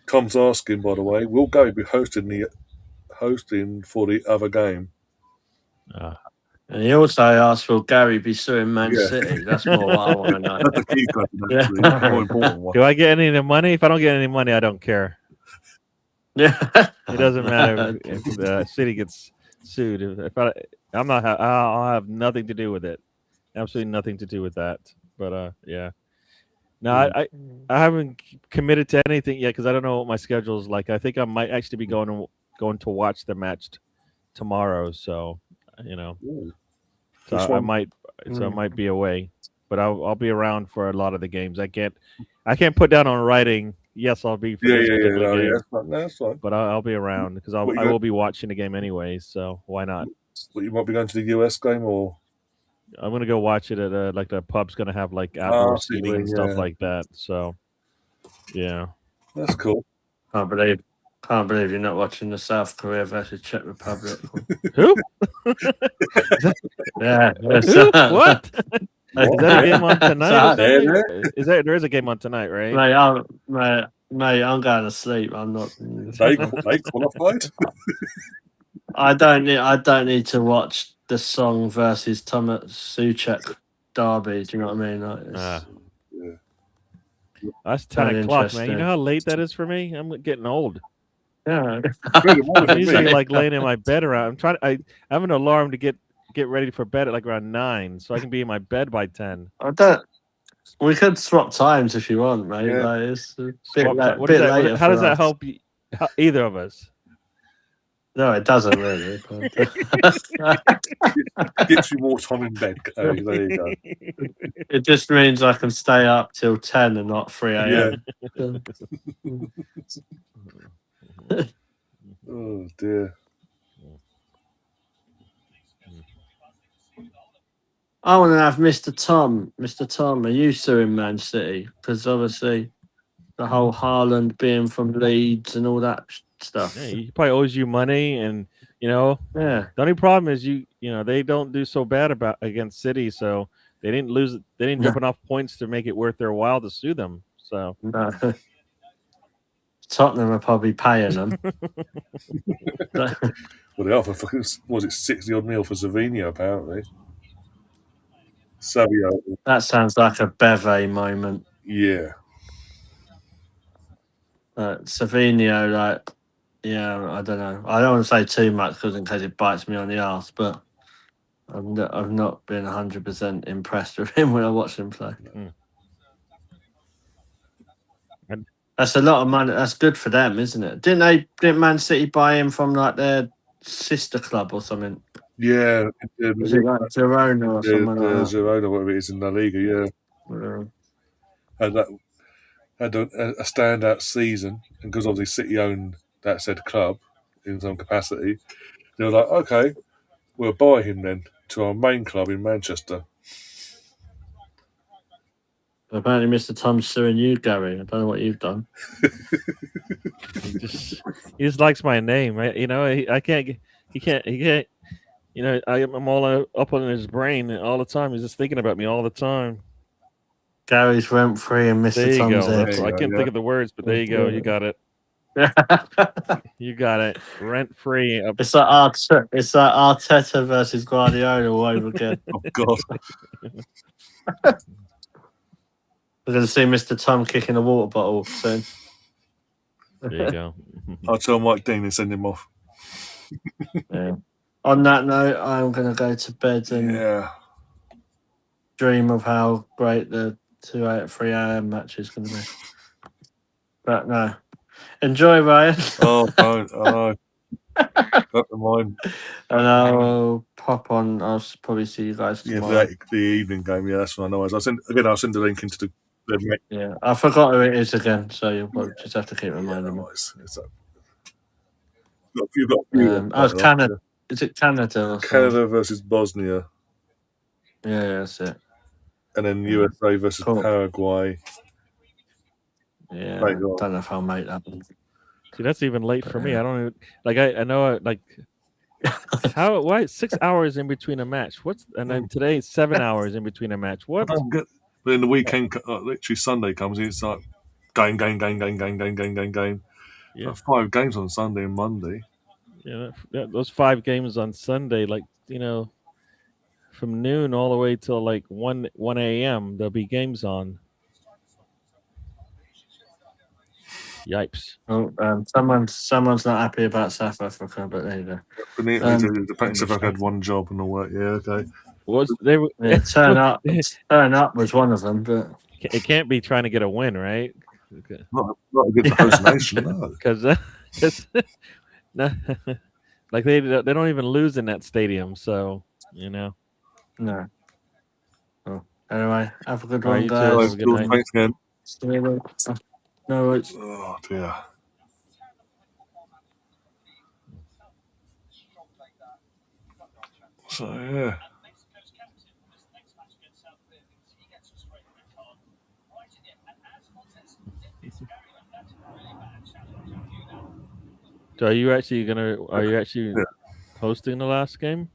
Tom's asking, by the way, will Gary be hosting for the other game? And he also asked, will Gary be suing Man City? That's more what I want to know. That's the key question, actually. That's the more important one. Do I get any of the money? If I don't get any money, I don't care. Yeah, it doesn't matter if the city gets sued. If I'll have nothing to do with it. Absolutely nothing to do with that. But yeah. No, I haven't committed to anything yet because I don't know what my schedule is like. I think I might actually be going to watch the match tomorrow. So so I might be away, but I'll be around for a lot of the games. I can't put down on writing. Yes, I'll be for this particular game. That's fine. But I'll be around because I will be watching the game anyway. So why not? Well, you might be going to the US game, or I'm gonna go watch it at like the pub's gonna have like outdoor seating and stuff like that. So yeah, that's cool. Can't believe you're not watching the South Korea versus Czech Republic. Who? Yeah. Who? What? Is that a game on tonight? There is a game on tonight, right? Mate, I'm going to sleep. I'm not. They qualified. I don't need to watch the Song versus Tomas Suchek derby. Do you know what I mean? That's 10 o'clock, man. You know how late that is for me? I'm getting old. Yeah. I'm usually like laying in my bed around. I have an alarm to get ready for bed at like around 9, so I can be in my bed by 10. We could swap times if you want, mate. Yeah. Like, it's a How does that help either of us? No, it doesn't really. Gets you more time in bed. Oh, there you go. It just means I can stay up till 10 and not 3 a.m. Oh dear. I want to have Mr. Tom. Mr. Tom, are you suing Man City? Because obviously the whole Haaland being from Leeds and all that stuff. Yeah, he probably owes you money, and Yeah. the only problem is they don't do so bad against City, so they didn't lose. They didn't jump enough points to make it worth their while to sue them. So No. Tottenham are probably paying them. Well, they offer was it 60-odd mil for Savinho apparently. Savio. That sounds like a Beve moment. Yeah. Savinho, like, yeah, I don't know. I don't want to say too much because in case it bites me on the arse, but I've not been 100% impressed with him when I watch him play. That's a lot of money. That's good for them, isn't it? Didn't Man City buy him from like their sister club or something? Yeah. Was it like Girona or something like that? Girona, whatever it is in La Liga, yeah. And that had a standout season, and because obviously City owned that said club in some capacity, they were like, okay, we'll buy him then to our main club in Manchester. Apparently, Mr. Tom's suing you, Gary. I don't know what you've done. he just likes my name. I can't. He can't. I'm all up on his brain all the time. He's just thinking about me all the time. Gary's rent free and Mr. There you Tom's go. head. I can't think of the words, but there you go. You got it. You got it. Rent free. It's like Arteta versus Guardiola all over again. Oh God. We're going to see Mr. Tom kicking a water bottle soon. There you go. I'll tell Mike Dean and send him off. Yeah. On that note, I'm going to go to bed and dream of how great the 3 a.m. match is going to be. But no. Enjoy, Ryan. Oh, don't. Oh, don't mind. And I'll pop on. I'll probably see you guys tomorrow. Yeah, the evening game. Yeah, that's what I know. I'll send the link into the. Yeah, I forgot who it is again, so you'll probably just have to keep reminding me. You've got a few. It's Canada. Is it Canada? Or Canada versus Bosnia. Yeah, that's it. And then USA versus Paraguay. Yeah, I don't know if I'll make that one. See, that's even late for me. I don't even like. I know like how why 6 hours in between a match? And then today 7 hours in between a match. What? But then the weekend, literally Sunday comes, it's like game. Yeah, like 5 games on Sunday and Monday. Yeah, those 5 games on Sunday, like from noon all the way till like 1 a.m. There'll be games on. Yipes! Oh, someone's not happy about South Africa, but there you go. The South Africa had one job and all that. Yeah, okay. Turn up was one of them, but it can't be trying to get a win, right? Not a good host nation, no. Because no, like they don't even lose in that stadium, so No. Oh, anyway, have a good one, guys. Have a good night. Thanks again. No worries. Oh dear. So yeah. So are you actually hosting the last game?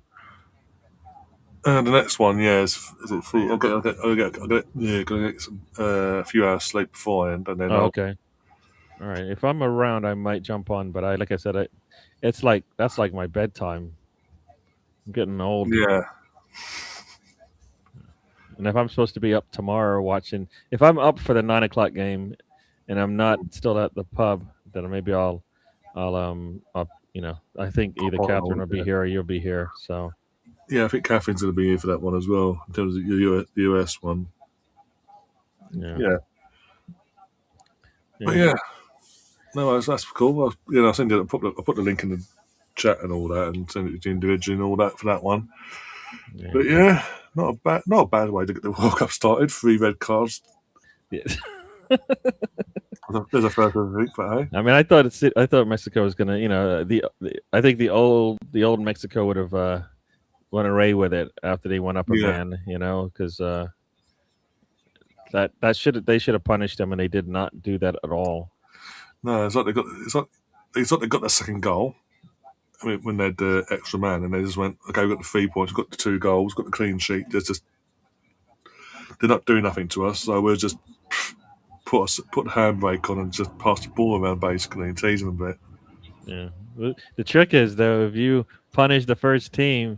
The next one, yeah, is it free? I'll get gonna get some a few hours sleep beforehand, and then. Okay. All right. If I'm around, I might jump on, but like I said, that's like my bedtime. I'm getting old. Yeah. And if I'm supposed to be up tomorrow watching, if I'm up for the 9 o'clock game, and I'm not still at the pub, then maybe I'll I think either Catherine will be here or you'll be here. So. Yeah, I think Catherine's going to be here for that one as well, in terms of the US one. Yeah. But yeah, no, that's cool. I'll send you. I'll put the link in the chat and all that, and send it to individually and all that for that one. Yeah. But yeah, not a bad way to get the World Cup started. 3 red cards. Yeah. There's a first week, but hey. I mean, I thought Mexico was gonna, I think the old Mexico would have went away with it after they went up a Yeah. man, because they should have punished them, and they did not do that at all. No, it's like they got the second goal. I mean, when they had the extra man, and they just went, okay, we've got the 3 points, we've got the 2 goals, we've got the clean sheet. They're not doing nothing to us, so we'll just put the handbrake on and just pass the ball around basically and tease them a bit. Yeah. The trick is though, if you punish the first team,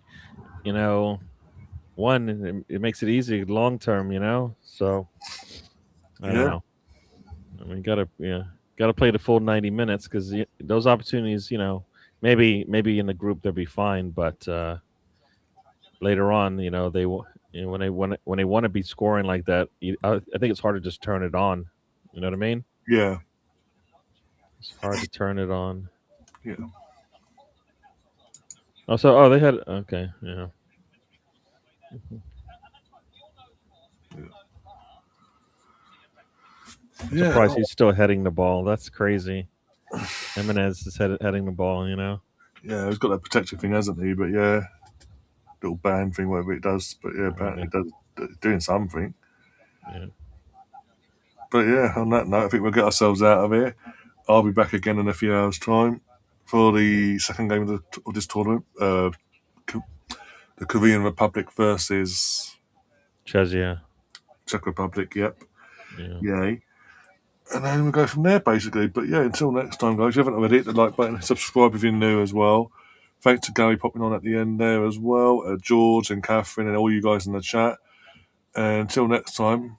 one, it makes it easy long term, So I don't know. I mean, gotta play the full 90 minutes because those opportunities, maybe in the group they'll be fine, but later on, when they want to be scoring like that, I think it's hard to just turn it on. You know what I mean? Yeah. It's hard to turn it on. Yeah. They had okay, yeah. I'm surprised he's still heading the ball. That's crazy. Jimenez is heading the ball, Yeah, he's got that protective thing, hasn't he? But yeah, little band thing, whatever it does. But yeah, apparently it does doing something. Yeah. But yeah, on that note, I think we'll get ourselves out of here. I'll be back again in a few hours' time for the second game of this tournament. The Korean Republic versus Czech Republic. Yep. Yeah. Yay. And then we'll go from there, basically. But yeah, until next time, guys, if you haven't already, hit the like button, subscribe if you're new as well. Thanks to Gary popping on at the end there as well, George and Catherine and all you guys in the chat. And until next time,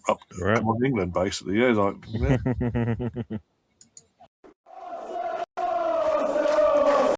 come on England, basically. Yeah,